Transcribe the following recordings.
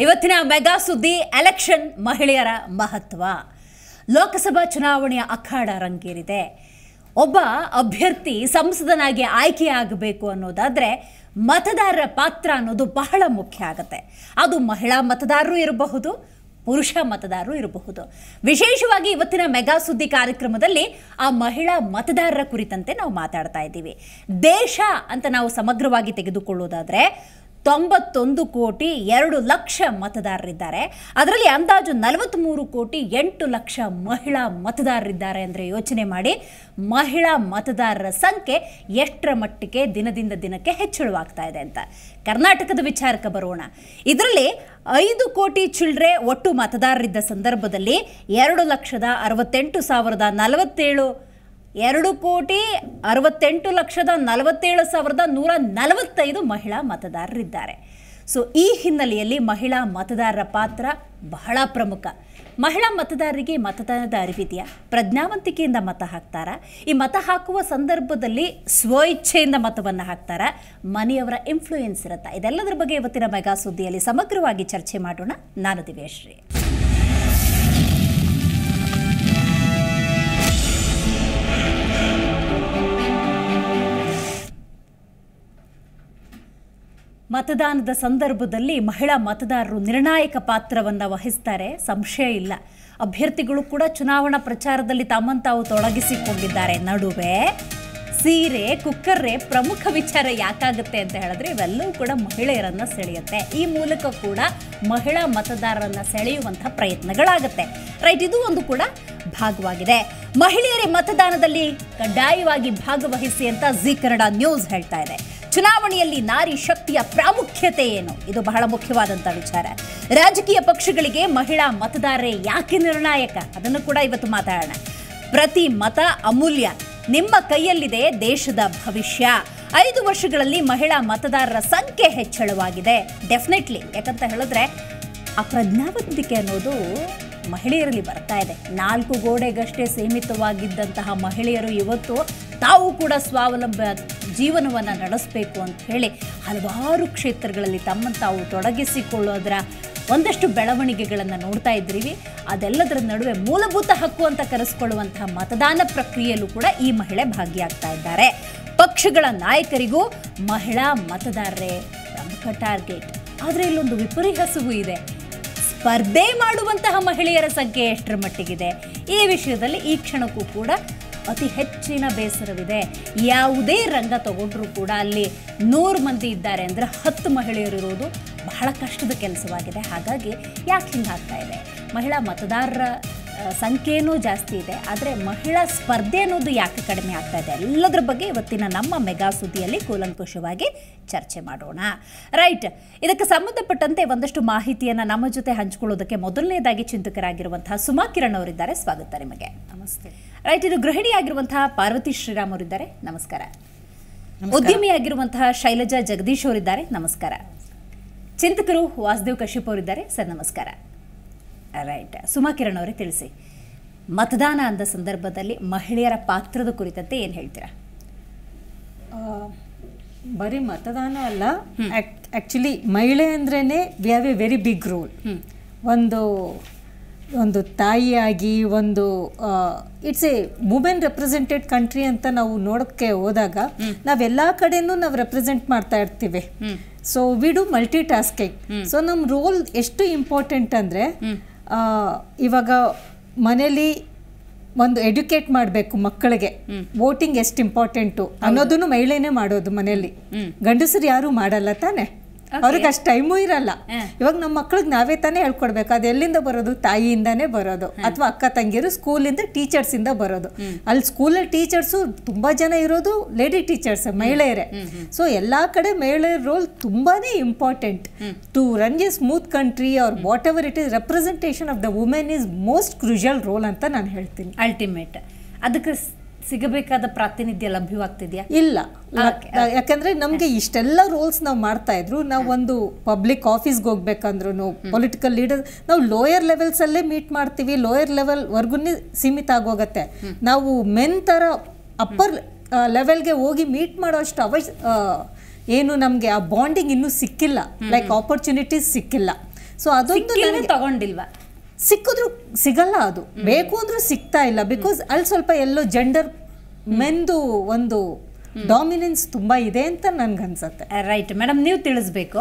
ಇವತ್ತಿನ ಮೆಗಾ ಸುದ್ದಿ ಎಲೆಕ್ಷನ್ ಮಹಿಳೆಯರ ಮಹತ್ವ. ಲೋಕಸಭಾ ಚುನಾವಣೆಯ ಅಖಾಡ ರಂಗೇರಿದೆ. ಒಬ್ಬ ಅಭ್ಯರ್ಥಿ ಸಂಸದನಾಗಿ ಆಯ್ಕೆಯಾಗಬೇಕು ಅನ್ನೋದಾದ್ರೆ ಮತದಾರರ ಪಾತ್ರ ಅನ್ನೋದು ಬಹಳ ಮುಖ್ಯ ಆಗುತ್ತೆ. ಅದು ಮಹಿಳಾ ಮತದಾರರು ಇರಬಹುದು, ಪುರುಷ ಮತದಾರರು ಇರಬಹುದು. ವಿಶೇಷವಾಗಿ ಇವತ್ತಿನ ಮೆಗಾ ಸುದ್ದಿ ಕಾರ್ಯಕ್ರಮದಲ್ಲಿ ಆ ಮಹಿಳಾ ಮತದಾರರ ಕುರಿತಂತೆ ನಾವು ಮಾತಾಡ್ತಾ ಇದ್ದೀವಿ. ದೇಶ ಅಂತ ನಾವು ಸಮಗ್ರವಾಗಿ ತೆಗೆದುಕೊಳ್ಳೋದಾದ್ರೆ 91,02,00,000 ಮತದಾರರಿದ್ದಾರೆ. ಅದರಲ್ಲಿ ಅಂದಾಜು 43,08,00,000 ಮಹಿಳಾ ಮತದಾರರಿದ್ದಾರೆ ಅಂದರೆ ಯೋಚನೆ ಮಾಡಿ, ಮಹಿಳಾ ಮತದಾರರ ಸಂಖ್ಯೆ ಎಷ್ಟರ ಮಟ್ಟಿಗೆ ದಿನದಿಂದ ದಿನಕ್ಕೆ ಹೆಚ್ಚಳವಾಗ್ತಾ ಇದೆ ಅಂತ. ಕರ್ನಾಟಕದ ವಿಚಾರಕ್ಕೆ ಬರೋಣ. ಇದರಲ್ಲಿ 5 ಕೋಟಿ ಚಿಲ್ಲರೆ ಒಟ್ಟು ಮತದಾರರಿದ್ದ ಸಂದರ್ಭದಲ್ಲಿ 2,68,047 2,68,47,145 ಮಹಿಳಾ ಮತದಾರರಿದ್ದಾರೆ. ಸೊ ಈ ಹಿನ್ನೆಲೆಯಲ್ಲಿ ಮಹಿಳಾ ಮತದಾರರ ಪಾತ್ರ ಬಹಳ ಪ್ರಮುಖ. ಮಹಿಳಾ ಮತದಾರರಿಗೆ ಮತದಾನದ ಅರಿವಿದೆಯಾ? ಪ್ರಜ್ಞಾವಂತಿಕೆಯಿಂದ ಮತ ಹಾಕ್ತಾರಾ? ಈ ಮತ ಹಾಕುವ ಸಂದರ್ಭದಲ್ಲಿ ಸ್ವಇಚ್ಛೆಯಿಂದ ಮತವನ್ನು ಹಾಕ್ತಾರಾ? ಮನೆಯವರ ಇನ್ಫ್ಲೂಯೆನ್ಸ್ ಇರುತ್ತಾ? ಇದೆಲ್ಲದರ ಬಗ್ಗೆ ಇವತ್ತಿನ ಮೆಗಾ ಸುದ್ದಿಯಲ್ಲಿ ಸಮಗ್ರವಾಗಿ ಚರ್ಚೆ ಮಾಡೋಣ. ನಾನು ದಿವ್ಯಶ್ರೀ. ಮತದಾನದ ಸಂದರ್ಭದಲ್ಲಿ ಮಹಿಳಾ ಮತದಾರರು ನಿರ್ಣಾಯಕ ಪಾತ್ರವನ್ನು ವಹಿಸ್ತಾರೆ, ಸಂಶಯ ಇಲ್ಲ. ಅಭ್ಯರ್ಥಿಗಳು ಕೂಡ ಚುನಾವಣಾ ಪ್ರಚಾರದಲ್ಲಿ ತಮ್ಮನ್ನು ತಾವು ತೊಡಗಿಸಿಕೊಂಡಿದ್ದಾರೆ. ನಡುವೆ ಸೀರೆ, ಕುಕ್ಕರ್ರೆ ಪ್ರಮುಖ ವಿಚಾರ ಯಾಕಾಗುತ್ತೆ ಅಂತ ಹೇಳಿದ್ರೆ ಇವೆಲ್ಲವೂ ಕೂಡ ಮಹಿಳೆಯರನ್ನು ಸೆಳೆಯುತ್ತೆ. ಈ ಮೂಲಕ ಕೂಡ ಮಹಿಳಾ ಮತದಾರರನ್ನು ಸೆಳೆಯುವಂಥ ಪ್ರಯತ್ನಗಳಾಗುತ್ತೆ. ರೈಟ್, ಇದು ಒಂದು ಕೂಡ ಭಾಗವಾಗಿದೆ. ಮಹಿಳೆಯರೇ ಮತದಾನದಲ್ಲಿ ಕಡ್ಡಾಯವಾಗಿ ಭಾಗವಹಿಸಿ ಅಂತ ಜಿ ಕನ್ನಡ ನ್ಯೂಸ್ ಹೇಳ್ತಾ ಇದೆ. ಚುನಾವಣೆಯಲ್ಲಿ ನಾರಿ ಶಕ್ತಿಯ ಪ್ರಾಮುಖ್ಯತೆ ಏನು? ಇದು ಬಹಳ ಮುಖ್ಯವಾದಂಥ ವಿಚಾರ. ರಾಜಕೀಯ ಪಕ್ಷಗಳಿಗೆ ಮಹಿಳಾ ಮತದಾರರೇ ಯಾಕೆ ನಿರ್ಣಾಯಕ? ಅದನ್ನು ಕೂಡ ಇವತ್ತು ಮಾತಾಡೋಣ. ಪ್ರತಿ ಮತ ಅಮೂಲ್ಯ, ನಿಮ್ಮ ಕೈಯಲ್ಲಿದೆ ದೇಶದ ಭವಿಷ್ಯ. 5 ವರ್ಷಗಳಲ್ಲಿ ಮಹಿಳಾ ಮತದಾರರ ಸಂಖ್ಯೆ ಹೆಚ್ಚಳವಾಗಿದೆ. ಡೆಫಿನೆಟ್ಲಿ, ಯಾಕಂತ ಹೇಳಿದ್ರೆ ಆ ಪ್ರಜ್ಞಾವಂತಿಕೆ ಅನ್ನೋದು ಮಹಿಳೆಯರಲ್ಲಿ ಬರ್ತಾ ಇದೆ. 4 ಗೋಡೆಗಷ್ಟೇ ಸೀಮಿತವಾಗಿದ್ದಂತಹ ಮಹಿಳೆಯರು ಇವತ್ತು ತಾವು ಕೂಡ ಸ್ವಾವಲಂಬ ಜೀವನವನ್ನು ನಡೆಸಬೇಕು ಅಂತ ಹೇಳಿ ಹಲವಾರು ಕ್ಷೇತ್ರಗಳಲ್ಲಿ ತಮ್ಮನ್ನು ತಾವು ತೊಡಗಿಸಿಕೊಳ್ಳೋದರ ಒಂದಷ್ಟು ಬೆಳವಣಿಗೆಗಳನ್ನು ನೋಡ್ತಾ ಇದ್ದೀವಿ. ಅದೆಲ್ಲದರ ನಡುವೆ ಮೂಲಭೂತ ಹಕ್ಕು ಅಂತ ಕರೆಸಿಕೊಳ್ಳುವಂತಹ ಮತದಾನ ಪ್ರಕ್ರಿಯೆಯಲ್ಲೂ ಕೂಡ ಈ ಮಹಿಳೆ ಭಾಗಿಯಾಗ್ತಾ ಇದ್ದಾರೆ. ಪಕ್ಷಗಳ ನಾಯಕರಿಗೂ ಮಹಿಳಾ ಮತದಾರರೇ ಪ್ರಮುಖ ಟಾರ್ಗೆಟ್. ಆದರೆ ಇಲ್ಲೊಂದು ವಿಪರ್ಯಾಸವೂ ಇದೆ. ಸ್ಪರ್ಧೆ ಮಾಡುವಂತಹ ಮಹಿಳೆಯರ ಸಂಖ್ಯೆ ಎಷ್ಟರ ಮಟ್ಟಿಗಿದೆ? ಈ ವಿಷಯದಲ್ಲಿ ಈ ಕ್ಷಣಕ್ಕೂ ಕೂಡ ಅತಿ ಹೆಚ್ಚಿನ ಬೇಸರವಿದೆ. ಯಾವುದೇ ರಂಗ ತಗೊಂಡ್ರೂ ಕೂಡ ಅಲ್ಲಿ 100 ಮಂದಿ ಇದ್ದಾರೆ ಅಂದರೆ 10 ಮಹಿಳೆಯರು ಇರೋದು ಬಹಳ ಕಷ್ಟದ ಕೆಲಸವಾಗಿದೆ. ಹಾಗಾಗಿ ಯಾಕೆ ಹಿಂಗೆ ಆಗ್ತಾ ಇದೆ? ಮಹಿಳಾ ಮತದಾರರ ಸಂಖ್ಯೆಯೂ ಜಾಸ್ತಿ ಇದೆ, ಆದರೆ ಮಹಿಳಾ ಸ್ಪರ್ಧೆ ಅನ್ನೋದು ಯಾಕೆ ಕಡಿಮೆ ಆಗ್ತಾ ಇದೆ? ಎಲ್ಲದರ ಬಗ್ಗೆ ಇವತ್ತಿನ ನಮ್ಮ ಮೆಗಾ ಸುದ್ದಿಯಲ್ಲಿ ಕೂಲಂಕುಷವಾಗಿ ಚರ್ಚೆ ಮಾಡೋಣ. ರೈಟ್, ಇದಕ್ಕೆ ಸಂಬಂಧಪಟ್ಟಂತೆ ಒಂದಷ್ಟು ಮಾಹಿತಿಯನ್ನು ನಮ್ಮ ಜೊತೆ ಹಂಚಿಕೊಳ್ಳೋದಕ್ಕೆ ಮೊದಲನೇದಾಗಿ ಚಿಂತಕರಾಗಿರುವಂತಹ ಸುಮಾ ಕಿರಣ್ ಅವರಿದ್ದಾರೆ. ಸ್ವಾಗತ ನಿಮಗೆ. ನಮಸ್ತೆ. ರೈಟ್, ಇದು ಗೃಹಿಣಿಯಾಗಿರುವಂತಹ ಪಾರ್ವತಿ ಶ್ರೀರಾಮ್ ಅವರಿದ್ದಾರೆ. ನಮಸ್ಕಾರ. ಉದ್ಯಮಿಯಾಗಿರುವಂತಹ ಶೈಲಜಾ ಜಗದೀಶ್ ಅವರಿದ್ದಾರೆ. ನಮಸ್ಕಾರ. ಚಿಂತಕರು ವಾಸುದೇವ್ ಕಶ್ಯಪ್ ಅವರಿದ್ದಾರೆ. ಸರ್ ನಮಸ್ಕಾರ. ರೈಟ್, ಸುಮಾ ಕಿರಣ್ ಅವರೇ ತಿಳಿಸಿ, ಮತದಾನ ಅಂದ ಸಂದರ್ಭದಲ್ಲಿ ಮಹಿಳೆಯರ ಪಾತ್ರದ ಕುರಿತಂತೆ ಏನು ಹೇಳ್ತೀರಾ? ಬರೀ ಮತದಾನ ಅಲ್ಲ, ಆ್ಯಕ್ಚುಲಿ ಮಹಿಳೆ ಅಂದ್ರೇ we have a very big role. ಒಂದು ತಾಯಿಯಾಗಿ ಒಂದು it's a women represented country ಅಂತ ನಾವು ನೋಡೋಕ್ಕೆ ಹೋದಾಗ ನಾವೆಲ್ಲ ಕಡೆನೂ ನಾವು ರೆಪ್ರೆಸೆಂಟ್ ಮಾಡ್ತಾ ಇರ್ತೀವಿ. So we do multi tasking. So ನಮ್ಮ ರೋಲ್ ಎಷ್ಟು ಇಂಪಾರ್ಟೆಂಟ್ ಅಂದರೆ, ಇವಾಗ ಮನೇಲಿ ಒಂದು ಎಡ್ಯುಕೇಟ್ ಮಾಡಬೇಕು ಮಕ್ಕಳಿಗೆ, ವೋಟಿಂಗ್ ಎಷ್ಟು ಇಂಪಾರ್ಟೆಂಟು ಅನ್ನೋದನ್ನು ಮಹಿಳೆನೇ ಮಾಡೋದು ಮನೆಯಲ್ಲಿ. ಗಂಡಸರು ಯಾರು ಮಾಡಲ್ಲ ತಾನೆ, ಅವ್ರಿಗೆ ಅಷ್ಟು ಟೈಮು ಇರಲ್ಲ. ಇವಾಗ ನಮ್ಮ ಮಕ್ಳಿಗೆ ನಾವೇ ತಾನೇ ಹೇಳ್ಕೊಡ್ಬೇಕು. ಅದು ಎಲ್ಲಿಂದ ಬರೋದು? ತಾಯಿಯಿಂದಾನೇ ಬರೋದು, ಅಥವಾ ಅಕ್ಕ ತಂಗಿಯರು ಸ್ಕೂಲಿಂದ ಟೀಚರ್ಸಿಂದ ಬರೋದು. ಅಲ್ಲಿ ಸ್ಕೂಲಲ್ಲಿ ಟೀಚರ್ಸು ತುಂಬಾ ಜನ ಇರೋದು ಲೇಡಿ ಟೀಚರ್ಸ್, ಮಹಿಳೆಯರೇ. ಸೊ ಎಲ್ಲಾ ಕಡೆ ಮಹಿಳೆಯರ ರೋಲ್ ತುಂಬಾನೇ important to run a smooth country or whatever it is. Representation of the women is most crucial role ಅಂತ ನಾನು ಹೇಳ್ತೀನಿ. ಅಲ್ಟಿಮೇಟ್. ಅದಕ್ಕೆ ಸಿಗಬೇಕಾದ ಪ್ರಾತಿನಿಧ್ಯ ಲಭ್ಯವಾಗ್ತಿದ್ಯಾ? ಇಲ್ಲ, ಯಾಕಂದ್ರೆ ನಮ್ಗೆ ಇಷ್ಟೆಲ್ಲ ರೋಲ್ಸ್ ನಾವು ಮಾಡ್ತಾ ಇದ್ರು. ನಾವು ಒಂದು ಪಬ್ಲಿಕ್ ಆಫೀಸ್ಗೆ ಹೋಗ್ಬೇಕಂದ್ರು, ಪೊಲಿಟಿಕಲ್ ಲೀಡರ್, ನಾವು ಲೋಯರ್ ಲೆವೆಲ್ಸ್ ಅಲ್ಲೇ ಮೀಟ್ ಮಾಡ್ತೀವಿ. ಲೋಯರ್ ಲೆವೆಲ್ ವರ್ಗುನೇ ಸೀಮಿತ ಆಗೋಗತ್ತೆ. ನಾವು ಮೆನ್ ತರ ಅಪ್ಪರ್ ಲೆವೆಲ್ಗೆ ಹೋಗಿ ಮೀಟ್ ಮಾಡೋ ಅಷ್ಟು ಏನು ನಮಗೆ ಆ ಬಾಂಡಿಂಗ್ ಇನ್ನೂ ಸಿಕ್ಕಿಲ್ಲ, ಲೈಕ್ ಆಪರ್ಚುನಿಟೀಸ್ ಸಿಕ್ಕಿಲ್ಲ. ಸೊ ಅದೊಂದು ನನಗೆ ತಗೊಂಡಿಲ್ವಾ? ಸಿಕ್ಕಿದ್ರು ಸಿಗಲ್ಲ, ಅದು ಬೇಕು ಅಂದ್ರೂ ಸಿಗ್ತಾ ಇಲ್ಲ. ಬಿಕಾಸ್ ಅಲ್ಲಿ ಸ್ವಲ್ಪ ಎಲ್ಲೋ ಜೆಂಡರ್ ಮೆನ್ದು ಒಂದು ಡಾಮಿನೆನ್ಸ್ ತುಂಬ ಇದೆ ಅಂತ ನನ್ಗನ್ಸತ್ತೆ. ರೈಟ್ ಮೇಡಮ್, ನೀವು ತಿಳಿಸ್ಬೇಕು,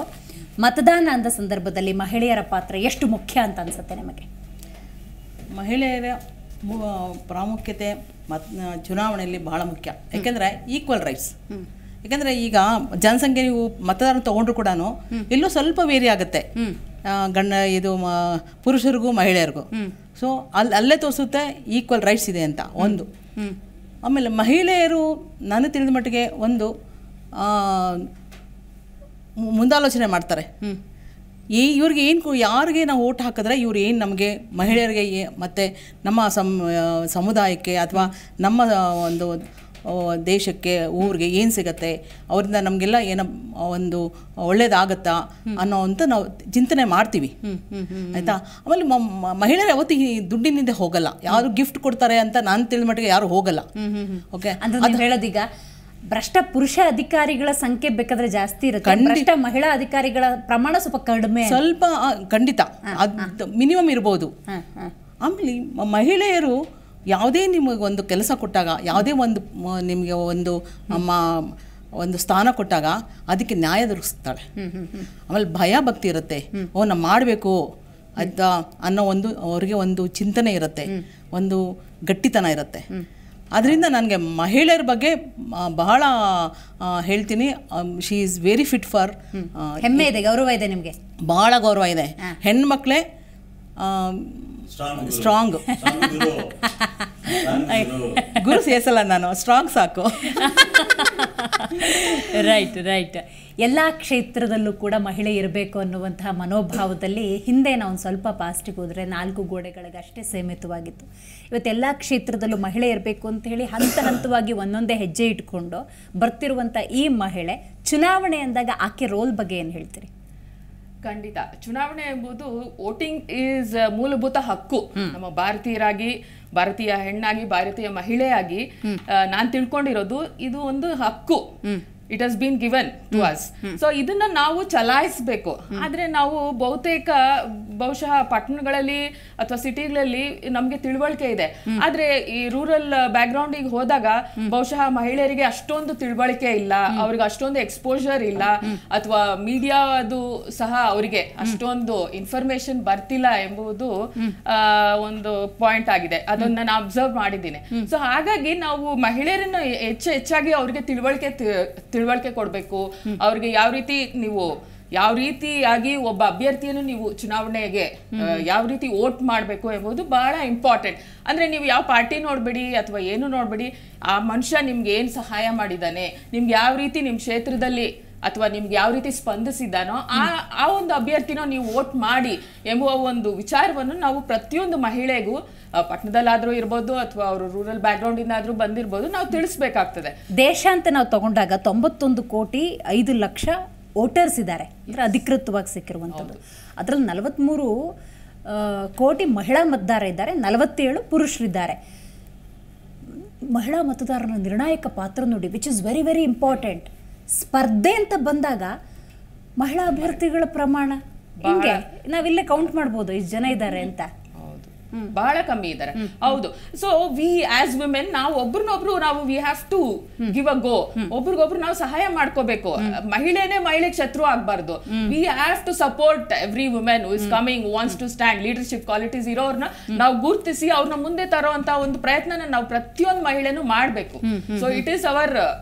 ಮತದಾನ ಅಂದ ಸಂದರ್ಭದಲ್ಲಿ ಮಹಿಳೆಯರ ಪಾತ್ರ ಎಷ್ಟು ಮುಖ್ಯ ಅಂತ ಅನ್ಸುತ್ತೆ ನಿಮಗೆ? ಮಹಿಳೆಯರ ಪ್ರಾಮುಖ್ಯತೆ ಚುನಾವಣೆಯಲ್ಲಿ ಬಹಳ ಮುಖ್ಯ. ಯಾಕೆಂದರೆ ಈಕ್ವಲ್ ರೈಟ್ಸ್. ಯಾಕೆಂದರೆ ಈಗ ಜನಸಂಖ್ಯೆ ನೀವು ಮತದಾರ ತೊಗೊಂಡ್ರು ಕೂಡ ಎಲ್ಲೋ ಸ್ವಲ್ಪ ವೇರಿ ಆಗುತ್ತೆ, ಪುರುಷರಿಗೂ ಮಹಿಳೆಯರಿಗೂ. ಸೊ ಅಲ್ಲೇ ತೋರಿಸುತ್ತೆ ಈಕ್ವಲ್ ರೈಟ್ಸ್ ಇದೆ ಅಂತ ಒಂದು. ಆಮೇಲೆ ಮಹಿಳೆಯರು ನಾನು ತಿಳಿದ ಮಟ್ಟಿಗೆ ಒಂದು ಮುಂದಾಲೋಚನೆ ಮಾಡ್ತಾರೆ. ಇವ್ರಿಗೆ ಏನು, ಯಾರಿಗೆ ನಾವು ಓಟ್ ಹಾಕಿದ್ರೆ ಇವ್ರು ಏನು ನಮಗೆ ಮಹಿಳೆಯರಿಗೆ ಮತ್ತು ನಮ್ಮ ಸಮುದಾಯಕ್ಕೆ ಅಥವಾ ನಮ್ಮ ಒಂದು ದೇಶಕ್ಕೆ ಊರಿಗೆ ಏನು ಸಿಗತ್ತೆ, ಅವರಿಂದ ನಮಗೆಲ್ಲ ಏನೋ ಒಂದು ಒಳ್ಳೇದಾಗತ್ತಾ ಅನ್ನೋವಂಥ ನಾವು ಚಿಂತನೆ ಮಾಡ್ತೀವಿ, ಆಯಿತಾ. ಆಮೇಲೆ ಮಹಿಳೆಯರು ಯಾವತ್ತೂ ಈ ದುಡ್ಡಿನಿಂದ ಹೋಗಲ್ಲ. ಯಾರು ಗಿಫ್ಟ್ ಕೊಡ್ತಾರೆ ಅಂತ ನಾನು ತಿಳಿದ ಮಟ್ಟಿಗೆ ಯಾರು ಹೋಗಲ್ಲ. ಓಕೆ, ಅದು ಹೇಳೋದೀಗ ಭ್ರಷ್ಟ ಪುರುಷ ಅಧಿಕಾರಿಗಳ ಸಂಖ್ಯೆ ಬೇಕಾದ್ರೆ ಜಾಸ್ತಿ ಇರುತ್ತೆ, ಭ್ರಷ್ಟ ಮಹಿಳಾ ಅಧಿಕಾರಿಗಳ ಪ್ರಮಾಣ ಸ್ವಲ್ಪ ಕಡಿಮೆ, ಸ್ವಲ್ಪ ಖಂಡಿತ ಅದು ಮಿನಿಮಮ್ ಇರ್ಬೋದು. ಆಮೇಲೆ ಮಹಿಳೆಯರು ಯಾವುದೇ ನಿಮಗೆ ಒಂದು ಕೆಲಸ ಕೊಟ್ಟಾಗ, ಯಾವುದೇ ಒಂದು ನಿಮಗೆ ಒಂದು ಸ್ಥಾನ ಕೊಟ್ಟಾಗ ಅದಕ್ಕೆ ನ್ಯಾಯ ದೊರಕಿಸ್ತಾಳೆ. ಆಮೇಲೆ ಭಯ ಭಕ್ತಿ ಇರುತ್ತೆ, ನಾವು ಮಾಡಬೇಕು ಆಯ್ತಾ ಅನ್ನೋ ಒಂದು ಅವ್ರಿಗೆ ಒಂದು ಚಿಂತನೆ ಇರುತ್ತೆ, ಒಂದು ಗಟ್ಟಿತನ ಇರುತ್ತೆ. ಅದರಿಂದ ನನಗೆ ಮಹಿಳೆಯರ ಬಗ್ಗೆ ಬಹಳ ಹೇಳ್ತೀನಿ. She is very fit for. ಹೆಮ್ಮೆ ಇದೆ, ಗೌರವ ಇದೆ ನಿಮಗೆ? ಬಹಳ ಗೌರವ ಇದೆ. ಹೆಣ್ಮಕ್ಳೇ ಸ್ಟ್ರಾಂಗ್. ಗುರು ಸೇರಿಸಲ್ಲ ನಾನು, ಸ್ಟ್ರಾಂಗ್ ಸಾಕು. ರೈಟ್. ಎಲ್ಲ ಕ್ಷೇತ್ರದಲ್ಲೂ ಕೂಡ ಮಹಿಳೆ ಇರಬೇಕು ಅನ್ನುವಂತಹ ಮನೋಭಾವದಲ್ಲಿ ಹಿಂದೆ ನಾವು ಒಂದು ಸ್ವಲ್ಪ ಪಾಸ್ಟಿಗೆ ಹೋದರೆ 4 ಗೋಡೆಗಳಿಗೆ ಅಷ್ಟೇ ಸೀಮಿತವಾಗಿತ್ತು. ಇವತ್ತೆಲ್ಲ ಕ್ಷೇತ್ರದಲ್ಲೂ ಮಹಿಳೆ ಇರಬೇಕು ಅಂತ ಹೇಳಿ ಹಂತವಾಗಿ ಒಂದೊಂದೇ ಹೆಜ್ಜೆ ಇಟ್ಕೊಂಡು ಬರ್ತಿರುವಂಥ ಈ ಮಹಿಳೆ ಚುನಾವಣೆ ಅಂದಾಗ ಆಕೆ ರೋಲ್ ಬಗ್ಗೆ ಏನು ಹೇಳ್ತೀರಿ? ಖಂಡಿತ ಚುನಾವಣೆ ಎಂಬುದು ವೋಟಿಂಗ್ ಈಸ್ ಮೂಲಭೂತ ಹಕ್ಕು. ನಮ್ಮ ಭಾರತೀಯರಾಗಿ, ಭಾರತೀಯ ಹೆಣ್ಣಾಗಿ, ಭಾರತೀಯ ಮಹಿಳೆಯಾಗಿ ನಾನು ತಿಳ್ಕೊಂಡಿರೋದು ಇದು ಒಂದು ಹಕ್ಕು. It has been given to us. So ಇದನ್ನ ನಾವು ಚಲಾಯಿಸಬೇಕು. ಆದ್ರೆ ನಾವು ಬಹುಶಃ ಪಟ್ಟಣಗಳಲ್ಲಿ ಅಥವಾ ಸಿಟಿಗಳಲ್ಲಿ ನಮ್ಗೆ ತಿಳುವಳಿಕೆ ಇದೆ, ಆದ್ರೆ ಈ ರೂರಲ್ ಬ್ಯಾಕ್ ಗ್ರೌಂಡಿಗೆ ಹೋದಾಗ ಬಹುಶಃ ಮಹಿಳೆಯರಿಗೆ ಅಷ್ಟೊಂದು ತಿಳುವಳಿಕೆ ಇಲ್ಲ, ಅವ್ರಿಗೆ ಅಷ್ಟೊಂದು ಎಕ್ಸ್ಪೋಜರ್ ಇಲ್ಲ, ಅಥವಾ ಮೀಡಿಯಾದು ಸಹ ಅವರಿಗೆ ಅಷ್ಟೊಂದು ಇನ್ಫಾರ್ಮೇಶನ್ ಬರ್ತಿಲ್ಲ ಎಂಬುದು ಒಂದು ಪಾಯಿಂಟ್ ಆಗಿದೆ. ಅದನ್ನ ನಾನು ಅಬ್ಸರ್ವ್ ಮಾಡಿದ್ದೀನಿ. ಸೊ ಹಾಗಾಗಿ ನಾವು ಮಹಿಳೆಯರನ್ನ ಹೆಚ್ಚಾಗಿ ಅವ್ರಿಗೆ ತಿಳುವಳಿಕೆ ಕೊಡ್ಬೇಕು. ಅವ್ರಿಗೆ ಯಾವ ರೀತಿಯಾಗಿ ಒಬ್ಬ ಅಭ್ಯರ್ಥಿಯನ್ನು ನೀವು ಚುನಾವಣೆಗೆ ಯಾವ ರೀತಿ ವೋಟ್ ಮಾಡಬೇಕು ಎಂಬುದು ಬಹಳ ಇಂಪಾರ್ಟೆಂಟ್. ಅಂದ್ರೆ ನೀವು ಯಾವ ಪಾರ್ಟಿ ನೋಡ್ಬೇಡಿ ಅಥವಾ ಏನು ನೋಡ್ಬೇಡಿ, ಆ ಮನುಷ್ಯ ನಿಮ್ಗೆ ಏನ್ ಸಹಾಯ ಮಾಡಿದ್ದಾನೆ, ನಿಮ್ಗೆ ಯಾವ ರೀತಿ ನಿಮ್ ಕ್ಷೇತ್ರದಲ್ಲಿ ಅಥವಾ ನಿಮ್ಗೆ ಯಾವ ರೀತಿ ಸ್ಪಂದಿಸಿದ್ದಾನೋ ಆ ಒಂದು ಅಭ್ಯರ್ಥಿನೋ ನೀವು ವೋಟ್ ಮಾಡಿ ಎಂಬುವ ಒಂದು ವಿಚಾರವನ್ನು ನಾವು ಪ್ರತಿಯೊಂದು ಮಹಿಳೆಗೂ, ಪಟ್ಟಣದಲ್ಲಾದ್ರೂ ಇರ್ಬೋದು ಅಥವಾ ಅವರು ರೂರಲ್ ಬ್ಯಾಕ್ ಗ್ರೌಂಡ್ ಇಂದಾದ್ರೂ ಬಂದಿರ್ಬೋದು, ನಾವು ತಿಳಿಸ್ಬೇಕಾಗ್ತದೆ. ದೇಶ ಅಂತ ನಾವು ತಗೊಂಡಾಗ 91,05,00,000 ವೋಟರ್ಸ್ ಇದ್ದಾರೆ, ಅಂದ್ರೆ ಅಧಿಕೃತವಾಗಿ ಸಿಕ್ಕಿರುವಂಥದ್ದು. ಅದರಲ್ಲಿ 43 ಕೋಟಿ ಮಹಿಳಾ ಮತದಾರ ಇದ್ದಾರೆ, 47 ಪುರುಷರಿದ್ದಾರೆ. ಮಹಿಳಾ ಮತದಾರನ ನಿರ್ಣಾಯಕ ಪಾತ್ರ ನೋಡಿ, which is very very important. ಸ್ಪರ್ಧೆ ಅಂತ ಬಂದಾಗ ಮಹಿಳಾ ಅಭ್ಯರ್ಥಿಗಳ ಪ್ರಮಾಣ ಹಿಂಗೆ ನಾವಿಲ್ಲೇ ಕೌಂಟ್ ಮಾಡ್ಬೋದು ಇಷ್ಟು ಜನ ಇದ್ದಾರೆ ಅಂತ. ಬಹಳ ಕಮ್ಮಿ ಇದ್ದಾರೆ. ಹೌದು. ಸೊ ವಿ ಆಸ್ ವಿಮೆನ್ ನಾವು ಒಬ್ರನ್ನೊಬ್ರು we have to give a go. ಒಬ್ರಿಗೊಬ್ರು ನಾವು ಸಹಾಯ ಮಾಡ್ಕೋಬೇಕು. ಮಹಿಳೆಗೆ ಶತ್ರು ಆಗ್ಬಾರ್ದು. We have to support every women who is coming, wants to stand. Leadership qualities ಇರೋರ್ನ ನಾವು ಗುರುತಿಸಿ ಅವ್ರನ್ನ ಮುಂದೆ ತರುವಂತ ಒಂದು ಪ್ರಯತ್ನ ನಾವು ಪ್ರತಿಯೊಂದು ಮಹಿಳೆನೂ ಮಾಡ್ಬೇಕು. So it is our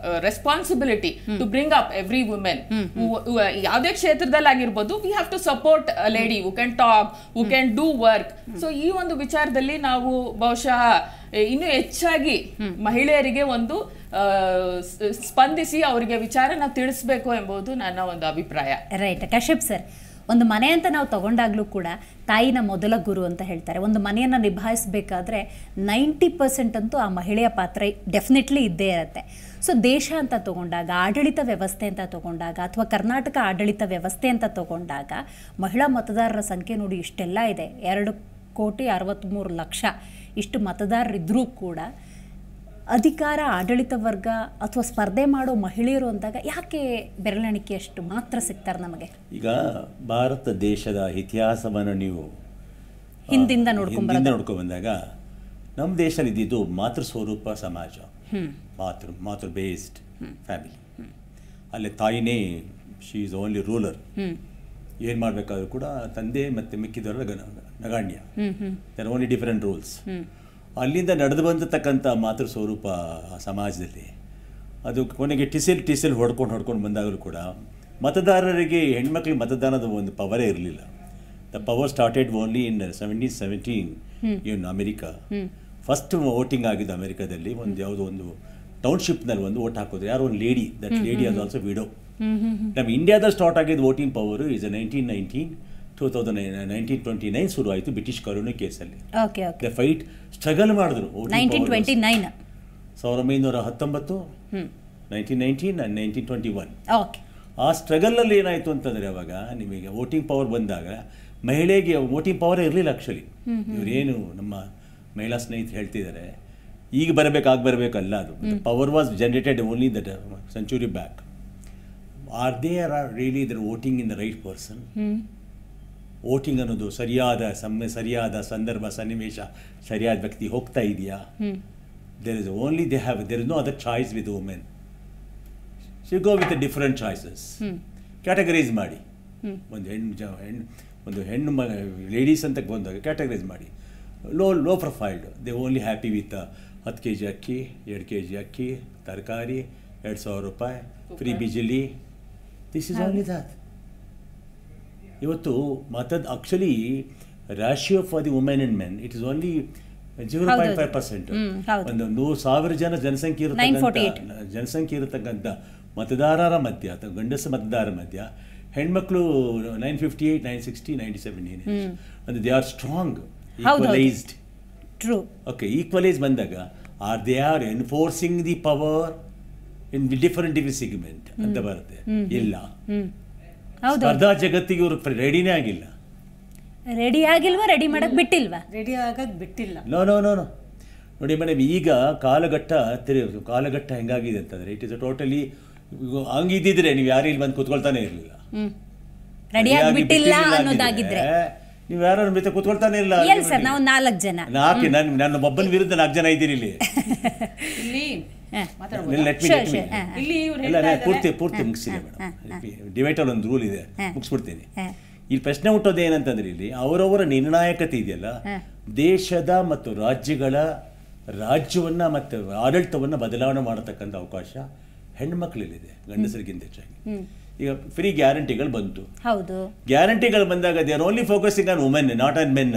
responsibility to bring up every women. ಯಾವುದೇ ಕ್ಷೇತ್ರದಲ್ಲಾಗಿರ್ಬೋದು, we have to support a lady who can talk, who can do work. So ಈ ಒಂದು ವಿಚಾರದಲ್ಲಿ ನಾವು ಬಹುಶಃ ಇನ್ನು ಹೆಚ್ಚಾಗಿ ಮಹಿಳೆಯರಿಗೆ ಒಂದು ಸ್ಪಂದಿಸಿ ಅವರಿಗೆ ವಿಚಾರನ ತಿಳಿಸ್ಬೇಕು ಎಂಬುದು ನನ್ನ ಒಂದು ಅಭಿಪ್ರಾಯ. ರೈಟ್. ಕಶ್ಯಪ್ ಸರ್, ಒಂದು ಮನೆ ಅಂತ ನಾವು ತಗೊಂಡಾಗ್ಲೂ ಕೂಡ ತಾಯಿನ ಮೊದಲ ಗುರು ಅಂತ ಹೇಳ್ತಾರೆ. ಒಂದು ಮನೆಯನ್ನು ನಿಭಾಯಿಸಬೇಕಾದ್ರೆ 90% ಅಂತೂ ಆ ಮಹಿಳೆಯ ಪಾತ್ರ ಡೆಫಿನೆಟ್ಲಿ ಇದ್ದೇ ಇರುತ್ತೆ. ಸೊ ದೇಶ ಅಂತ ತಗೊಂಡಾಗ, ಆಡಳಿತ ವ್ಯವಸ್ಥೆ ಅಂತ ತಗೊಂಡಾಗ, ಅಥವಾ ಕರ್ನಾಟಕ ಆಡಳಿತ ವ್ಯವಸ್ಥೆ ಅಂತ ತಗೊಂಡಾಗ ಮಹಿಳಾ ಮತದಾರರ ಸಂಖ್ಯೆ ನೋಡಿ ಇಷ್ಟೆಲ್ಲ ಇದೆ, 2,63,00,000 ಇಷ್ಟು ಮತದಾರರಿದ್ರೂ ಕೂಡ ಅಧಿಕಾರ, ಆಡಳಿತ ವರ್ಗ ಅಥವಾ ಸ್ಪರ್ಧೆ ಮಾಡೋ ಮಹಿಳೆಯರು ಅಂದಾಗ ಯಾಕೆ ಬೆರಳೆಣಿಕೆಯಷ್ಟು ಮಾತ್ರ ಸಿಗ್ತಾರೆ ನಮಗೆ? ಈಗ ಭಾರತ ದೇಶದ ಇತಿಹಾಸವನ್ನು ನೀವು ಹಿಂದಿಂದ ನೋಡ್ಕೊಂಡು ಬಂದಾಗ ನಮ್ಮ ದೇಶದಲ್ಲಿ ಇದ್ದಿದ್ದು ಮಾತೃ ಸ್ವರೂಪ ಸಮಾಜ, ಮಾತೃ ಬೇಸ್ಡ್ ಫ್ಯಾಮಿಲಿ. ಅಲ್ಲಿ ತಾಯಿನೇ ಶಿ ಈಸ್ ಓನ್ಲಿ ರೂಲರ್. ಏನು ಮಾಡಬೇಕಾದ್ರೂ ಕೂಡ ತಂದೆ ಮತ್ತು ಮಿಕ್ಕಿದವರ ನಗಾಣ್ಯ. There only different rules. ಅಲ್ಲಿಂದ ನಡೆದು ಬಂದಿರತಕ್ಕಂಥ ಮಾತೃ ಸ್ವರೂಪ ಸಮಾಜದಲ್ಲಿ ಅದು ಕೊನೆಗೆ ಟಿಸಿಲ್ ಹೊಡ್ಕೊಂಡು ಬಂದಾಗಲೂ ಕೂಡ ಮತದಾರರಿಗೆ ಹೆಣ್ಮಕ್ಳಿಗೆ ಮತದಾನದ ಒಂದು ಪವರೇ ಇರಲಿಲ್ಲ. The power started only in 1717 in America. First voting ಆಗಿದ್ದು ಅಮೆರಿಕಾದಲ್ಲಿ ಯಾವುದೋ ಒಂದು ಟೌನ್ಶಿಪ್ನಲ್ಲಿ ಒಂದು ವೋಟ್ ಹಾಕೋದು, ಯಾರೋ ಒಂದು lady, that lady as also widow. ನಮ್ಮ ಇಂಡಿಯಾದಲ್ಲಿ ಸ್ಟಾರ್ಟ್ ಆಗಿದ್ದು ವೋಟಿಂಗ್ ಪವರು ಈಸ್ 1929 ಶುರು ಆಯಿತು ಬ್ರಿಟಿಷ್ ಕಾಲೋನಿ ಕೇಸಲ್ಲಿ. ಫೈಟ್ ಸ್ಟ್ರಗಲ್ ಮಾಡಿದ್ರು 1919, 1919 and 1921. ಆ ಸ್ಟ್ರಗಲಲ್ಲಿ ಏನಾಯಿತು ಅಂತಂದರೆ ಅವಾಗ ನಿಮಗೆ ವೋಟಿಂಗ್ ಪವರ್ ಬಂದಾಗ ಮಹಿಳೆಗೆ ವೋಟಿಂಗ್ ಪವರೇ ಇರಲಿಲ್ಲ. ಆ್ಯಕ್ಚುಲಿ ಇವರೇನು ನಮ್ಮ ಮಹಿಳಾ ಸ್ನೇಹಿತರು ಹೇಳ್ತಿದ್ದಾರೆ, ಈಗ ಬರಬೇಕಲ್ಲ, ಅದು power was generated only that century back. Are really there voting in the right person? Voting ಅನ್ನೋದು ಸರಿಯಾದ ಸಂದರ್ಭ, ಸನ್ನಿವೇಶ, ಸರಿಯಾದ ವ್ಯಕ್ತಿ ಹೋಗ್ತಾ ಇದೆಯಾ? There is no other choice with women. She go with different choices. Categorise ಮಾಡಿ, ಒಂದು ಹೆಣ್ಣು ಲೇಡೀಸ್ ಅಂತ ಬಂದಾಗ ಕ್ಯಾಟಗರೈಸ್ ಮಾಡಿ. Low profiled, they only happy with 10 kg ಅಕ್ಕಿ, 2 kg ಅಕ್ಕಿ, ತರಕಾರಿ, 2,000 ರೂಪಾಯಿ, ಫ್ರೀ ಬಿಜಿಲಿ. This is only that. ಇವತ್ತು actually ratio for the women and men it is only 0.5%. ಒಂದು 100,000 ಜನಸಂಖ್ಯೆ ಇರತಕ್ಕಂಥ ಮತದಾರರ ಮಧ್ಯ ಅಥವಾ ಗಂಡಸ ಮತದಾರರ ಮಧ್ಯ ಹೆಣ್ಮಕ್ಳು 958, 960, 97 ಅಂದರೆ they are strong, equalised. Okay, equalise ಬಂದಾಗ they are enforcing the power in different segment ಅಂತ ಬರುತ್ತೆ. ಇಲ್ಲ, ಸ್ಪರ್ಧಾ ಜಗತ್ತಿಗೆ ಇವರು ರೆಡಿನೇ ಆಗಿಲ್ಲ. ರೆಡಿ ಬಿಟ್ಟಿಲ್ಲ. ನೋ ನೋಡಿ ಮೇಡಮ್, ಈಗ ಕಾಲಘಟ್ಟ ಹೆಂಗಾಗಿದೆ ಅಂತಂದ್ರೆ ಇಟ್ ಇಸ್ ಟೋಟಲಿ ಹಂಗಿದ್ದಿದ್ರೆ ನೀವು ಯಾರು ಇಲ್ಲಿ ಬಂದು ಕೂತ್ಕೊಳ್ತಾನೆ ಇರಲಿಲ್ಲ. ನೀವು ಯಾರು ಜೊತೆ ಕೂತ್ಕೊಳ್ತಾನೆ ಇಲ್ಲ. ನಾವು 4 ಜನ, ನನ್ನ ಒಬ್ಬನ ವಿರುದ್ಧ 4 ಜನ ಇದ್ದೀರಿ ಇಲ್ಲಿ. ಪೂರ್ತಿ ಮುಗಿಸಿದೆ ಮೇಡಮ್. ಡಿಬೇಟಲ್ಲಿ ಒಂದು ರೂಲ್ ಇದೆ, ಮುಗಿಸ್ಬಿಡ್ತೀನಿ. ಇಲ್ಲಿ ಪ್ರಶ್ನೆ ಹುಟ್ಟೋದು ಏನಂತಂದ್ರೆ ಇಲ್ಲಿ ಅವರವರ ನಿರ್ಣಾಯಕತೆ ಇದೆಯಲ್ಲ, ದೇಶದ ಮತ್ತು ರಾಜ್ಯವನ್ನ ಮತ್ತು ಆಡಳಿತವನ್ನ ಬದಲಾವಣೆ ಮಾಡತಕ್ಕಂಥ ಅವಕಾಶ ಹೆಣ್ಮಕ್ಳಲ್ಲಿದೆ ಗಂಡಸರಿಗಿಂತ ಹೆಚ್ಚಾಗಿ. ಈಗ ಫ್ರೀ ಗ್ಯಾರಂಟಿಗಳು ಬಂತು. ಗ್ಯಾರಂಟಿಗಳು ಬಂದಾಗ they are only focusing on women, not on men.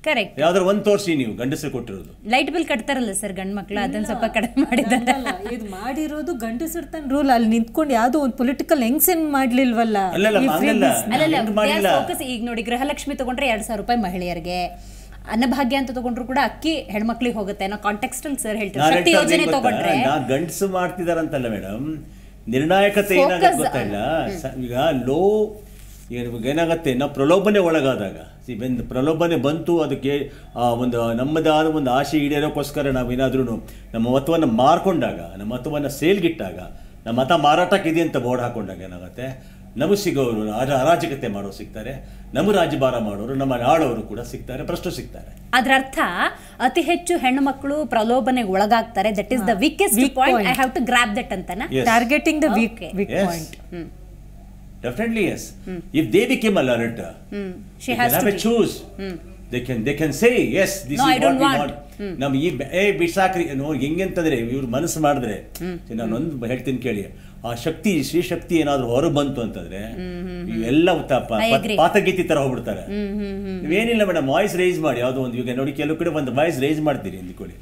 Correct. ಯಾವ್ದಾರು ಒಂದು ತೋರಿಸಿ ನೀವು ಗಂಡಸರು ಕೊಟ್ಟಿರೋದು. ಲೈಟ್ ಬಿಲ್ ಕಟ್ತಾರಲ್ಲ ಸರ್ ಗಂಡ್ ಮಕ್ಳು, ಅದನ್ನ ಸ್ವಲ್ಪ ಕಡಿಮೆ ಮಾಡಿದ್ದಾರೆ. ಇದು ಮಾಡಿರೋದು ಗಂಡಸರು ತನ್ನ ರೂಲ್. ಅಲ್ಲಿ ನಿಂತ್ಕೊಂಡು ಯಾವ್ದೋ ಒಂದು ಪೊಲಿಟಿಕಲ್ ಹೆಂಗ್ಸನ್ ಮಾಡ್ಲಿಲ್ವಲ್ಲ. ಈಗ ನೋಡಿ, ಗೃಹಲಕ್ಷ್ಮಿ ತಗೊಂಡ್ರೆ 2,000 ರೂಪಾಯಿ ಮಹಿಳೆಯರಿಗೆ, ಅನ್ನಭಾಗ್ಯ ಅಂತ ತಗೊಂಡ್ರು ಕೂಡ ಅಕ್ಕಿ ಹೆಣ್ಮಕ್ಳಿಗೆ ಹೋಗುತ್ತೆ ಅನ್ನೋ ಕಾಂಟೆಕ್ಸ್ಟ್ ಅಲ್ಲಿ ಸರ್ ಹೇಳ್ತಾರೆ. ಶಕ್ತಿ ಯೋಜನೆ ತಗೊಂಡ್ರೆ ಗಂಡಸು ಮಾಡ್ತಿದಾರಂತಲ್ಲ ಮೇಡಮ್, ನಿರ್ಣಾಯಕತೆ ಏನಾಗುತ್ತೆ ಗೊತ್ತಿಲ್ಲ. ಈಗ ಏನಾಗತ್ತೆ, ನಾವು ಪ್ರಲೋಭನೆ ಒಳಗಾದಾಗ, ಪ್ರಲೋಭನೆ ಬಂತು, ಅದಕ್ಕೆ ನಮ್ಮದಾದ ಒಂದು ಆಸೆ ಈಡೇರೋಕ್ಕೋಸ್ಕರ ನಾವೇನಾದ್ರೂ ನಮ್ಮ ಮತವನ್ನು ಮಾರ್ಕೊಂಡಾಗ, ನಮ್ಮ ಮತವನ್ನು ಸೇಲ್ಗಿಟ್ಟಾಗ, ನಮ್ಮ ಮತ ಮಾರಾಟಕ್ಕಿದೆ ಅಂತ ಬೋರ್ಡ್ ಹಾಕೊಂಡಾಗ ಏನಾಗುತ್ತೆ, ನಮಗೆ ಸಿಗೋರು ಅರಾಜಕತೆ ಮಾಡೋರು ಸಿಗ್ತಾರೆ, ನಮ್ಮ ರಾಜ್ಯಭಾರ ಮಾಡೋರು, ನಮ್ಮ ಆಳೋರು ಕೂಡ ಸಿಗ್ತಾರೆ, ಭ್ರಷ್ಟರು ಸಿಗ್ತಾರೆ. ಅದರ ಅರ್ಥ ಅತಿ ಹೆಚ್ಚು ಹೆಣ್ಣು ಮಕ್ಕಳು ಪ್ರಲೋಭನೆಗೆ ಒಳಗಾಗ್ತಾರೆ. That is the weakest point. I have to grab that ಅಂತಾನೆ. Targeting the weak point. Definitely yes. If they became alert, she has to choose. They can say yes, this is what we want. ನಮ್ ಬಿಸಾಕ್ರಿ ಹೆಂಗಂತಂದ್ರೆ ಇವ್ರು ಮನಸ್ಸು ಮಾಡಿದ್ರೆ, ನಾನೊಂದು ಹೇಳ್ತೀನಿ ಕೇಳಿ, ಆ ಶಕ್ತಿ, ಶ್ರೀಶಕ್ತಿ ಏನಾದ್ರು ಹೊರ ಬಂತು ಅಂತಂದ್ರೆ ಇವೆಲ್ಲ ಪಾತಗೀತಿ ತರ ಹೋಗ್ಬಿಡ್ತಾರೆ. ನೀವೇನಿಲ್ಲ ಮೇಡಮ್, ವಾಯ್ಸ್ ರೈಸ್ ಮಾಡಿ, ಯಾವ್ದೋ ಒಂದು, ಈಗ ನೋಡಿ ಕೆಲವು ಕಡೆ ಒಂದು ವಾಯ್ಸ್ ರೈಸ್ ಮಾಡ್ತೀರಿ ಅಂದ್ಕೊಳ್ಳಿ,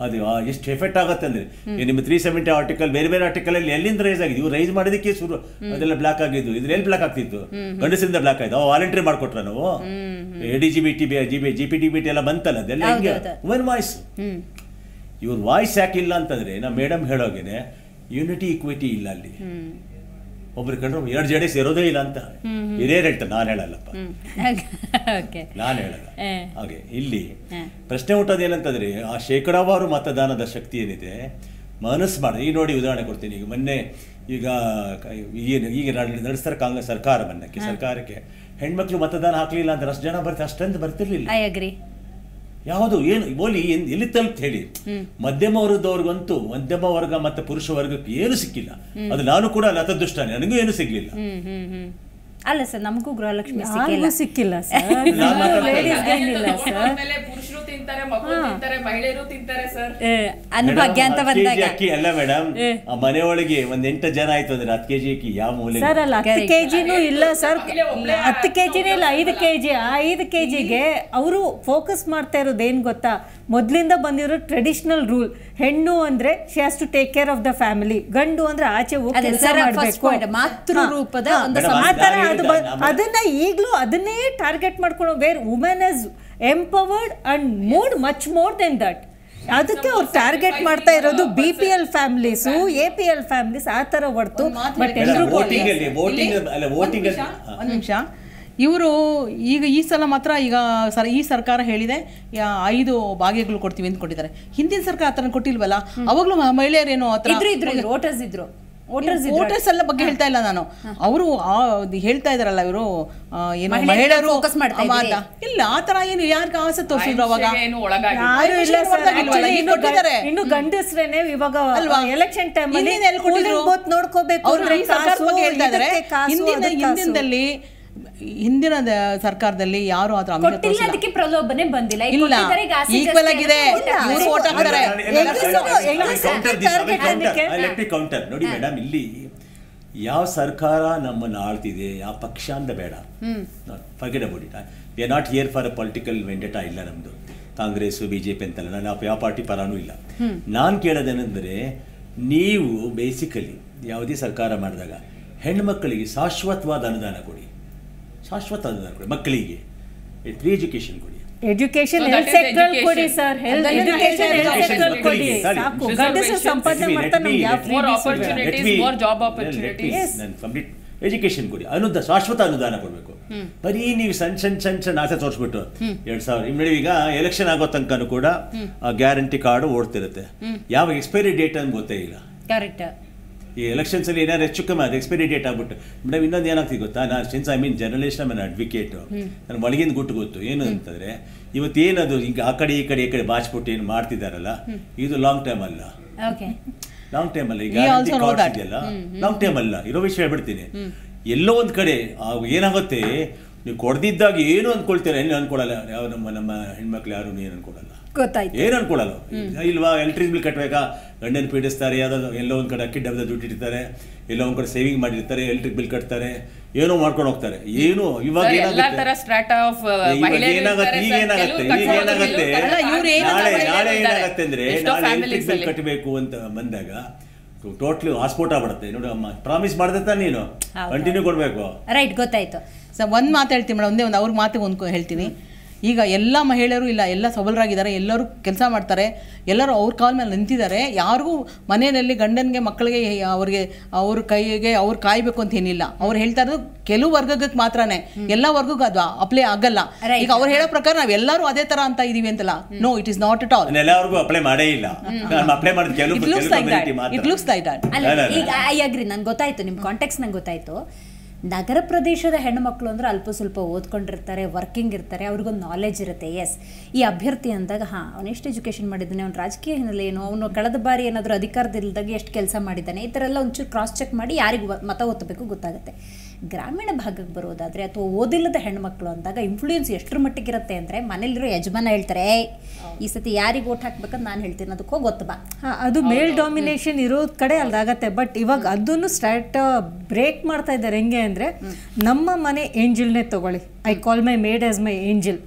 ಅದು ಎಷ್ಟು ಎಫೆಕ್ಟ್ ಆಗುತ್ತೆ ಅಂದ್ರೆ, ನಿಮ್ಮ 370 ಆರ್ಟಿಕಲ್, ಬೇರೆ ಆರ್ಟಿಕಲ್ ಅಲ್ಲಿ ಎಲ್ಲಿಂದ ರೈಸ್ ಆಗಿದೆ, ಇವ್ರು ರೈಸ್ ಮಾಡೋದಕ್ಕೆ ಶುರು, ಅದೆಲ್ಲ ಬ್ಲಾಕ್ ಆಗಿದ್ದು, ಇದ್ರೆಲ್ಲಿ ಬ್ಲಾಕ್ ಆಗ್ತಿತ್ತು, ಗಂಡಸರಿಂದ ಬ್ಲಾಕ್ ಆಯ್ತು. ವಾಲಂಟ್ರಿ ಮಾಡ್ಕೊಟ್ರ ನಾವು, GPTBT ಎಲ್ಲ ಬಂತಲ್ಲ, ಅದೆಲ್ಲ ವುಮೆನ್ ವಾಯ್ಸ್. ಇವ್ರ ವಾಯ್ಸ್ ಯಾಕಿಲ್ಲ ಅಂತಂದ್ರೆ, ನಮ್ಮ ಮೇಡಮ್ ಹೇಳೋಗೇನೆ ಯೂನಿಟಿ ಈಕ್ವಿಟಿ ಇಲ್ಲ ಅಲ್ಲಿ. ಒಬ್ರು ಕಂಡ್ರೆ 2 ಜಡೆ ಸೇರೋದೇ ಇಲ್ಲ ಅಂತ ಹಿರಿಯರು ಹೇಳ್ತಾರೆ, ನಾನು ಹೇಳಲ್ಲಪ್ಪ, ನಾನು ಹೇಳಲ್ಲ. ಹಾಗೆ ಇಲ್ಲಿ ಪ್ರಶ್ನೆ ಹುಟ್ಟೋದೇನಂತಂದ್ರೆ ಆ ಶೇಕಡಾವಾರು ಮತದಾನದ ಶಕ್ತಿ ಏನಿದೆ ಮನಸ್ಸು ಮಾಡಿ. ಈಗ ನೋಡಿ ಉದಾಹರಣೆ ಕೊಡ್ತೀನಿ. ಈಗ ಮೊನ್ನೆ ಈಗ ನಡೆಸ್ತಾರೆ ಕಾಂಗ್ರೆಸ್ ಸರ್ಕಾರ, ಸರ್ಕಾರಕ್ಕೆ ಹೆಣ್ಮಕ್ಳು ಮತದಾನ ಹಾಕ್ಲಿಲ್ಲ ಅಂತ ಅಷ್ಟು ಜನ ಅಷ್ಟೊಂದು ಬರ್ತಿರ್ಲಿಲ್ಲ. ಯಾವುದು ಏನು ಬೋಲಿ ಎಲ್ಲಿ ತಲುಪ್ತ ಹೇಳಿ. ಮಧ್ಯಮ ವರ್ಗದವ್ರಿಗಂತೂ ಮಧ್ಯಮ ವರ್ಗ ಮತ್ತು ಪುರುಷ ವರ್ಗಕ್ಕೆ ಏನು ಸಿಕ್ಕಿಲ್ಲ. ಅದು ನಾನು ಕೂಡ ಲತದುಷ್ಟ, ನನಗೂ ಏನು ಸಿಗ್ಲಿಲ್ಲ. ಅಲ್ಲ ಸರ್, ನಮಗೂ ಗೃಹಲಕ್ಷ್ಮಿ ಸಿಕ್ಕಿಲ್ಲ ಪುರುಷರು ತಿಂತಾರೆ, ಮಕ್ಕಳು ತಿಂತಾರೆ, ಮಹಿಳೆಯರು ತಿಂತಾರೆ ಸರ್. ಅನ್ನಭಾಗ್ಯ ಅಂತ ಬಂದಾಗ ಅಕ್ಕಿ ಅಲ್ಲ ಮೇಡಮ್, ಆ ಮನೆ ಒಳಗೆ 8 ಜನ ಆಯ್ತು ಅಂದ್ರೆ 10 kg ಅಕ್ಕಿ ಯಾವ ಮೂಲೆ ಸರ್? ಅಲ್ಲ 10 kgನೂ ಇಲ್ಲ ಸರ್, 10 kgನೇ ಇಲ್ಲ, 5 kg. ಆ 5 kgಗೆ ಅವರು ಫೋಕಸ್ ಮಾಡ್ತಾ ಇರೋದು ಏನ್ ಗೊತ್ತಾ? ಮೊದ್ಲಿಂದ ಬಂದಿರೋ ಟ್ರೆಡಿಷನಲ್ ರೂಲ್, ಹೆಣ್ಣು ಅಂದ್ರೆ she has to take care of the family, ಗಂಡು ಅಂದ್ರೆ ಆಚೆ ಹೋಗಿ ಕೆಲಸ ಮಾಡಬೇಕು, ಮಾತೃ ರೂಪದ ಅದನ್ನ ಈಗಲೂ ಅದನ್ನೇ ಟಾರ್ಗೆಟ್ ಮಾಡ್ಕೊಂಡು where women is empowered and much more than that. ಅದಕ್ಕೆ ಅವ್ರು ಟಾರ್ಗೆಟ್ ಮಾಡ್ತಾ ಇರೋದು BPL ಫ್ಯಾಮಿಲೀಸ್, APL ಫ್ಯಾಮಿಲೀಸ್ ಆ ತರ ಹೊರತು. ಬಟ್ ಒಂದು ನಿಮಿಷ, ಇವರು ಈಗ ಈ ಸಲ ಮಾತ್ರ ಈಗ ಈ ಸರ್ಕಾರ ಹೇಳಿದೆ 5 ಭಾಗ್ಯಗಳು ಕೊಡ್ತೀವಿ ಅಂತ ಕೊಟ್ಟಿದ್ದಾರೆ. ಹಿಂದಿನ ಸರ್ಕಾರ ಆ ಥರ ಕೊಟ್ಟಿಲ್ವಲ್ಲ, ಅವಾಗಲೂ ಮಹಿಳೆಯರೇನು ಆ ಥರ ವೋಟರ್ಸ್ ಎಲ್ಲ ಬಗ್ಗೆ ಹೇಳ್ತಾ ಇಲ್ಲ ನಾನು. ಅವರು ಹೇಳ್ತಾ ಇದಾರಲ್ಲ ಇವರು ಏನು ಮಹಿಳೆಯರು ಇಲ್ಲ ಆ ತರ ಏನು ಯಾರಿಗೆ ಆಸೆ ತೋರಿಸಿದ್ರು ಅವಾಗ ಇನ್ನು ಗಂಡಸ್ರೇನೆ ಇವಾಗ ಎಲೆಕ್ಷನ್ ಟೈಮ್ ನೋಡ್ಕೋಬೇಕು. ಹಿಂದಿನ ಸರ್ಕಾರದಲ್ಲಿ ಯಾರು ಅದಕ್ಕೆ ಪ್ರಲೋಭನೆ ಬಂದಿಲ್ಲ. ಈಕ್ವಲ್ ಆಗಿದೆ. ಕೌಂಟರ್ ನೋಡಿ ಮೇಡಮ್, ಇಲ್ಲಿ ಯಾವ ಸರ್ಕಾರ ನಮ್ಮನ್ನು ಆಳ್ತಿದೆ, ಯಾವ ಪಕ್ಷ ಅಂತ ಬೇಡ, forget about it. We are not here for a political vendetta. ಇಲ್ಲ ನಮ್ದು ಕಾಂಗ್ರೆಸ್ BJP ಅಂತಲ್ಲ, ನಾನು ಯಾವ ಪಾರ್ಟಿ ಪರಾನೂ ಇಲ್ಲ. ನಾನು ಕೇಳೋದೇನೆಂದರೆ, ನೀವು ಬೇಸಿಕಲಿ ಯಾವುದೇ ಸರ್ಕಾರ ಮಾಡಿದಾಗ ಹೆಣ್ಮಕ್ಕಳಿಗೆ ಶಾಶ್ವತವಾದ ಅನುದಾನ ಕೊಡಿ, ಶಾಶ್ವತ ಅನುದಾನ ಕೊಡಿ, ಮಕ್ಕಳಿಗೆ ಫ್ರೀ ಎಜುಕೇಶನ್ ಕೊಡಿ, ಎಜುಕೇಶನ್ ಹೆಲ್ತ್ ಸೆಕ್ಟರ್ ಕೊಡಿ sir, health education health sector ಕೊಡಿ, ಸಾಕು. ಗಂಡಸರು ಸಂಪಾದನೆ ಮಾಡ್ತಾರೆ, ನಮ್ಗೆ ಯಾವ free opportunities, more job opportunities, complete education ಕೊಡಿ, ಶಾಶ್ವತ ಅನುದಾನ ಕೊಡಬೇಕು. ಬರೀ ನೀವು ಸಣ್ಣ ಆಸೆ ತೋರಿಸ್ಬಿಟ್ಟು 2000 ಈಗ ಎಲೆಕ್ಷನ್ ಆಗೋ ತನಕನೂ ಕೂಡ ಗ್ಯಾರಂಟಿ ಕಾರ್ಡ್ ಓಡ್ತಿರುತ್ತೆ. ಯಾವ ಎಕ್ಸ್ಪೈರಿ ಡೇಟ್ ಅಂತ ಗೊತ್ತೇ ಇಲ್ಲ. ಕರೆಕ್ಟ್. ಈ ಎಲೆಕ್ಷನ್ಸ್ ಅಲ್ಲಿ ಏನಾದ್ರು ಹೆಚ್ಚು ಕಮ್ಮಿ ಅದು ಎಕ್ಸ್ಪೈರಿ ಡೇಟ್ ಆಗ್ಬಿಟ್ಟು ಮೇಡಮ್ ಇನ್ನೊಂದು ಏನಾಗ್ತಿದೆ ಗೊತ್ತಾ? ನಾನು ಸಿನ್ಸ್ ಜರ್ನಲಿಸ್ಟ್, ಅಡ್ವೊಕೇಟು, ನನ್ನ ಒಳಗಿಂದ ಗೊತ್ತು ಏನು ಅಂತಂದ್ರೆ, ಇವತ್ತೇನದು ಈಗ ಆ ಕಡೆ ಈ ಕಡೆ ಬಾಚ್ಬಿಟ್ಟು ಏನು ಮಾಡ್ತಿದಾರಲ್ಲ, ಇದು ಲಾಂಗ್ ಟೈಮ್ ಅಲ್ಲ. ಲಾಂಗ್ ಟೈಮ್ ಅಲ್ಲ, ಈಗ ಇದೆಯಲ್ಲ ಲಾಂಗ್ ಟೈಮ್ ಅಲ್ಲ. ಇರೋ ವಿಷಯ ಹೇಳ್ಬಿಡ್ತೀನಿ. ಎಲ್ಲೋ ಒಂದ್ ಕಡೆ ಏನಾಗುತ್ತೆ, ನೀವು ಕೊಡ್ದಿದ್ದಾಗ ಏನು ಅನ್ಕೊಳ್ತೀರ, ಏನು ಅನ್ಕೊಳಲ್ಲ. ಯಾವ ನಮ್ಮ ಹೆಣ್ಮಕ್ಳು ಯಾರು ಏನು ಅನ್ಕೊಳಲ್ಲ, ಏನು ಅನ್ಕೊಳಲ್ಲ. ಇಲ್ವಾ ಎಲೆಕ್ಟ್ರಿಕ್ ಬಿಲ್ ಕಟ್ಟಬೇಕಾ, ಗಂಡನ ಪೀಡಿಸ್ತಾರೆ, ಯಾವ್ದಾದ್ರು ಎಲ್ಲೋ ಒಂದ್ ಕಡೆ ಅಕ್ಕಿ ಡಬ್ಬದ ದುಡ್ಡು ಇಟ್ಟಿರ್ತಾರೆ, ಎಲ್ಲೋ ಒಂದ್ ಕಡೆ ಸೇವಿಂಗ್ ಮಾಡಿರ್ತಾರೆ, ಎಲೆಕ್ಟ್ರಿಕ್ ಬಿಲ್ ಕಟ್ತಾರೆ, ಏನೋ ಮಾಡ್ಕೊಂಡು ಹೋಗ್ತಾರೆ. ಏನು ಇವಾಗ ಏನಾಗುತ್ತೆ, ನಾಳೆ ಏನಾಗತ್ತೆ ಅಂದ್ರೆ, ನಾಳೆ ಎಲೆಕ್ಟ್ರಿಕ್ ಬಿಲ್ ಕಟ್ಟಬೇಕು ಅಂತ ಬಂದಾಗ ಟೋಟ್ಲಿ ಹಾಸ್ಪೋರ್ಟ್ ಆಗ್ಬಿಡುತ್ತೆ. ನೋಡಿ ಅಮ್ಮ ಪ್ರಾಮಿಸ್ ಮಾಡ್ದೆ ನೀನು ಕಂಟಿನ್ಯೂ ಕೊಡ್ಬೇಕು. ರೈಟ್, ಗೊತ್ತಾಯ್ತು. ಒಂದ್ ಮಾತು ಹೇಳ್ತೀನಿ ಮೇಡಮ್, ಅವ್ರ ಮಾತು ಹೇಳ್ತೀನಿ. ಈಗ ಎಲ್ಲ ಮಹಿಳೆಯರು ಇಲ್ಲ, ಎಲ್ಲ ಸಬಲರಾಗಿದ್ದಾರೆ, ಎಲ್ಲರೂ ಕೆಲಸ ಮಾಡ್ತಾರೆ, ಎಲ್ಲರೂ ಅವ್ರ ಕಾಲ ಮೇಲೆ ನಿಂತಿದ್ದಾರೆ. ಯಾರಿಗೂ ಮನೆಯಲ್ಲಿ ಗಂಡನಿಗೆ ಮಕ್ಕಳಿಗೆ ಅವ್ರ ಕೈಗೆ ಅವ್ರು ಕಾಯ್ಬೇಕು ಅಂತ ಏನಿಲ್ಲ. ಅವ್ರು ಹೇಳ್ತಾ ಇರೋದು ಕೆಲವು ವರ್ಗಕ್ಕೆ ಮಾತ್ರನೇ, ಎಲ್ಲ ವರ್ಗಕ್ಕೂ ಅದು ಅಪ್ಲೈ ಆಗಲ್ಲ. ಈಗ ಅವ್ರು ಹೇಳೋ ಪ್ರಕಾರ ನಾವೆಲ್ಲರೂ ಅದೇ ತರ ಅಂತ ಇದೀವಿ ಅಂತಲ್ಲ. No, it is not at all. ಎಲ್ಲರಿಗೂ ಅಪ್ಲೈ ಮಾಡೇ ಇಲ್ಲ. It looks like that. ಈಗ ಐ ಅಗ್ರಿ, ನಂಗೆ ಗೊತ್ತಾಯ್ತು, ನಿಮ್ಮ ಕಾಂಟೆಕ್ಸ್ಟ್ ನಂಗೆ ಗೊತ್ತಾಯ್ತು. ನಗರ ಪ್ರದೇಶದ ಹೆಣ್ಣುಮಕ್ಕಳು ಅಂದರೆ ಅಲ್ಪ ಸ್ವಲ್ಪ ಓದ್ಕೊಂಡಿರ್ತಾರೆ, ವರ್ಕಿಂಗ್ ಇರ್ತಾರೆ, ಅವ್ರಿಗೊಂದು ನಾಲೆಜ್ ಇರುತ್ತೆ. ಎಸ್, ಈ ಅಭ್ಯರ್ಥಿ ಅಂದಾಗ ಅವನು ಎಷ್ಟು ಎಜುಕೇಷನ್ ಮಾಡಿದ್ದಾನೆ, ಅವ್ನು ರಾಜಕೀಯ ಹಿನ್ನೆಲೆ ಏನು, ಅವನು ಕಳೆದ ಬಾರಿ ಏನಾದರೂ ಅಧಿಕಾರದಿಲ್ಲದಾಗ ಎಷ್ಟು ಕೆಲಸ ಮಾಡಿದ್ದಾನೆ, ಈ ಥರ ಎಲ್ಲ ಒಂಚೂರು ಕ್ರಾಸ್ ಚೆಕ್ ಮಾಡಿ ಯಾರಿಗೆ ಮತ ಒತ್ತಬೇಕು ಗೊತ್ತಾಗುತ್ತೆ. ಗ್ರಾಮೀಣ ಭಾಗಕ್ಕೆ ಬರೋದಾದರೆ ಅಥವಾ ಓದಿಲ್ಲದ ಹೆಣ್ಮಕ್ಳು ಅಂದಾಗ ಇನ್ಫ್ಲೂಯೆನ್ಸ್ ಎಷ್ಟರ ಮಟ್ಟಿಗಿರುತ್ತೆ ಅಂದರೆ, ಮನೇಲಿರೋ ಯಜಮಾನ ಹೇಳ್ತಾರೆ, ಈ ಸತಿ ಯಾರಿಗೆ ಓಟ್ ಹಾಕ್ಬೇಕಂತ ನಾನು ಹೇಳ್ತೀನಿ, ಅದಕ್ಕೆ ಹೋಗಿ ಗೊತ್ತ ಬಾ. ಅದು ಮೇಲ್ ಡಾಮಿನೇಷನ್ ಇರೋ ಕಡೆ ಅಲ್ಲಾಗತ್ತೆ. ಬಟ್ ಇವಾಗ ಅದನ್ನು ಬ್ರೇಕ್ ಮಾಡ್ತಾ ಇದ್ದಾರೆ. ಹೆಂಗೆ ಅಂದರೆ, ನಮ್ಮ ಮನೆ ಏಂಜಲ್ನೇ ತಗೊಳ್ಳಿ, I call my made as my angel.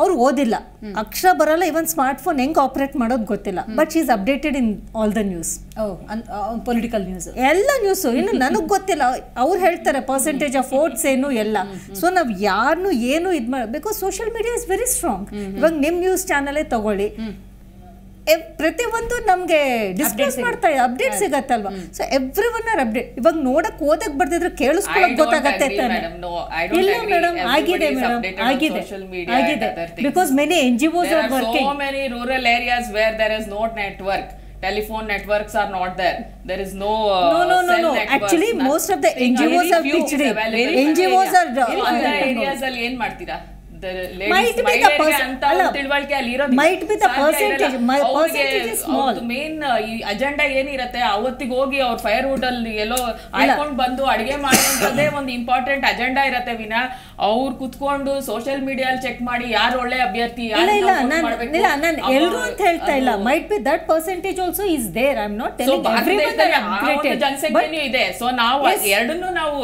ಅವ್ರು ಓದಿಲ್ಲ, ಅಕ್ಷರ ಬರಲ್ಲ, ಇವನ್ ಸ್ಮಾರ್ಟ್ ಫೋನ್ ಹೆಂಗೆ ಆಪರೇಟ್ ಮಾಡೋದು ಗೊತ್ತಿಲ್ಲ, but she is updated in all the news, political news, ಎಲ್ಲ ನ್ಯೂಸು. ಇನ್ನು ನನಗೆ ಗೊತ್ತಿಲ್ಲ, ಅವ್ರು ಹೇಳ್ತಾರೆ ಪರ್ಸೆಂಟೇಜ್ ಆಫ್ ವೋಟ್ಸ್ ಏನು ಎಲ್ಲ. ಸೊ ನಾವು ಯಾರನ್ನು ಏನು ಇದು ಮಾಡಿ, because social media is very strong. ಇವಾಗ ನಿಮ್ಮ ನ್ಯೂಸ್ ಚಾನಲೇ ತಗೊಳ್ಳಿ, ಪ್ರತಿಯೊಂದು ನಮ್ಗೆ ಡಿಸ್ಕಸ್ ಮಾಡ್ತಾ ಅಪ್ಡೇಟ್ ಸಿಗತ್ತಲ್ವಾ. So everyone are update. ಇವಾಗ ನೋಡಕ್ ಓದಕ್ ಬರ್ದಿದ್ರೆ ಕೇಳಿಸ್ಕೊಳಕ್ ಗೊತ್ತಾಗತ್ತೆ ತಾನೆ. ಇಲ್ಲ ಮೇಡಮ್, ಆಗಿದೆ ಮೇಡಮ್, ಆಗಿದೆ because many NGOs are working. So many rural areas where there is no network, telephone networks are not there, there is no no networks, actually most of the NGOs are pitched in. NGOs are other areas ಅಲ್ಲಿ ಏನ್ ಮಾಡ್ತೀರಾ? might be the percentage is small. Main agenda ಏನಿರತ್ತೆ ಅವತ್ತಿಗೆ ಹೋಗಿ ಅವ್ರ fire wood ಅಲ್ಲಿ ಎಲ್ಲೋ ಆಯ್ಕೊಂಡು ಬಂದು ಅಡಿಗೆ ಮಾಡೋದೇ ಒಂದು ಇಂಪಾರ್ಟೆಂಟ್ ಅಜೆಂಡಾ ಇರತ್ತೆ ವಿನ ಅವ್ರು ಕುತ್ಕೊಂಡು ಸೋಷಿಯಲ್ ಮೀಡಿಯಾ ಚೆಕ್ ಮಾಡಿ ಯಾರು ಒಳ್ಳೆ ಅಭ್ಯರ್ಥಿ ಎಲ್ಲರೂ ಅಂತ ಹೇಳ್ತಾ ಇಲ್ಲ. might be that percentage also is there. I'm not telling everyone are upgraded. ಜನಸಂಖ್ಯೆನೂ ಇದೆ. ಸೊ ನಾವು ಎರಡನ್ನೂ ನಾವು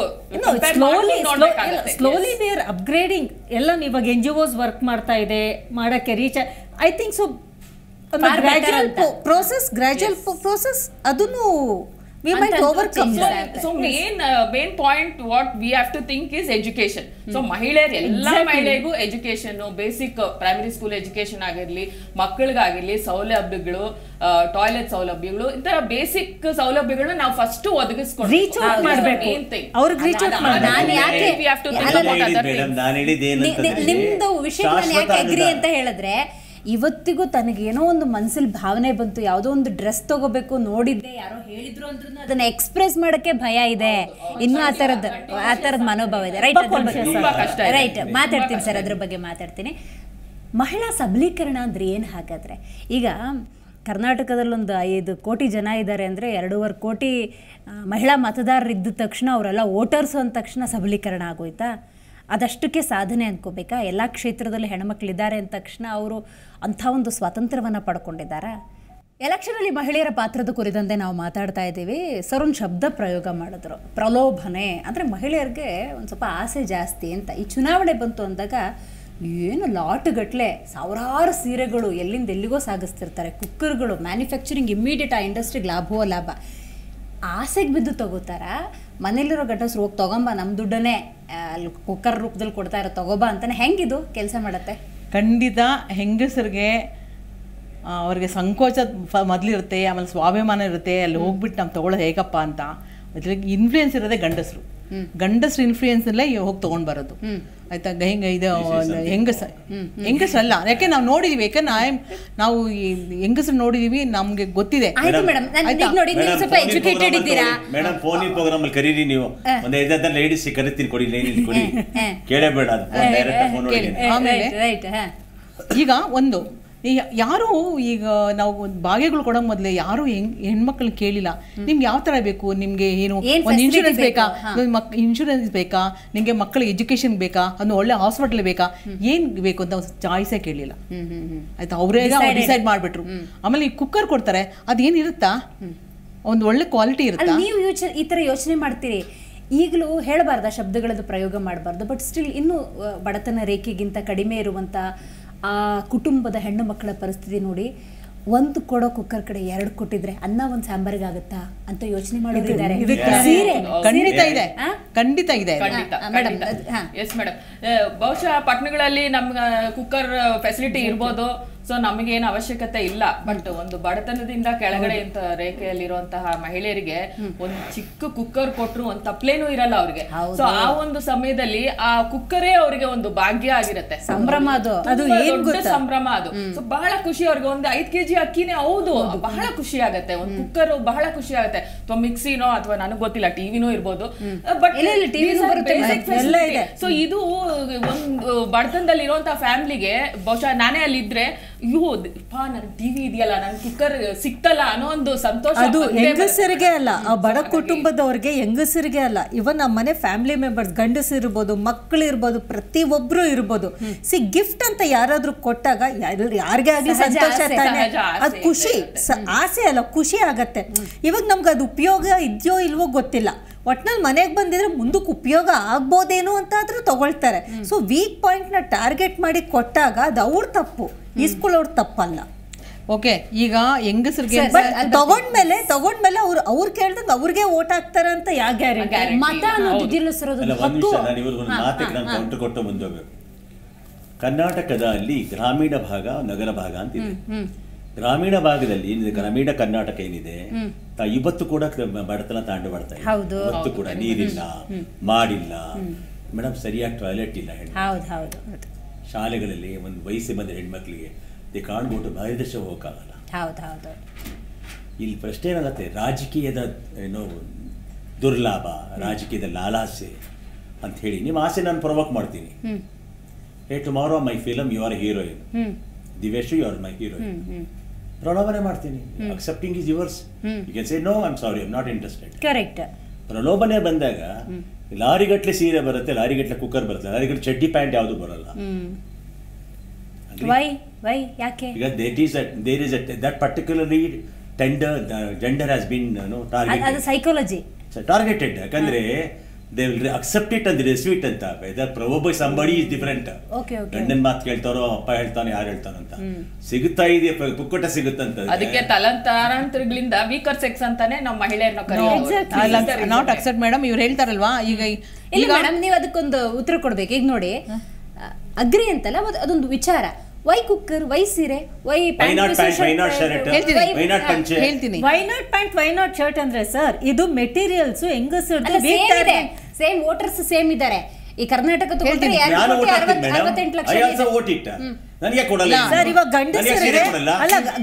slowly we are upgrading. ಎಲ್ಲ ಇವಾಗ NGOs ವರ್ಕ್ ಮಾಡ್ತಾ ಇದೆ ಮಾಡಕ್ಕೆ reach. I think so gradual process ಅದನ್ನು we might overcome that. So main point what we have to think is education. So ಮಹಿಳೆಯರು ಎಲ್ಲ ಮಹಿಳೆಗೂ education, basic primary school education ಆಗಿರ್ಲಿ, ಮಕ್ಕಳಿಗಾಗಿರ್ಲಿ ಸೌಲಭ್ಯಗಳು, ಟಾಯ್ಲೆಟ್ ಸೌಲಭ್ಯಗಳು, ಈ ತರ ಬೇಸಿಕ್ ಸೌಲಭ್ಯಗಳನ್ನ ನಾವು ಫಸ್ಟ್ ಒದಗಿಸ್ಕೊಂಡು ರೀಚ್ ಔಟ್ ಮಾಡಬೇಕು. ಅವ್ರಿಗೆ ರೀಚ್ ಔಟ್ ನಿಮ್ದು ವಿಷಯ ನಾನು ಯಾಕೆ ಅಗ್ರಿ ಅಂತ ಹೇಳಿದ್ರೆ, ಇವತ್ತಿಗೂ ತನಗೇನೋ ಒಂದು ಮನಸ್ಸಲ್ಲಿ ಭಾವನೆ ಬಂತು, ಯಾವುದೋ ಒಂದು ಡ್ರೆಸ್ ತಗೋಬೇಕು, ನೋಡಿದ್ದೆ ಯಾರೋ ಹೇಳಿದ್ರು ಅಂದ್ರೂ ಅದನ್ನ ಎಕ್ಸ್ಪ್ರೆಸ್ ಮಾಡಕ್ಕೆ ಭಯ ಇದೆ. ಇನ್ನು ಆ ಥರದ ಮನೋಭಾವ ಇದೆ. ರೈಟ್ ಮಾತಾಡ್ತೀನಿ ಸರ್, ಅದ್ರ ಬಗ್ಗೆ ಮಾತಾಡ್ತೀನಿ. ಮಹಿಳಾ ಸಬಲೀಕರಣ ಅಂದ್ರೆ ಏನು ಹಾಗಾದ್ರೆ? ಈಗ ಕರ್ನಾಟಕದಲ್ಲಿ ಒಂದು 5 ಕೋಟಿ ಜನ ಇದ್ದಾರೆ ಅಂದರೆ 2.5 ಕೋಟಿ ಮಹಿಳಾ ಮತದಾರರು ಇದ್ದ ತಕ್ಷಣ ಅವರೆಲ್ಲ ವೋಟರ್ಸು ಅಂದ ತಕ್ಷಣ ಸಬಲೀಕರಣ ಆಗೋಯ್ತಾ? ಅದಷ್ಟಕ್ಕೆ ಸಾಧನೆ ಅಂದ್ಕೋಬೇಕಾ? ಎಲ್ಲ ಕ್ಷೇತ್ರದಲ್ಲಿ ಹೆಣ್ಮಕ್ಳಿದ್ದಾರೆ ಅಂದ ತಕ್ಷಣ ಅವರು ಅಂಥ ಒಂದು ಸ್ವಾತಂತ್ರ್ಯವನ್ನು ಪಡ್ಕೊಂಡಿದ್ದಾರಾ? ಎಲೆಕ್ಷನಲ್ಲಿ ಮಹಿಳೆಯರ ಪಾತ್ರದ ಕುರಿತಂತೆ ನಾವು ಮಾತಾಡ್ತಾ ಇದ್ದೀವಿ. ಸರ್ ಒಂದು ಶಬ್ದ ಪ್ರಯೋಗ ಮಾಡಿದ್ರು, ಪ್ರಲೋಭನೆ. ಅಂದರೆ ಮಹಿಳೆಯರಿಗೆ ಒಂದು ಸ್ವಲ್ಪ ಆಸೆ ಜಾಸ್ತಿ ಅಂತ. ಈ ಚುನಾವಣೆ ಬಂತು ಅಂದಾಗ ಏನು ಲಾಟ್ಗಟ್ಟಲೆ ಸಾವಿರಾರು ಸೀರೆಗಳು ಎಲ್ಲಿಂದ ಎಲ್ಲಿಗೋ ಸಾಗಿಸ್ತಿರ್ತಾರೆ, ಕುಕ್ಕರ್ಗಳು, ಮ್ಯಾನುಫ್ಯಾಕ್ಚರಿಂಗ್, ಇಮ್ಮಿಡಿಯೇಟ್ ಆ ಇಂಡಸ್ಟ್ರಿಗೆ ಲಾಭವೋ ಲಾಭ. ಆಸೆಗೆ ಬಿದ್ದು ತಗೋತಾರ? ಮನೇಲಿರೋ ಗಂಡಸರು ಹೋಗಿ ತಗೊಂಬ, ನಮ್ಮ ದುಡ್ಡನ್ನೇ ಅಲ್ಲಿ ಕುಕ್ಕರ್ ರೂಪದಲ್ಲಿ ಕೊಡ್ತಾ ಇರೋ ತಗೋಬಾ ಅಂತಾನೆ ಹೆಂಗಿದು ಕೆಲಸ ಮಾಡತ್ತೆ? ಖಂಡಿತ ಹೆಂಗಸರಿಗೆ ಅವ್ರಿಗೆ ಸಂಕೋಚ ಮೊದಲಿರುತ್ತೆ, ಆಮೇಲೆ ಸ್ವಾಭಿಮಾನ ಇರುತ್ತೆ. ಅಲ್ಲಿ ಹೋಗ್ಬಿಟ್ಟು ನಾವು ತೊಗೊಳ್ಳೋದು ಹೇಗಪ್ಪ ಅಂತ. ಅದ್ರಿಗೆ ಇನ್ಫ್ಲೂಯೆನ್ಸ್ ಇರೋದೇ ಗಂಡಸರು. ಗಂಡಸ್ರ ಇನ್ಫ್ಲೂಯೆನ್ಸಲ್ಲೇ ಹೋಗಿ ತೊಗೊಂಡು ಬರೋದು ಆಯ್ತಾ. ಇದು ಹೆಂಗಸಲ್ಲ, ಯಾಕೆ ನಾವು ನೋಡಿದೀವಿ, ಯಾಕಂದ್ರೆ ನಾವು ಹೆಂಗಸರು ನೋಡಿದೀವಿ, ನಮ್ಗೆ ಗೊತ್ತಿದೆ. ಮೇಡಮ್ ಫೋನಿಗೆ ಪ್ರೋಗ್ರಾಮ್ ಅಲ್ಲಿ ಕರೀರಿ, ನೀವು ಒಂದು 5 ಲೇಡೀಸ್ ಕರಿತೀನಿ, ಕೊಡಿ ಲೈನ್ ಕೊಡಿ, ಕೇಳಬೇಡ. ಆಮೇಲೆ ಈಗ ಒಂದು ಯಾರು ಈಗ ನಾವು ಭಾಗ್ಯಗಳು ಕೊಡೋ ಮೊದಲೇ ಯಾರು ಹೆಣ್ಮಕ್ಳನ್ನ ಕೇಳಿಲ್ಲ, ನಿಮ್ಗೆ ಯಾವ ಥರ ಬೇಕು, ನಿಮಗೆ ಏನು ಒಂದು ಇನ್ಶೂರೆನ್ಸ್ ಬೇಕಾ, ಇನ್ಶೂರೆನ್ಸ್ ಬೇಕಾ, ನಿಮಗೆ ಮಕ್ಕಳಿಗೆ ಎಜುಕೇಶನ್ ಬೇಕಾ, ಒಂದು ಒಳ್ಳೆ ಹಾಸ್ಪಿಟಲ್ ಬೇಕಾ, ಏನು ಬೇಕು ಅಂತ ಚಾಯ್ಸೇ ಕೇಳಿಲ್ಲ ಆಯ್ತಾ. ಅವರೇ ಡಿಸೈಡ್ ಮಾಡಿಬಿಟ್ರು. ಆಮೇಲೆ ಈ ಕುಕ್ಕರ್ ಕೊಡ್ತಾರೆ, ಅದೇನಿರುತ್ತಾ, ಒಂದು ಒಳ್ಳೆ ಕ್ವಾಲಿಟಿ ಇರುತ್ತೆ. ನೀವು ಈ ಥರ ಯೋಚನೆ ಮಾಡ್ತೀರಿ. ಈಗಲೂ ಹೇಳಬಾರ್ದ, ಶಬ್ದಗಳದ್ದು ಪ್ರಯೋಗ ಮಾಡಬಾರ್ದು, ಬಟ್ ಸ್ಟಿಲ್ ಇನ್ನೂ ಬಡತನ ರೇಖೆಗಿಂತ ಕಡಿಮೆ ಇರುವಂಥ ಆ ಕುಟುಂಬದ ಹೆಣ್ಣು ಮಕ್ಕಳ ಪರಿಸ್ಥಿತಿ ನೋಡಿ, ಒಂದು ಕೊಡೋ ಕುಕ್ಕರ್ ಕಡೆ 2 ಕೊಟ್ಟಿದ್ರೆ ಅನ್ನ ಒಂದು ಸಾಂಬಾರಿಗೆ ಆಗುತ್ತಾ ಅಂತ ಯೋಚನೆ ಮಾಡೋದಿದ್ದಾರೆ. ಖಂಡಿತ ಇದೆ, ಖಂಡಿತ ಇದೆ ಮೇಡಮ್. ಎಸ್ ಮೇಡಮ್, ಬಹುಶಃ ಪಟ್ಟಣಗಳಲ್ಲಿ ನಮ್ಗೆ ಕುಕ್ಕರ್ ಫೆಸಿಲಿಟಿ ಇರ್ಬೋದು, ಸೊ ನಮಗೇನು ಅವಶ್ಯಕತೆ ಇಲ್ಲ. ಬಟ್ ಒಂದು ಬಡತನದಿಂದ ಕೆಳಗಡೆ ಇಂತ ರೇಖೆಯಲ್ಲಿರುವಂತಹ ಮಹಿಳೆಯರಿಗೆ ಒಂದು ಚಿಕ್ಕ ಕುಕ್ಕರ್ ಕೊಟ್ರು ಒಂದು ತಪ್ಲೇನೂ ಇರಲ್ಲ ಅವ್ರಿಗೆ. ಸೊ ಆ ಒಂದು ಸಮಯದಲ್ಲಿ ಆ ಕುಕ್ಕರೇ ಅವರಿಗೆ ಒಂದು ಭಾಗ್ಯ ಆಗಿರುತ್ತೆ, ಸಂಭ್ರಮ. ಅದು ಸಂಭ್ರಮ. ಅದು ಸೊ ಬಹಳ ಖುಷಿ ಅವ್ರಿಗೆ. ಒಂದು 5 kg ಅಕ್ಕಿನೇ ಹೌದು, ಬಹಳ ಖುಷಿ ಆಗತ್ತೆ. ಒಂದು ಕುಕ್ಕರ್ ಬಹಳ ಖುಷಿ ಆಗತ್ತೆ, ಅಥವಾ ಮಿಕ್ಸಿನೋ ಅಥವಾ ನನಗೆ ಗೊತ್ತಿಲ್ಲ ಟಿವಿನೋ ಇರ್ಬೋದು. ಬಟ್ ಸೊ ಇದು ಒಂದು ಬಡತನದಲ್ಲಿ ಇರುವಂತಹ ಫ್ಯಾಮಿಲಿಗೆ, ಬಹುಶಃ ನಾನೇ ಅಲ್ಲಿ ಇದ್ರೆ, ಅಯ್ಯೋ ನನ್ ಟಿವಿ ಇದೆಯಲ್ಲ, ನನ್ ಕುಕ್ಕರ್ ಸಿಕ್ತಲ್ಲ ಅನ್ನೋ ಒಂದು ಸಂತೋಷ. ಅದು ಹೆಂಗಸರಿಗೆ ಅಲ್ಲ, ಆ ಬಡ ಕುಟುಂಬದವ್ರಿಗೆ, ಹೆಂಗಸರಿಗೆ ಅಲ್ಲ, ಇವನ್ ನಮ್ಮ ಮನೆ ಫ್ಯಾಮಿಲಿ ಮೆಂಬರ್ಸ್, ಗಂಡಸರು ಇರ್ಬೋದು, ಮಕ್ಕಳು ಇರ್ಬೋದು, ಪ್ರತಿಯೊಬ್ರು ಇರ್ಬೋದು. ಗಿಫ್ಟ್ ಅಂತ ಯಾರಾದ್ರೂ ಕೊಟ್ಟಾಗ ಯಾರಿಗೇ ಆಗ್ಲಿ ಸಂತೋಷ ತಾನೆ, ಅದು ಖುಷಿ. ಆಸೆ ಅಲ್ಲ, ಖುಷಿ ಆಗತ್ತೆ. ಇವಾಗ ನಮ್ಗೆ ಅದು ಉಪಯೋಗ ಇದೆಯೋ ಇಲ್ವೋ ಗೊತ್ತಿಲ್ಲ, ಒಟ್ನಲ್ಲಿ ಮನೆಗೆ ಬಂದಿದ್ರೆ ಮುಂದಕ್ಕೆ ಉಪಯೋಗ ಆಗ್ಬೋದೇನೋ ಅಂತ ಆದ್ರೂ ತಗೊಳ್ತಾರೆ. ಸೊ ವೀಕ್ ಪಾಯಿಂಟ್ ನ ಟಾರ್ಗೆಟ್ ಮಾಡಿ ಕೊಟ್ಟಾಗ ಅದು ಅವ್ರ ತಪ್ಪು, ಇಸ್ಕೊಳ್ಳೋರ್ ತಪ್ಪಲ್ಲ. ಓಕೆ, ಈಗ ಹೆಂಗಸರಿಗೆ ತಗೊಂಡ್ಮೇಲೆ ಅವ್ರು ಕೇಳ್ದಂಗೆ ಅವ್ರಿಗೆ ಓಟ್ ಹಾಕ್ತಾರ ಅಂತ ಯಾವ ಗ್ಯಾರಂಟಿ? ಮತ ಅನ್ನೋದಿಲ್ಲ ಸರ್, ಕೌಂಟರ್ ಕೊಟ್ಟು ಮುಂದೋಗ್ಬೇಕು. ಕರ್ನಾಟಕದಲ್ಲಿ ಗ್ರಾಮೀಣ ಭಾಗ, ನಗರ ಭಾಗ ಅಂತಿದೆ. ಗ್ರಾಮೀಣ ಭಾಗದಲ್ಲಿ ಗ್ರಾಮೀಣ ಕರ್ನಾಟಕ ಏನಿದೆ ಇವತ್ತು ಕೂಡ ಬಡತನ ತಾಂಡು ಬರ್ತಾ ಇದೆ. ಇವತ್ತು ಕೂಡ ನೀರಿಲ್ಲ, ಮಾಡಿಲ್ಲ ಮೇಡಮ್, ಸರಿಯಾಗಿ ಟಾಯ್ಲೆಟ್ ಇಲ್ಲ. ಶಾಲೆಗಳಲ್ಲಿ ಒಂದು ವಯಸ್ಸು ಬಂದ ಹೆಣ್ಮಕ್ಳಿಗೆ ದೇ ಕಾಣ್ಬಿಟ್ಟು ಬಾಹಿರ್ದರ್ಶ ಹೋಗಕ್ಕಾಗಲ್ಲ. ಇಲ್ಲಿ ಪ್ರಶ್ನೆ ಏನಾಗತ್ತೆ, ರಾಜಕೀಯದ ಏನೋ ದುರ್ಲಾಭ, ರಾಜಕೀಯದ ಲಾಲಾಸೆ ಅಂತ ಹೇಳಿ ನಿಮ್ಮ ಆಸೆ ನಾನು ಪ್ರೊವೋಕ್ ಮಾಡ್ತೀನಿ. Hey tomorrow my film you are heroine, ದಿವೇಶು ಯು ಆರ್ ಮೈ ಹೀರೋಯಿನ್, ಪ್ರಲೋಭನೆ ಮಾಡ್ತೀನಿ. Accepting is yours. You can say no, I am sorry, I am not interested. Correct. ಪ್ರಲೋಭನೆ ಬಂದಾಗ ಲಾರಿಗಟ್ಲೆ ಸೀರೆ ಬರುತ್ತೆ, ಲಾರಿಗಟ್ಲೆ ಕುಕ್ಕರ್ ಬರುತ್ತೆ, ಲಾರಿಗಟ್ಲೆ ಚಡ್ಡಿ ಪ್ಯಾಂಟ್ ಯಾವುದು ಬರಲ್ಲ. ಯಾಕೆ? Because there is that particularly gender has been targeted. ಅದು ಸೈಕಾಲಜಿ. Targeted. ಯಾಕಂದ್ರೆ they will accept it and receive it ಅಂತ. Whether probably somebody is different. ಗಂಡನ ಮಾತು ಕೇಳ್ತಾರೋ, ಅಪ್ಪ ಹೇಳ್ತಾನೆ, ಯಾರು ಹೇಳ್ತಾನಂತ ಸಿಗುತ್ತಾ ಇದೆ, ಪುಕ್ಕಟ ಸಿಗುತ್ತಂತ. ಅದಕ್ಕೆ ತಲಾಂತರಗಳಿಂದ ವೀಕರ್ ಸೆಕ್ಸ್ ಅಂತಾನೆ ನಾವು ಮಹಿಳೆಯರನ್ನ ಕರೆಯೋದು. Not accept madam. ಇವ್ರು ಹೇಳ್ತಾರಲ್ವಾ ಈಗ ಇಲ್ಲ ಮೇಡಮ್, ನೀವು ಅದಕ್ಕೊಂದು ಉತ್ತರ ಕೊಡ್ಬೇಕು. ಈಗ ನೋಡಿ, ಅಗ್ರಿ ಅಂತಲ್ಲ, ಅದೊಂದು ವಿಚಾರ. ವೈ ಕುಕ್ಕರ್, ವೈ ಸೀರೆ, ವೈ ಪ್ಯಾಂಟ್, ಹೇಳ್ತೀನಿ. Why not pant, why not shirt ಅಂದ್ರೆ ಸರ್ ಇದು ಮೆಟೀರಿಯಲ್ಸ್ ಹೆಂಗಸರು ಸೇಮ್ ವೋಟರ್ಸ್ ಸೇಮ್ ಇದ್ದಾರೆ. ಈ ಕರ್ನಾಟಕ ತಗೊಂಡ್ರೆ 68 ಲಕ್ಷ ಸರ್. ಇವಾಗ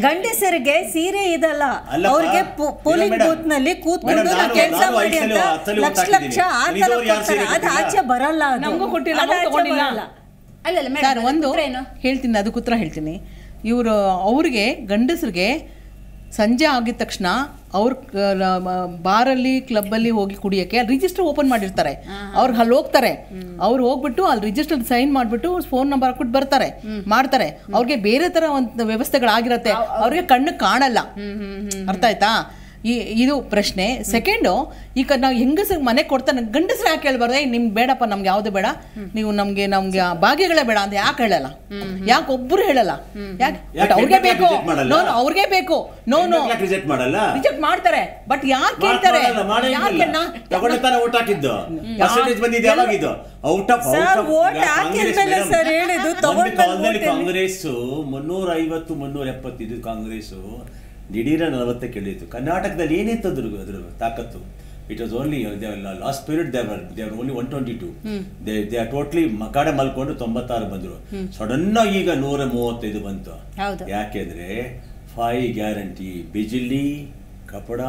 ಗಂಡಸರಿಗೆ ಸೀರೆ ಇದಲ್ಲ, ಅವ್ರಿಗೆ ಪೋಲಿಂಗ್ ಬೂತ್ ನಲ್ಲಿ ಕೂತ್ಕೊಂಡು ಕೆಲಸ ಮಾಡಿ ಅಂತ ಲಕ್ಷ ಅದು ಆಚೆ ಬರಲ್ಲ. ನಮಗೂ ಕೊಟ್ಟಿಲ್ಲ. ಸರ್ ಒಂದು ಹೇಳ್ತೀನಿ, ಅದಕ್ಕೆ ಉತ್ತರ ಹೇಳ್ತೀನಿ. ಇವರು ಅವ್ರಿಗೆ ಗಂಡಸರಿಗೆ ಸಂಜೆ ಆಗಿದ ತಕ್ಷಣ ಅವ್ರ ಬಾರಲ್ಲಿ ಕ್ಲಬ್ಬಲ್ಲಿ ಹೋಗಿ ಕುಡಿಯೋಕ್ಕೆ ರಿಜಿಸ್ಟರ್ ಓಪನ್ ಮಾಡಿರ್ತಾರೆ. ಅವ್ರಿಗೆ ಅಲ್ಲಿ ಹೋಗ್ತಾರೆ, ಅವ್ರು ಹೋಗ್ಬಿಟ್ಟು ಅಲ್ಲಿ ರಿಜಿಸ್ಟರ್ ಸೈನ್ ಮಾಡಿಬಿಟ್ಟು ಫೋನ್ ನಂಬರ್ ಹಾಕ್ಬಿಟ್ಟು ಬರ್ತಾರೆ, ಮಾಡ್ತಾರೆ. ಅವ್ರಿಗೆ ಬೇರೆ ಥರ ಒಂದು ವ್ಯವಸ್ಥೆಗಳಾಗಿರತ್ತೆ, ಅವ್ರಿಗೆ ಕಣ್ಣು ಕಾಣಲ್ಲ. ಅರ್ಥ ಆಯ್ತಾ? ಇದು ಪ್ರಶ್ನೆ. ಸೆಕೆಂಡು, ಈಗ ನಾವು ಹೆಂಗಸ್ರಿಗೆ ಮನೆ ಕೊಡ್ತಾನೆ, ಗಂಡಸ್ರು ಯಾಕೆ ಹೇಳ್ಬಾರ್ದು, ನಿಮ್ಗೆ ಬೇಡಪ್ಪ, ನಮ್ಗೆ ಯಾವ್ದು ಬೇಡ, ನೀವು ನಮ್ಗೆ ಭಾಗ್ಯಗಳೇ ಬೇಡ ಅಂತ ಯಾಕೆ ಹೇಳಲ್ಲ? ಯಾಕೆ ಒಬ್ಬರು ಹೇಳಲ್ಲ? ಯಾಕೆ? ಅವ್ರಿಗೆ ಬೇಕು, ಅವ್ರಿಗೆ ಬೇಕು. ನೋ ರಿಜೆಕ್ಟ್ ಮಾಡ್ತಾರೆ, ಬಟ್ ಯಾರು ಕೇಳ್ತಾರೆ? ಕಾಂಗ್ರೆಸ್ 350-370 ಕಾಂಗ್ರೆಸ್ ದಿಢೀರ 40 ಕೇಳಿತ್ತು. ಕರ್ನಾಟಕದಲ್ಲಿ ಏನಿತ್ತು ಅದ್ರ ತಾಕತ್ತು? It was only last period they are only 122. They are totally ಮಕಾಡೆ ಮಲ್ಕೊಂಡು 96 ಬಂದ್ರು. ಸಡನ್ ಆಗಿ ಈಗ 135 ಬಂತು. ಯಾಕೆಂದ್ರೆ 5 ಗ್ಯಾರಂಟಿ, ಬಿಜಿಲಿ, ಕಪಡ,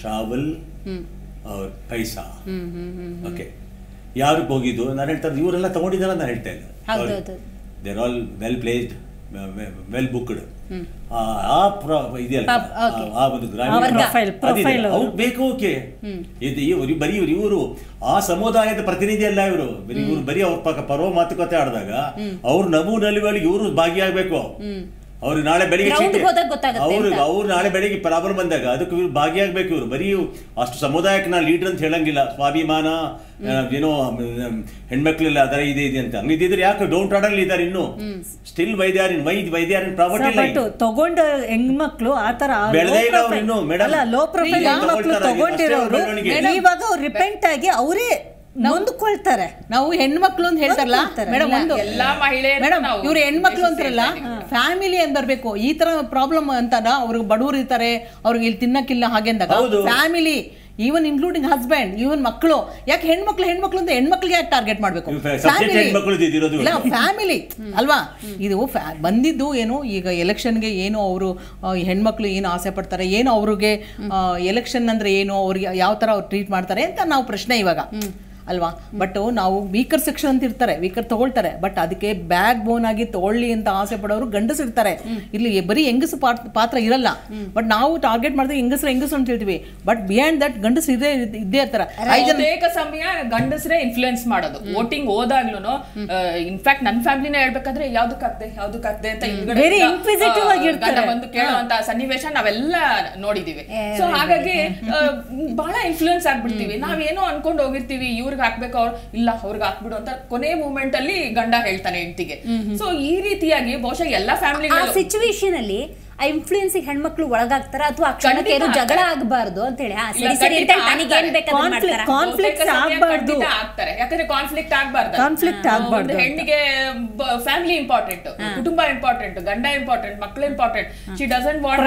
ಚಾವಲ್, ಪೈಸಾ. ಓಕೆ, ಯಾರಿಗೆ ಹೋಗಿದ್ದು? ನಾನು ಹೇಳ್ತಾ ಇದ್ದೆ, ಇವರೆಲ್ಲ ತಗೊಂಡಿದ್ದಾರ ನಾನು ಹೇಳ್ತಾ ಇಲ್ಲ. They are all well placed, well booked. ಇದೆಯಲ್ಲ, ಆ ಒಂದು ಗ್ರಾಮೀಣ ಅವ್ರು ಬೇಕು. ಓಕೆ, ಬರೀ ಇವರು ಆ ಸಮುದಾಯದ ಪ್ರತಿನಿಧಿ ಅಲ್ಲ. ಇವರು ಬರೀ ಅವ್ರ ಪರ್ವ ಮಾತುಕತೆ ಆಡಿದಾಗ ಅವ್ರ ನಲಿಗಳಿಗೆ ಇವರು ಭಾಗಿಯಾಗಬೇಕು. ಅವ್ರಿಗೆ ನಾಳೆ ಬೆಳಿಗ್ಗೆ ಅವ್ರು ನಾಳೆ ಬೆಳಿಗ್ಗೆ ಪ್ರಾಬ್ಲಮ್ ಬಂದಾಗ ಅದಕ್ಕೆ ಇವ್ರು ಭಾಗಿಯಾಗಬೇಕು. ಇವರು ಬರೀ ಅಷ್ಟು ಸಮುದಾಯಕ್ಕೆ ನಾ ಲೀಡರ್ ಅಂತ ಹೇಳಂಗಿಲ್ಲ. ಸ್ವಾಭಿಮಾನ ಏನೋ ಹೆಣ್ಮಕ್ಳೆಲ್ಲ ಅದರ ಇದೆ ಅಂತ ಹಂಗಿದ್ರೆ ಯಾಕೆ ಡೌನ್ ಟ್ರಾಡಲ್ ಇದ್ದಾರೆ ಇನ್ನು ಸ್ಟಿಲ್ ವೈದ್ಯಾರಿನ್ ಪ್ರಾಪರ್ಟಿ ತಗೊಂಡ ಹೆಣ್ಮಕ್ಳು ಆತರ ಬೆಳೆದೇ ಇಲ್ಲ ಅವ್ರು ಇನ್ನು. ಮೇಡಮ್, ಲೋ ಪ್ರೊಫೈಲ್ ಹೆಣ್ಮಕ್ಳು ತಗೊಂಡಿರೋರು ಇವಾಗ ರಿಪೆಂಟ್ ಆಗಿ ಅವರೇ ನೊಂದ್ಕೊಳ್ತಾರೆ. ನಾವು ಹೆಣ್ಮಕ್ಳು ಅಂತ ಹೇಳ್ತಾರಲ್ಲ ಮೇಡಮ್, ಒಂದು ಮೇಡಮ್ ಇವ್ರು ಹೆಣ್ಮಕ್ಳು ಅಂತಾರಲ್ಲ, ಫ್ಯಾಮಿಲಿ ಅಂತ ಬರ್ಬೇಕು. ಈ ತರ ಪ್ರಾಬ್ಲಮ್ ಅಂತಾರ, ಅವ್ರಿಗೆ ಬಡವರು ಇರ್ತಾರೆ, ಅವ್ರಿಗೆ ಇಲ್ಲಿ ತಿನ್ನಕ್ಕಿಲ್ಲ ಹಾಗೆ ಅಂದಾಗ family, even including husband, even ಮಕ್ಕಳು. ಯಾಕೆ ಹೆಣ್ಮಕ್ಳು ಅಂತ ಹೆಣ್ಮಕ್ಳಿಗೆ ಯಾಕೆ ಟಾರ್ಗೆಟ್ ಮಾಡ್ಬೇಕು? ಇಲ್ಲ, ಫ್ಯಾಮಿಲಿ ಅಲ್ವಾ? ಇದು ಬಂದಿದ್ದು ಏನು, ಈಗ ಎಲೆಕ್ಷನ್ಗೆ ಏನು ಅವರು ಹೆಣ್ಮಕ್ಳು ಏನು ಆಸೆ ಪಡ್ತಾರೆ, ಏನು ಅವ್ರಿಗೆ ಎಲೆಕ್ಷನ್ ಅಂದ್ರೆ ಏನು, ಅವ್ರಿಗೆ ಯಾವ ತರ ಅವ್ರು ಟ್ರೀಟ್ ಮಾಡ್ತಾರೆ ಅಂತ ನಾವು ಪ್ರಶ್ನೆ ಇವಾಗ ಅಲ್ವಾ? ಬಟ್ ನಾವು ವೀಕರ್ ಸೆಕ್ಷನ್ ಅಂತ ಇರ್ತಾರೆ, ವೀಕರ್ ತಗೊಳ್ತಾರೆ, ಬಟ್ ಅದಕ್ಕೆ ಬ್ಯಾಕ್ ಬೋನ್ ಆಗಿ ತಗೊಳ್ಳಿ ಅಂತ ಆಸೆ ಪಡೋರು ಗಂಡಸರು ಇರ್ತಾರೆ. ಇಲ್ಲಿ ಬರೀ ಹೆಂಗಸು ಪಾತ್ರ ಇರಲ್ಲ. ಬಟ್ ನಾವು ಟಾರ್ಗೆಟ್ ಮಾಡಿದ್ರೆ ಹೆಂಗಸರು ಅಂತ ಹೇಳ್ತೀವಿ, ಬಟ್ ಬಿಹೈಂಡ್ ದಟ್ ಗಂಡಸರು ಇದ್ದೇ ಇರ್ತಾರೆ. ಅನೇಕ ಸಮಯ ಗಂಡಸರೇ ಇನ್ಫ್ಲೂಯೆನ್ಸ್ ಮಾಡೋದು. ವೋಟಿಂಗ್ ಹೋದಾಗ್ಲೂ ಇನ್ಫ್ಯಾಕ್ಟ್ ನನ್ನ ಫ್ಯಾಮಿಲಿನ ಹೇಳ್ಬೇಕಾದ್ರೆ ಯಾವ್ದಕ್ಕಾಗ್ದೆ ಅಂತ ಬಂದು ಕೇಳುವಂತ ಸನ್ನಿವೇಶ ನಾವೆಲ್ಲ ನೋಡಿದೀವಿ. ಸೊ ಹಾಗಾಗಿ ಬಹಳ ಇನ್ಫ್ಲೂಯೆನ್ಸ್ ಆಗ್ಬಿಡ್ತೀವಿ. ನಾವೇನೋ ಅನ್ಕೊಂಡು ಹೋಗಿರ್ತೀವಿ, ಇವ್ರಿಗೆ ಹಾಕ್ಬೇಕು, ಅವ್ರು ಇಲ್ಲ ಅವ್ರಿಗೆ ಹಾಕ್ಬಿಡು ಅಂತ ಕೊನೆ ಮೂಮೆಂಟ್ ಅಲ್ಲಿ ಗಂಡ ಹೇಳ್ತಾನೆ ಹೆಂಡತಿಗೆ. ಸೊ ಈ ರೀತಿಯಾಗಿ ಬಹುಶಃ ಎಲ್ಲಾ ಫ್ಯಾಮಿಲಿ ಸಿಚುವೇಶನ್ ಅಲ್ಲಿ ಆ ಇನ್ಫ್ಲೂಯೆನ್ಸಿಗೆ ಹೆಣ್ಮಕ್ಳು ಒಳಗಾಗ್ತಾರ ಅಥವಾ ಆ ಕ್ಷಣಕ್ಕೆ ಏನು ಜಗಳ ಆಗಬಾರ್ದು ಅಂತ ಹೇಳಿ ಸರಿ ಸರಿ ಅಂತ ನನಗೆ ಏನ್ ಬೇಕಾದ್ರೂ ಮಾಡ್ತಾರ. ಕಾನ್ಫ್ಲಿಕ್ಟ್ ಆಗಬಾರ್ದು, ಆಗ್ತಾರೆ. ಯಾಕಂದ್ರೆ ಕಾನ್ಫ್ಲಿಕ್ಟ್ ಆಗಬಾರ್ದು. ಹೆಣ್ಣಿಗೆ ಫ್ಯಾಮಿಲಿ ಇಂಪಾರ್ಟೆಂಟ್, ಕುಟುಂಬ ಇಂಪಾರ್ಟೆಂಟ್, ಗಂಡ ಇಂಪಾರ್ಟೆಂಟ್, ಮಕ್ಕಳು ಇಂಪಾರ್ಟೆಂಟ್. ಶಿ ಡಸಂಟ್ ವಾಂಟ್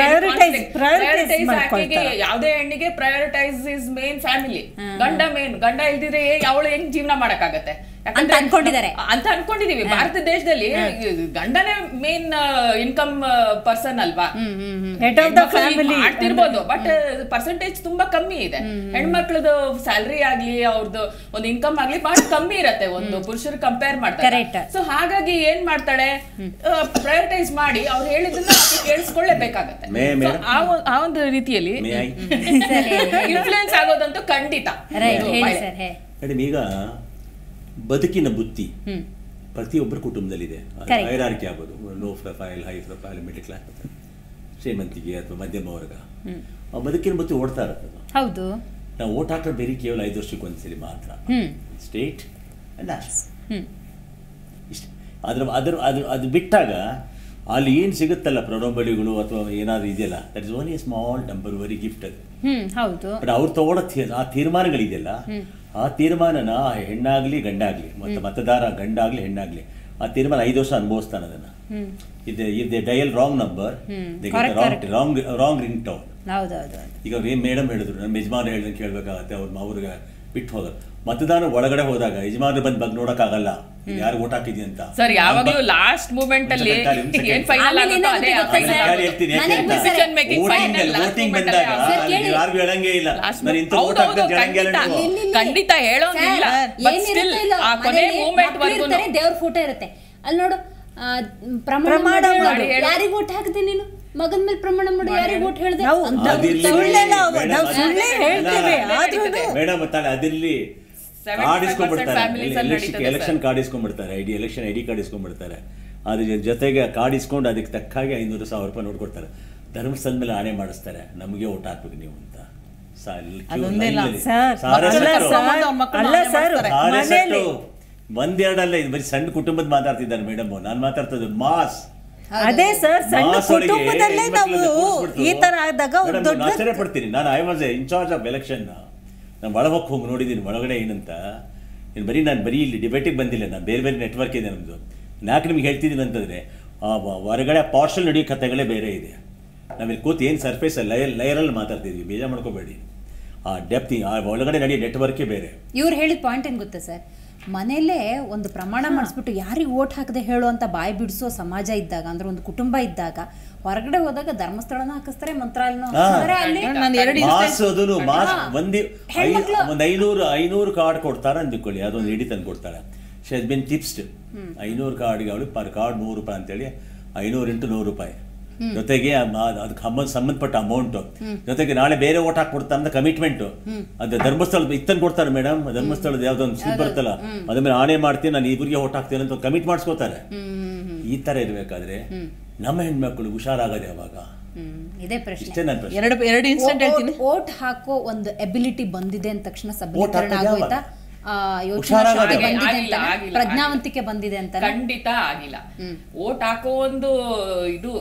ಯಾವುದೇ ಹೆಣ್ಣಿಗೆ ಪ್ರಯಾರಿಟೈಸ್ ಇಸ್ ಮೇನ್ ಫ್ಯಾಮಿಲಿ. ಗಂಡ ಮೇನ್. ಗಂಡ ಇಲ್ದಿದ್ರೆ ಅವಳು ಹೆಂಗ್ ಜೀವನ ಮಾಡಕ್ಕಾಗತ್ತೆ ಅಂತ ಅನ್ಕೊಂಡಿದೀವಿ. ಭಾರತ ದೇಶದಲ್ಲಿ ಗಂಡನೇ ಮೇನ್ ಇನ್ಕಮ್ ಪರ್ಸನ್ ಅಲ್ವಾ, ಮಾಡ್ತಿರ್ಬೋದು. ಬಟ್ ಪರ್ಸೆಂಟೇಜ್ ತುಂಬಾ ಕಮ್ಮಿ ಇದೆ. ಹೆಣ್ಮಕ್ಳದು ಸ್ಯಾಲರಿ ಆಗ್ಲಿ ಅವ್ರದ್ದು ಒಂದು ಇನ್ಕಮ್ ಆಗ್ಲಿ ಬಹಳ ಕಮ್ಮಿ ಇರತ್ತೆ ಒಂದು ಪುರುಷರು ಕಂಪೇರ್ ಮಾಡ್ತಾರೆ. ಸೊ ಹಾಗಾಗಿ ಏನ್ ಮಾಡ್ತಾಳೆ, ಪ್ರಯಾರಿಟೈಸ್ ಮಾಡಿ ಅವ್ರು ಹೇಳಿದ್ದನ್ನ ಕೇಳಿಸ್ಕೊಳ್ಳೇಬೇಕಾಗತ್ತೆ. ಆ ಒಂದು ರೀತಿಯಲ್ಲಿ ಇನ್ಫ್ಲೂಯೆನ್ಸ್ ಆಗೋದಂತೂ ಖಂಡಿತ. ಮೇಡಮ್, ಈಗ ಬದುಕಿನ ಬುತ್ತಿ ಪ್ರತಿಯೊಬ್ಬರ ಕುಟುಂಬದಲ್ಲಿದೆ. ಹೈರಾರ್ಕಿ ಆಗೋದು, low profile, high profile, middle class, ಶ್ರೀಮಂತಿಗೆ ಅಥವಾ ಮಧ್ಯಮ ವರ್ಗ, ಆ ಬದುಕಿನ ಬುತ್ತಿ ಓಡ್ತಾ ಇರ್ತದೆ. ಹೌದು, ನಾವು ಓಟ್ ಹಾಕೋದು ಬೇರೆ ಕೇವಲ 5 ವರ್ಷಕ್ಕೆ ಒಂದ್ಸಲಿ ಮಾತ್ರ, ಸ್ಟೇಟ್ ಅಂಡ್ ನ್ಯಾಷನಲ್ ಇಷ್ಟ. ಅದು ಬಿಟ್ಟಾಗ ಅಲ್ಲಿ ಏನು ಸಿಗುತ್ತಲ್ಲ ಪ್ರಲೋಭನೆಗಳು ಅಥವಾ ಏನಾದ್ರು ಇದೆಯಲ್ಲ, that is only small temporary gift. ಅದು ಬಟ್ ಅವ್ರು ತಗೊಳ್ಳೋ ಆ ತೀರ್ಮಾನಗಳಿದೆಯಲ್ಲ, ಆ ತೀರ್ಮಾನನ ಹೆಣ್ಣಾಗ್ಲಿ ಗಂಡಾಗ್ಲಿ ಮತ್ತೆ ಮತದಾರ ಗಂಡಾಗ್ಲಿ ಹೆಣ್ಣಾಗ್ಲಿ ಆ ತೀರ್ಮಾನ 5 ವರ್ಷ ಅನುಭವಿಸ್ತಾನೆ ಅದನ್ನ. ಇದೆ dial wrong number, wrong ring tone. ಈಗ ಏನ್ ಮೇಡಮ್ ಹೇಳಿದ್ರು, ನನ್ನ ಯಜಮಾನ ಹೇಳ್ದಂಗೆ ಕೇಳ್ಬೇಕಾಗತ್ತೆ. ಅವ್ರಿಗೆ ಬಿಟ್ಟು ಹೋದ ಮತದಾನ ಒಳಗಡೆ ಹೋದಾಗ ಯಜಮಾನ ಬಂದ್ ನೋಡಕ್ಕಾಗಲ್ಲ ಯಾರು ಓಟ್ ಹಾಕಿದ್ವಿ ಅಂತ. ಸರ್, ಯಾವಾಗಲೂ ಲಾಸ್ಟ್ ಮೂಮೆಂಟ್ ಅಲ್ಲಿ ವೋಟಿಂಗ್ ಬಂದಾಗ ಯಾರಿಗೂ ಹೇಳಂಗೇ ಇಲ್ಲ, ಖಂಡಿತ ಹೇಳೋಂಗಿಲ್ಲ. ದೇವ್ರ ಫೋಟೋ ಇರುತ್ತೆ ಅಲ್ಲಿ ನೋಡು, ಪ್ರಮಾಣ ಮಾಡಿ ಯಾರಿಗೆ ಓಟ್ ಹಾಕ್ದೆ ನೀನು, ಮಗನ ಮೇಲೆ ಪ್ರಮಾಣ ಮಾಡಿ ಯಾರಿಗೆ ಓಟ್ ಹೇಳಿದೆ. ಮೇಡಮ್ ಅದಿರ್ಲಿ, ಎಲೆಕ್ಷನ್ ಕಾರ್ಡ್ ಇಸ್ಕೊಂಡ್ಬಿಡ್ತಾರೆ, ಎಲೆಕ್ಷನ್ ಐಡಿ ಕಾರ್ಡ್ ಇಸ್ಕೊಂಡ್ಬಿಡ್ತಾರೆ. ಅದ್ರ ಜೊತೆಗೆ ಕಾರ್ಡ್ ಇಸ್ಕೊಂಡು ಅದಕ್ಕೆ ತಕ್ಕ ಹಾಗೆ 500,000 ರೂಪಾಯಿ ನೋಡ್ಕೊಡ್ತಾರೆ. ಧರ್ಮಸ್ಥಳದ ಮೇಲೆ ಆಣೆ ಮಾಡಿಸ್ತಾರೆ, ನಮಗೆ ಓಟ್ ಹಾಕ್ಬೇಕು ನೀವು ಅಂತ. ಒಂದೆರಡಲ್ಲ, ಇದು ಬರೀ ಸಣ್ಣ ಕುಟುಂಬದ ಮಾತಾಡ್ತಿದ್ದಾರೆ ಮೇಡಮ್. ನಾನು ಮಾತಾಡ್ತದ್ದು ಮಾಸ್. ಅದೇ ಸರ್, ಸಣ್ಣ ಕುಟುಂಬದಲ್ಲೇ ನಾವು ಈ ತರ ಆದಾಗ ನಾನು ಆಶ್ಚರ್ಯ ಪಡ್ತೀನಿ. ನಾನು I was in charge of election. ನಾನು ಒಳಗೆ ಹೋಗಿ ನೋಡಿದ್ದೀನಿ ಒಳಗಡೆ ಏನಂತ. ನಾನು ಬರೀ ಇಲ್ಲಿ ಡಿಬೇಟಿಗೆ ಬಂದಿಲ್ಲ, ನಾನು ಬೇರೆ ಬೇರೆ ನೆಟ್ವರ್ಕ್ ಇದೆ ನಮ್ಮದು. ಯಾಕೆ ನಿಮ್ಗೆ ಹೇಳ್ತಿದ್ದೀನಿ ಅಂತಂದರೆ, ಹೊರಗಡೆ ಪಾರ್ಷಲ್ ನಡೆಯೋ ಕಥೆಗಳೇ ಬೇರೆ ಇದೆ. ನಾವಿಲ್ಲಿ ಕೂತು ಏನು ಸರ್ಫೇಸ್ ಲೇಯರಲ್ಲಿ ಮಾತಾಡ್ತಿದ್ವಿ, ಬೇಜಾರು ಮಾಡ್ಕೋಬೇಡಿ. ಆ ಡೆಪ್ತ್, ಆ ಒಳಗಡೆ ನಡೆಯೋ ನೆಟ್ವರ್ಕೇ ಬೇರೆ. ಇವ್ರು ಹೇಳಿದ ಪಾಯಿಂಟ್ ಏನು ಗೊತ್ತಾ ಸರ್, ಮನೆಯಲ್ಲೇ ಒಂದು ಪ್ರಮಾಣ ಮಾಡಿಸ್ಬಿಟ್ಟು ಯಾರಿಗೆ ಓಟ್ ಹಾಕದೆ ಹೇಳುವಂತ ಬಾಯಿ ಬಿಡಿಸೋ ಸಮಾಜ ಇದ್ದಾಗ, ಅಂದ್ರೆ ಒಂದು ಕುಟುಂಬ ಇದ್ದಾಗ, ಹೊರಗಡೆ ಹೋದಾಗ ಧರ್ಮಸ್ಥಳನ ಹಾಕಿಸ್ತಾರೆ, ಮಂತ್ರಾಲಯನೂ ಹಾಕಿಸ್ತಾರೆ. ಒಂದು 500 ಕಾರ್ಡ್ ಕೊಡ್ತಾರೆ ಅಂದ್ಕೊಳ್ಳಿ, ಅದೊಂದು ಎಡಿ ತಂದು ಕೊಡ್ತಾರೆ. ಶಿ ಹಸ್ ಬಿನ್ ಟಿಪ್ಸ್ಡ್ 500 ಕಾರ್ಡ್ಗೆ ಅವಳು ಪರ್ ಕಾರ್ಡ್ 100 ರೂಪಾಯಿ ಅಂತೇಳಿ 500 × 100 ರೂಪಾಯಿ. ಜೊತೆಗೆ ಅದಕ್ಕೆ ಸಂಬಂಧಪಟ್ಟ ಅಮೌಂಟ್, ಜೊತೆಗೆ ನಾಳೆ ಬೇರೆ ಓಟ್ ಹಾಕ್ಬಿಡ್ತಾರೆ ಅಂತ ಕಮಿಟ್ಮೆಂಟ್. ಅದು ಧರ್ಮಸ್ಥಳದ ಇತ್ತನ್ ಕೊಡ್ತಾರೆ ಮೇಡಮ್. ಧರ್ಮಸ್ಥಳದ ಯಾವ್ದೋ ಒಂದು ಸ್ಲಿಪ್ ಬರ್ತಲ್ಲ, ಅದ್ರ ಮೇಲೆ ಆಣೆ ಮಾಡ್ತೀನಿ, ನಾನು ಇಬ್ಬರಿಗೆ ಓಟ್ ಹಾಕ್ತೀನಿ ಅಂತ ಕಮಿಟ್ ಮಾಡಿಸ್ಕೋತಾರೆ. ಈ ತರ ಇರ್ಬೇಕಾದ್ರೆ ನಮ್ಮ ಹೆಣ್ಮಕ್ಳು ಹುಷಾರಾಗದೆ ಯಾವಾಗ? ಇದೇ ಪ್ರಶ್ನೆ. ಎರಡು ಇನ್ಸಿಡೆಂಟ್ ಹೇಳ್ತೀನಿ. ಓಟ್ ಹಾಕೋ ಒಂದು ಎಬಿಲಿಟಿ ಬಂದಿದೆ ಅಂದ ತಕ್ಷಣ ಸಬಲೀಕರಣ ಆಗೋಯ್ತಾ, ಪ್ರಜ್ಞಾವಂತಿಕೆ ಬಂದಿದೆ ಅಂತ? ಖಂಡಿತ ಆಗಿಲ್ಲ. ಓಟ್ ಹಾಕೋ ಒಂದು ಇದು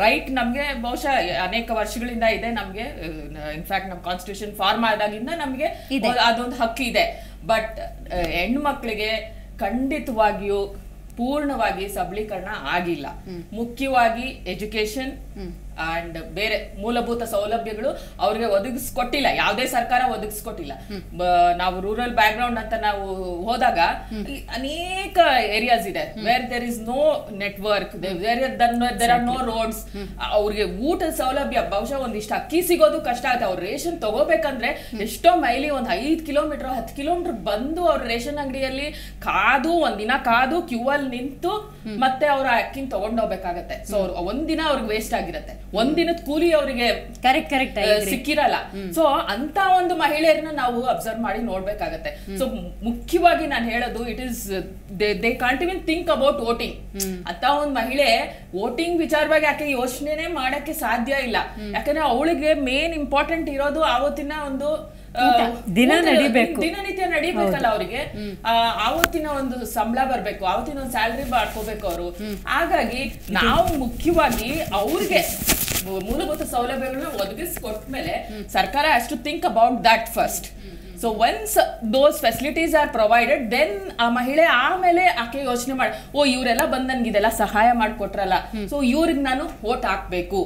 ರೈಟ್ ನಮ್ಗೆ ಬಹುಶಃ ಅನೇಕ ವರ್ಷಗಳಿಂದ ಇದೆ. ನಮ್ಗೆ ಇನ್ಫ್ಯಾಕ್ಟ್ ನಮ್ ಕಾನ್ಸ್ಟಿಟ್ಯೂಷನ್ ಫಾರ್ಮ್ ಆದಾಗಿಂದ ನಮ್ಗೆ ಅದೊಂದು ಹಕ್ಕು ಇದೆ. ಬಟ್ ಹೆಣ್ಮಕ್ಳಿಗೆ ಖಂಡಿತವಾಗಿಯೂ ಪೂರ್ಣವಾಗಿ ಸಬಲೀಕರಣ ಆಗಿಲ್ಲ. ಮುಖ್ಯವಾಗಿ ಎಜುಕೇಶನ್ ಅಂಡ್ ಬೇರೆ ಮೂಲಭೂತ ಸೌಲಭ್ಯಗಳು ಅವ್ರಿಗೆ ಒದಗಿಸ್ಕೊಟ್ಟಿಲ್ಲ, ಯಾವುದೇ ಸರ್ಕಾರ ಒದಗಿಸ್ಕೊಟ್ಟಿಲ್ಲ. ನಾವು ರೂರಲ್ ಬ್ಯಾಕ್ ಗ್ರೌಂಡ್ ಅಂತ ನಾವು ಹೋದಾಗ ಅನೇಕ ಏರಿಯಾಸ್ ಇದೆ where there is no network, there are no roads. ಅವ್ರಿಗೆ ಊಟದ ಸೌಲಭ್ಯ ಬಹುಶಃ ಒಂದಿಷ್ಟು ಅಕ್ಕಿ ಸಿಗೋದು ಕಷ್ಟ ಆಗುತ್ತೆ. ಅವ್ರು ರೇಷನ್ ತಗೋಬೇಕಂದ್ರೆ ಎಷ್ಟೋ ಮೈಲಿ ಒಂದು 5 ಕಿಲೋಮೀಟರ್ 10 ಕಿಲೋಮೀಟರ್ ಬಂದು ಅವ್ರ ರೇಷನ್ ಅಂಗಡಿಯಲ್ಲಿ ಕಾದು, ಒಂದಿನ ಕಾದು ಕ್ಯೂ ಅಲ್ಲಿ ನಿಂತು ಮತ್ತೆ ಅವ್ರ ಅಕ್ಕಿನ ತಗೊಂಡೋಗ್ಬೇಕಾಗತ್ತೆ. ಸೊ ಒಂದಿನ ಅವ್ರಿಗೆ ವೇಸ್ಟ್ ಆಗಿರತ್ತೆ, ಒಂದಿನದ ಕೂಲಿ ಅವರಿಗೆ ಕರೆಕ್ಟ್ ಸಿಕ್ಕಿರಲ್ಲ. ಸೊ ಅಂತ ಒಂದು ಮಹಿಳೆಯರನ್ನ ನಾವು ಅಬ್ಸರ್ವ್ ಮಾಡಿ ನೋಡ್ಬೇಕಾಗತ್ತೆ. ಸೊ ಮುಖ್ಯವಾಗಿ ನಾನು ಹೇಳೋದು, it is they can't even think about voting. ಅಂತ ಒಂದು ಮಹಿಳೆ ವೋಟಿಂಗ್ ವಿಚಾರವಾಗಿ ಯಾಕೆ ಯೋಚನೆ ಮಾಡಕ್ಕೆ ಸಾಧ್ಯ ಇಲ್ಲ. ಯಾಕಂದ್ರೆ ಅವಳಿಗೆ ಮೇನ್ ಇಂಪಾರ್ಟೆಂಟ್ ಇರೋದು ಆವತ್ತಿನ ಒಂದು ದಿನನಿತ್ಯ ನಡಿಬೇಕಲ್ಲ ಅವ್ರಿಗೆ. ಆವತ್ತಿನ ಒಂದು ಸಂಬಳ ಬರ್ಬೇಕು, ಆವತ್ತಿನ ಒಂದು ಸ್ಯಾಲ್ರಿ ಮಾಡ್ಕೋಬೇಕು ಅವರು. ಹಾಗಾಗಿ ನಾವು ಮುಖ್ಯವಾಗಿ ಅವ್ರಿಗೆ ಮೂಲಭೂತ ಸೌಲಭ್ಯಗಳನ್ನ ಒದಗಿಸ್ಕೊಟ್ಮೇಲೆ ಸರ್ಕಾರ has to think about that first. So once those facilities are provided, then ಆ ಮಹಿಳೆ ಆಮೇಲೆ ಆಕೆ ಯೋಚನೆ ಮಾಡಿ, ಓ ಇವರೆಲ್ಲ ಬಂದ್ ನನ್ಗೆ ಇದೆಲ್ಲ ಸಹಾಯ ಮಾಡ್ಕೊಟ್ರಲ್ಲ, ಸೊ ಇವ್ರಿಗೆ ನಾನು ವೋಟ್ ಹಾಕ್ಬೇಕು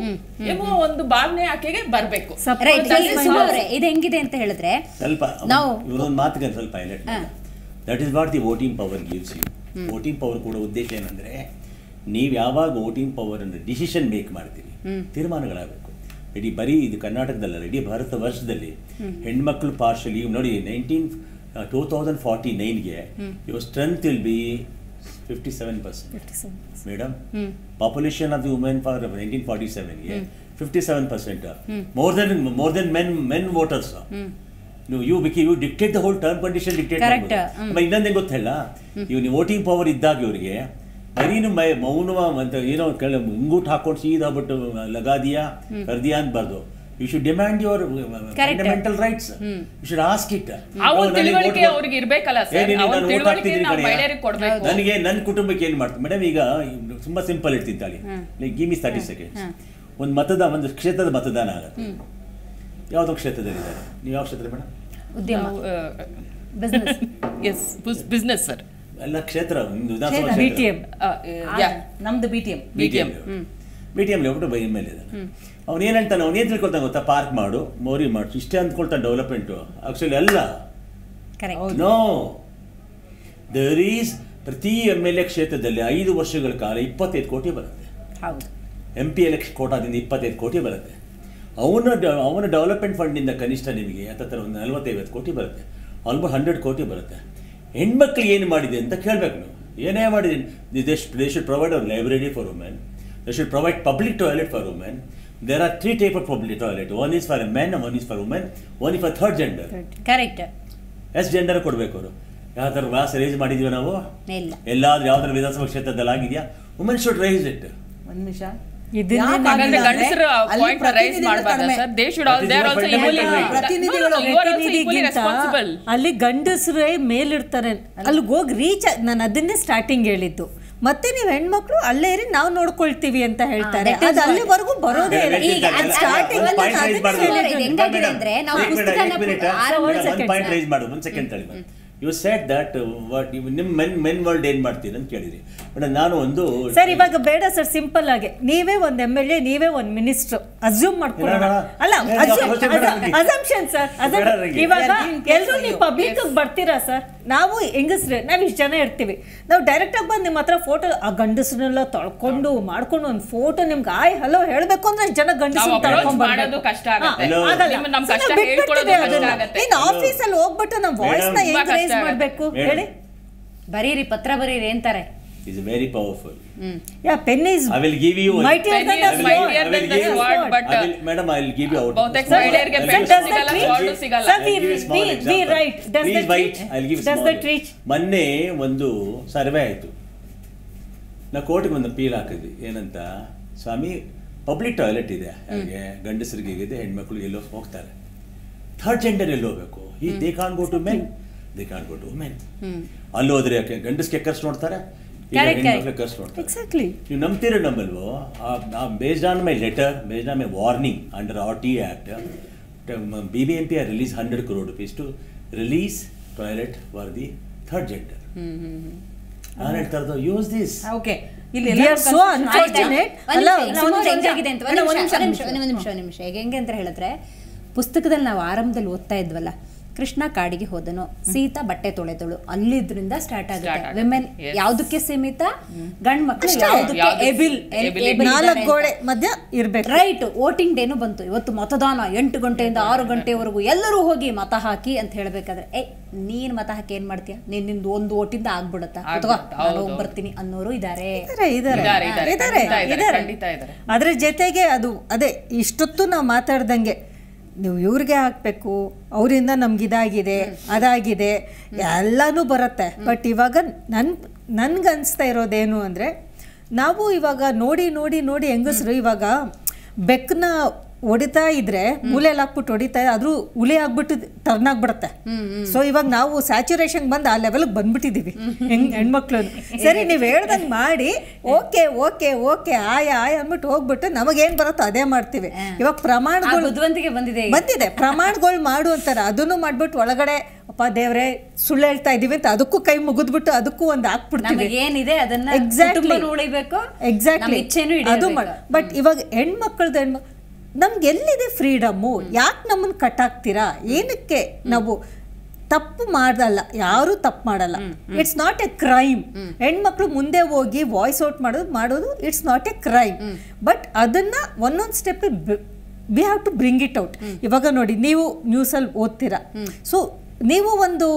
ಎಂಬ ಒಂದು ಭಾವನೆ ಆಕೆಗೆ ಬರ್ಬೇಕು. ಇದು ಹೆಂಗಿದೆ ಅಂತ ಹೇಳಿದ್ರೆ ಸ್ವಲ್ಪ ಇವರೊಂದು ಮಾತಿಗೆ ಸ್ವಲ್ಪ ಹೈಲೈಟ್ ಮಾಡಿ, that is what the voting power gives you. Voting power ಕೂಡ ಉದ್ದೇಶ ಏನಂದ್ರೆ, ನೀವು ಯಾವಾಗ ವೋಟಿಂಗ್ ಪವರ್ ಅಂದ್ರೆ ಡಿಸಿಷನ್ ಮೇಕ್ ಮಾಡ್ತೀರಿ, ತೀರ್ಮಾನಗಳಾಗಬೇಕು. ಇಡೀ ಬರೀ ಇದು ಕರ್ನಾಟಕದಲ್ಲ, ಇಡೀ ಭಾರತ ವರ್ಷದಲ್ಲಿ ಹೆಣ್ಮಕ್ಳು ಪಾರ್ಷಲಿ ನೋಡಿ 2049ಗೆ your strength will be 57%. Madam, population of the women for 1947ಗೆ 57%. More than men voters. You dictate the whole term condition dictate ಮಾಡ್ಬೋದು. ಇನ್ನೊಂದೇನು ಗೊತ್ತಿಲ್ಲ, ನೀವು ವೋಟಿಂಗ್ ಪವರ್ ಇದ್ದಾಗ ಇವರಿಗೆ ಬರೀನು ಮೌನವ ಅಂತ ಏನೋ ಇಂಗೂಟ್ ಹಾಕೊಂಡು ಸೀದಾ ಬಿಟ್ಟು ಲಗಾದಿಯಾ ಕರ್ದಿಯಾ ಅನ್ಬಾರ್ದು. You should demand your fundamental rights. You should ask it. ನನಗೆ ನನ್ನ ಕುಟುಂಬಕ್ಕೆ ಏನು ಮಾಡ್ತೀನಿ ಮೇಡಮ್, ಈಗ ತುಂಬಾ ಸಿಂಪಲ್ ಇರ್ತಿದ್ದಾಳೆ, ಲೈಕ್ ಗಿವ್ ಮಿ 30 ಸೆಕೆಂಡ್ಸ್. ಒಂದು ಕ್ಷೇತ್ರದ ಮತದಾನ ಆಗುತ್ತೆ, ಯಾವುದೋ ಕ್ಷೇತ್ರದಲ್ಲಿದ್ದಾರೆ. ನೀವು ಯಾವ ಕ್ಷೇತ್ರ ಮೇಡಮ್? Business sir. ಎಲ್ಲ ಕ್ಷೇತ್ರ ನಮ್ದು BTM ಹೋಗ್ಬಿಟ್ಟು ಬೈ ಮೇಲೆ ಇದ್ದಾನೆ. ಅವ್ನು ಏನು ಹೇಳ್ತಾನೆ, ಅವ್ನು ಏನು ತಿಳ್ಕೊಳ್ತಾನೆ ಗೊತ್ತಾ, ಪಾರ್ಕ್ ಮಾಡು, ಮೋರಿ ಮಾಡು, ಇಷ್ಟೇ ಅಂದ್ಕೊಳ್ತಾನೆ ಡೆವಲಪ್ಮೆಂಟು. ಆಕ್ಚುಲಿ ಅಲ್ಲ, ನೋ, ದೇರ್ ಈಸ್ ಪ್ರತಿ MLA ಕ್ಷೇತ್ರದಲ್ಲಿ 5 ವರ್ಷಗಳ ಕಾಲ 25 ಕೋಟಿ ಬರುತ್ತೆ. MP ಎಲೆಕ್ಷನ್ ಕೋಟಾದಿಂದ 25 ಕೋಟಿ ಬರುತ್ತೆ. ಅವನ ಡೆವಲಪ್ಮೆಂಟ್ ಫಂಡಿಂದ ಕನಿಷ್ಠ ನಿಮಗೆ ಹತ್ತಿರ ಒಂದು 40-50 ಕೋಟಿ ಬರುತ್ತೆ. ಆಲ್ಮೋಸ್ಟ್ 100 ಕೋಟಿ ಬರುತ್ತೆ. ಹೆಣ್ಮಕ್ಳಿಗೆ ಏನು ಮಾಡಿದೆ ಅಂತ ಕೇಳಬೇಕು ನೀವು. ಏನೇ ಮಾಡಿದ್ದೀನಿ, they should provide a library for women, they should provide public toilet for women. There are 3 type of public toilet. One is for men, one is for women, one is for third gender. Correct. ಎಷ್ಟು gender ಕೊಡಬೇಕು ಅವರು? ಯಾವ ಥರ Vyas rice ಮಾಡಿದೀವಿ ನಾವು? ಎಲ್ಲಾದ್ರೂ ಯಾವ್ದಾದ್ರು ವಿಧಾನಸಭಾ ಕ್ಷೇತ್ರದಲ್ಲಿ ಆಗಿದೆಯಾ? Women should raise it. ಒಂದು ನಿಮಿಷ, ಅಲ್ಲಿ ಗಂಡಸರೇ ಮೇಲಿರ್ತಾರೆ, ಅಲ್ಲಿಗೆ ಹೋಗಿ ರೀಚ್. ನಾನು ಅದನ್ನೇ ಸ್ಟಾರ್ಟಿಂಗ್ ಹೇಳಿದ್ದು. ಮತ್ತೆ ನೀವು ಹೆಣ್ಮಕ್ಳು ಅಲ್ಲೇ ಇರಿ, ನಾವು ನೋಡ್ಕೊಳ್ತೀವಿ ಅಂತ ಹೇಳ್ತಾರೆ. ಅದು ಅಲ್ಲಿವರೆಗೂ ಬರೋದೇ ಇಲ್ಲ. ಯು ಸೆಡ್ ದಟ್ ವಾಟ್ ನಿಮ್ಮ ಮೆನ್ ವರ್ಲ್ಡ್ ಏನು ಮಾಡ್ತೀರಿ ಅಂತ ಕೇಳಿದ್ರಿ. ಮೇಡಮ್, ನಾನು ಒಂದು ಸರ್ ಇವಾಗ ಬೇಡ ಸರ್, ಸಿಂಪಲ್ ಆಗಿ ನೀವೇ ಒಂದು MLA, ನೀವೇ ಒಂದು ಮಿನಿಸ್ಟರ್ ಅಸ್ಯೂಮ್ ಮಾಡ್ಕೊಳ್ಳೋಣ. ಅಲ್ಲ, ಅಸಂಪ್ಷನ್ ಸರ್. ಇವಾಗ ಎಲ್ಲರೂ ನೀವು ಪಬ್ಲಿಕ್ ಬರ್ತೀರಾ ಸರ್? ನಾವು ಹೆಂಗಸ್ರೆ, ನಾವು ಇಷ್ಟು ಜನ ಇರ್ತೀವಿ. ನಾವು ಡೈರೆಕ್ಟ್ ಆಗಿ ಬಂದು ನಿಮ್ಮ ಹತ್ರ ಫೋಟೋ, ಆ ಗಂಡಸನ್ನೆಲ್ಲ ತೊಳ್ಕೊಂಡು ಮಾಡ್ಕೊಂಡು ಒಂದು ಫೋಟೋ ನಿಮ್ಗೆ ಆಯ್ ಹಲೋ ಹೇಳ್ಬೇಕು ಅಂದ್ರೆ ಜನ ಗಂಡಸನ್ನ ತಳ್ಕೊಂಡ್ ಬರೋದು ಕಷ್ಟ ಆಗುತ್ತೆ. ಇನ್ನು ಆಫೀಸಲ್ಲಿ ಹೋಗ್ಬಿಟ್ಟು ನಮ್ಮ ವಾಯ್ಸ್ ನ ಹೆಂಗ್ ರೈಸ್ ಮಾಡ್ಬೇಕು ಹೇಳಿ? ಬರೀರಿ, ಪತ್ರ ಬರೀರಿ ಅಂತಾರೆ. is very powerful. Yeah, pen is. I will give you. Mightier than the sword. But madam, I will give you out. We right. Does the reach? I'll give Does that reach? ಮೊನ್ನೆ ಒಂದು survey ಆಯಿತು. ನಾ ಕೋರ್ಟ್ಗೆ ಒಂದು appeal ಹಾಕಿದ್ವಿ. ಏನಂತ, ಸ್ವಾಮಿ public toilet ಇದೆ, ಹಾಗೆ ಗಂಡಸರಿಗೆ ಇದೆ, ಹೆಣ್ಮಕ್ಳು ಎಲ್ಲೋ ಹೋಗ್ತಾರೆ. ಥರ್ಡ್ ಜೆಂಡರ್ ಎಲ್ಲಿ ಹೋಗ್ಬೇಕು? They can go to men, they can go to women. ಅಲ್ಲಿ ಹೋದ್ರೆ ಗಂಡಸ್ಗೆ ಕರ್ಸ್ ನೋಡ್ತಾರೆ, ಕರ್ಸ್ ನೋಡ್ತಾರೆ. ನೀವು ನಂಬ್ತೀರೋ ನಂಬಲ್ವೋ, based on my letter, based on my warning under RT Act, BBMP release 100 crore rupees to release toilet for the third gender. ನಾನು ಹೇಳ್ತಾ ಇರೋದು, ಯೂಸ್ ದಿಸ್. ಓಕೆ, ಇಲ್ಲಿ ಸೋ ಅನ್ಫಾರ್ಚುನೇಟ್. ಅಲ್ಲ, ಹೆಂಗಾಗಿದೆ ಅಂತ ಒಂದು ನಿಮಿಷ ಹೆಂಗೆ ಅಂತ ಹೇಳಿದ್ರೆ, ಪುಸ್ತಕದಲ್ಲಿ ನಾವು ಆರಂಭದಲ್ಲಿ ಓದ್ತಾ ಇದ್ವಲ್ಲ, ಕೃಷ್ಣ ಕಾಡಿಗೆ ಹೋದನು, ಸೀತಾ ಬಟ್ಟೆ ತೊಳೆದಳು, ಅಲ್ಲಿದ್ರಿಂದ ಸ್ಟಾರ್ಟ್ ಆಗುತ್ತೆ. ವಿಮೆನ್ ಯಾವುದಕ್ಕೆ ಸೀಮಿತ? ಗಂಡ್ ಮಕ್ಕಳು ಯಾವುದಕ್ಕೆ ಎಬಿಲ್, 4 ಗೋಡೆ ಮಧ್ಯ ಇರ್ಬೇಕು. ರೈಟ್. ವೋಟಿಂಗ್ ಡೇನು ಬಂತು. ಇವತ್ತು ಮತದಾನ 8 ಗಂಟೆಯಿಂದ 6 ಗಂಟೆವರೆಗೂ ಎಲ್ಲರೂ ಹೋಗಿ ಮತ ಹಾಕಿ ಅಂತ ಹೇಳ್ಬೇಕಾದ್ರೆ, ನೀನ್ ಮತ ಹಾಕಿ ಏನ್ ಮಾಡ್ತೀಯ? ನಿಂದು ಒಂದು ಓಟಿಂದ ಆಗ್ಬಿಡುತ್ತಾ? ಅಥವಾ ನಾನು ಬರ್ತೀನಿ ಅನ್ನೋರು ಇದಾರೆ. ಅದ್ರ ಜೊತೆಗೆ ಅದು ಅದೇ ಇಷ್ಟೊತ್ತು ನಾವು ಮಾತಾಡ್ದಂಗೆ, ನೀವು ಇವ್ರಿಗೆ ಹಾಕಬೇಕು, ಅವರಿಂದ ನಮ್ಗಿದಾಗಿದೆ, ಅದಾಗಿದೆ, ಎಲ್ಲನೂ ಬರುತ್ತೆ. ಬಟ್ ಇವಾಗ ನನ್ಗನ್ಸ್ತಾ ಇರೋದೇನು ಅಂದರೆ, ನಾವು ಇವಾಗ ನೋಡಿ ನೋಡಿ ನೋಡಿ ಹೆಂಗಸರು ಇವಾಗ ಬೆಕ್ಕನ್ನ ಹೊಡಿತಾ ಇದ್ರೆ ಮೂಲೆಯಲ್ಲಿ ಹಾಕ್ಬಿಟ್ಟು ಹೊಡಿತಾ ಆದ್ರೂ ಹುಲಿ ಆಗ್ಬಿಟ್ಟು ಟರ್ನ್ ಆಗ್ಬಿಡುತ್ತೆ. ಸೊ ಇವಾಗ ನಾವು ಸ್ಯಾಚುರೇಷನ್ ಬಂದು ಆ ಲೆವೆಲ್ಗೆ ಬಂದ್ಬಿಟ್ಟಿದೀವಿ ಹೆಣ್ಮಕ್ಳು. ಸರಿ ನೀವು ಹೇಳ್ದಂಗೆ ಮಾಡಿ ಓಕೆ ಓಕೆ ಓಕೆ ಆಯ ಅಂದ್ಬಿಟ್ಟು ಹೋಗ್ಬಿಟ್ಟು ನಮಗೇನ್ ಬರುತ್ತೋ ಅದೇ ಮಾಡ್ತೀವಿ. ಇವಾಗ ಪ್ರಮಾಣಗಳು ಬುದ್ಧಿವಂತಿಕೆ ಬಂದಿದೆ, ಪ್ರಮಾಣಗಳು ಮಾಡು ಅಂತಾರೆ, ಅದನ್ನು ಮಾಡ್ಬಿಟ್ಟು ಒಳಗಡೆ ಅಪ್ಪ ದೇವ್ರೆ ಸುಳ್ಳು ಹೇಳ್ತಾ ಇದೀವಿ ಅಂತ ಅದಕ್ಕೂ ಕೈ ಮುಗಿದ್ಬಿಟ್ಟು ಅದಕ್ಕೂ ಒಂದು ಹಾಕ್ಬಿಡ್ತೀವಿ. ಏನಿದೆ ಅದನ್ನ ಎಕ್ಸಾಕ್ಟ್ಲಿ ಅದು ಬಟ್ ಇವಾಗ ಹೆಣ್ಮಕ್ಳದ್ದು ನಮ್ಗೆ ಎಲ್ಲಿದೆ ಫ್ರೀಡಮ್ಮು? ಯಾಕೆ ನಮ್ಮನ್ನು ಕಟ್ಟಾಕ್ತೀರಾ? ಏನಕ್ಕೆ? ನಾವು ತಪ್ಪು ಮಾಡಲ್ಲ, ಯಾರು ತಪ್ಪು ಮಾಡಲ್ಲ. It's not a crime. ಹೆಣ್ಮಕ್ಳು ಮುಂದೆ ಹೋಗಿ ವಾಯ್ಸ್ ಔಟ್ ಮಾಡೋದು it's not a crime. But ಅದನ್ನ ಒಂದೊಂದು step we have to bring it out. ಇವಾಗ ನೋಡಿ, ನೀವು ನ್ಯೂಸಲ್ಲಿ ಓದ್ತೀರಾ, ಸೊ ನೀವು ಒಂದು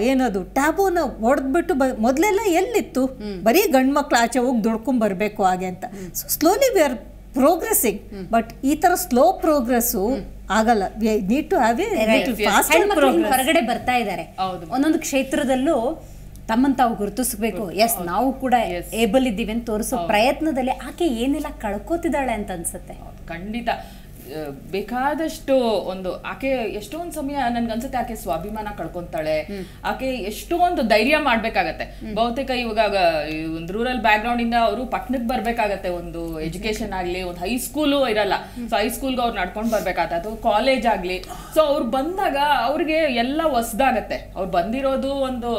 ಏನದು ಟ್ಯಾಬುನ ಹೊಡೆದ್ಬಿಟ್ಟು ಮೊದಲೆಲ್ಲ ಎಲ್ಲಿತ್ತು? ಬರೀ ಗಂಡು ಮಕ್ಳು ಆಚೆ ಹೋಗಿ ದುಡ್ಕೊಂಬರ್ಬೇಕು ಹಾಗೆ ಅಂತ. So slowly we are progressing. But ಈ ತರ ಸ್ಲೋ ಪ್ರೋಗ್ರೆಸ್ಸು ಆಗಲ್ಲ. ನೀಡ್ ಟು ಹ್ಯಾವ್ ಹೊರಗಡೆ ಬರ್ತಾ ಇದ್ದಾರೆ, ಒಂದೊಂದು ಕ್ಷೇತ್ರದಲ್ಲೂ ತಮ್ಮನ್ನು ತಾವು ಗುರುತಿಸಬೇಕು. ಎಸ್ ನಾವು ಕೂಡ ಏಬಲ್ ಇದ್ದೀವಿ ಅಂತ ತೋರಿಸೋ ಪ್ರಯತ್ನದಲ್ಲಿ ಆಕೆ ಏನೆಲ್ಲ ಕಳ್ಕೋತಿದ್ದಾಳೆ ಅಂತ ಅನ್ಸುತ್ತೆ. ಖಂಡಿತ ಬೇಕಾದಷ್ಟು ಒಂದು ಆಕೆ ಎಷ್ಟೊಂದು ಸಮಯ ನನ್ಗನ್ಸುತ್ತೆ ಆಕೆ ಸ್ವಾಭಿಮಾನ ಕಳ್ಕೊಂತಾಳೆ. ಆಕೆ ಎಷ್ಟೊಂದು ಧೈರ್ಯ ಮಾಡ್ಬೇಕಾಗತ್ತೆ. ಬಹುತೇಕ ಇವಾಗ ಒಂದು ರೂರಲ್ ಬ್ಯಾಕ್ ಗ್ರೌಂಡ್ ಇಂದ ಅವರು ಪಟ್ಟಣಕ್ಕೆ ಬರ್ಬೇಕಾಗತ್ತೆ. ಒಂದು ಎಜುಕೇಶನ್ ಆಗ್ಲಿ, ಒಂದು ಹೈಸ್ಕೂಲು ಇರಲ್ಲ, ಸೊ ಹೈಸ್ಕೂಲ್ಗೆ ಅವ್ರು ನಡ್ಕೊಂಡು ಬರ್ಬೇಕಾಗತ್ತೆ, ಅಥವಾ ಕಾಲೇಜ್ ಆಗ್ಲಿ. ಸೊ ಅವ್ರು ಬಂದಾಗ ಅವ್ರಿಗೆ ಎಲ್ಲ ಹೊಸದಾಗತ್ತೆ. ಅವ್ರು ಬಂದಿರೋದು ಒಂದು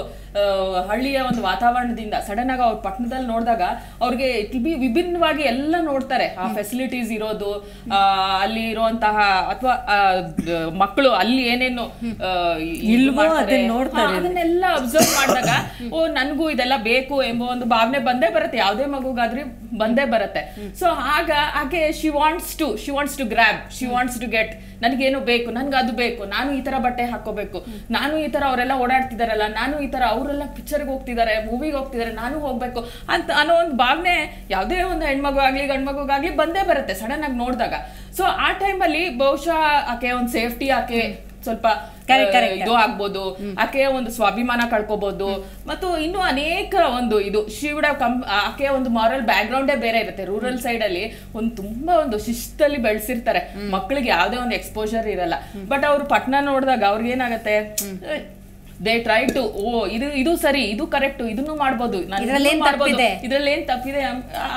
ಹಳ್ಳಿಯ ಒಂದು ವಾತಾವರಣದಿಂದ ಸಡನ್ ಆಗಿ ಅವ್ರ ಪಟ್ಟಣದಲ್ಲಿ ನೋಡಿದಾಗ ಅವ್ರಿಗೆ ಇಟ್ ಬಿ ವಿಭಿನ್ನವಾಗಿ ಎಲ್ಲ ನೋಡ್ತಾರೆ. ಆ ಫೆಸಿಲಿಟೀಸ್ ಇರೋದು, ಅಲ್ಲಿ ಇರುವಂತಹ ಅಥವಾ ಮಕ್ಕಳು ಅಲ್ಲಿ ಏನೇನು ಅದನ್ನೆಲ್ಲ ಅಬ್ಸರ್ವ್ ಮಾಡಿದಾಗ ಓ ನನ್ಗೂ ಇದೆಲ್ಲ ಬೇಕು ಎಂಬ ಒಂದು ಭಾವನೆ ಬಂದೇ ಬರುತ್ತೆ. ಯಾವುದೇ ಮಗುಗಾದ್ರೆ ಬಂದೇ ಬರುತ್ತೆ. ಸೊ ಆಗ ಆಕೆ she wants to grab, she wants to get. ನನಗೇನು ಬೇಕು, ನನ್ಗೆ ಅದು ಬೇಕು, ನಾನು ಈ ತರ ಬಟ್ಟೆ ಹಾಕೋಬೇಕು, ನಾನು ಈ ತರ ಅವರೆಲ್ಲ ಓಡಾಡ್ತಿದಾರಲ್ಲ, ನಾನು ಈ ತರ ಅವರೆಲ್ಲ ಪಿಕ್ಚರ್ಗೆ ಹೋಗ್ತಿದ್ದಾರೆ, ಮೂವಿಗೆ ಹೋಗ್ತಿದ್ದಾರೆ, ನಾನು ಹೋಗ್ಬೇಕು ಅಂತ ಅನ್ನೋ ಒಂದು ಭಾವನೆ ಯಾವುದೇ ಒಂದು ಹೆಣ್ಮಗು ಆಗ್ಲಿ ಗಂಡು ಮಗುಗಾಗ್ಲಿ ಬಂದೇ ಬರುತ್ತೆ ಸಡನ್ ಆಗಿ ನೋಡಿದಾಗ. ಸೊ ಆ ಟೈಮಲ್ಲಿ ಬಹುಶಃ ಆಕೆ ಒಂದು ಸೇಫ್ಟಿ, ಆಕೆ ಸ್ವಲ್ಪ ಇದು ಆಗ್ಬೋದು, ಆಕೆ ಒಂದು ಸ್ವಾಭಿಮಾನ ಕಳ್ಕೋಬಹುದು. ಮತ್ತು ಇನ್ನು ಅನೇಕ ಒಂದು ಇದು ಶಿವಡ ಆಕೆ ಒಂದು ಮಾರಲ್ ಬ್ಯಾಕ್ ಗ್ರೌಂಡೇ ಬೇರೆ ಇರುತ್ತೆ. ರೂರಲ್ ಸೈಡ್ ಅಲ್ಲಿ ತುಂಬಾ ಒಂದು ಶಿಸ್ತಲ್ಲಿ ಬೆಳೆಸಿರ್ತಾರೆ, ಮಕ್ಕಳಿಗೆ ಯಾವ್ದೇ ಒಂದು ಎಕ್ಸ್ಪೋಜರ್ ಇರಲ್ಲ. ಬಟ್ ಅವ್ರು ಪಟ್ನ ನೋಡಿದಾಗ ಅವ್ರಿಗೆ ಏನಾಗತ್ತೆ, ದೇ ಟ್ರೈ ಟು ಇದು ಸರಿ, ಇದು ಕರೆಕ್ಟ್, ಇದನ್ನು ಮಾಡ್ಬೋದು, ಇದ್ರಲ್ಲಿ ಏನ್ ತಪ್ಪಿದೆ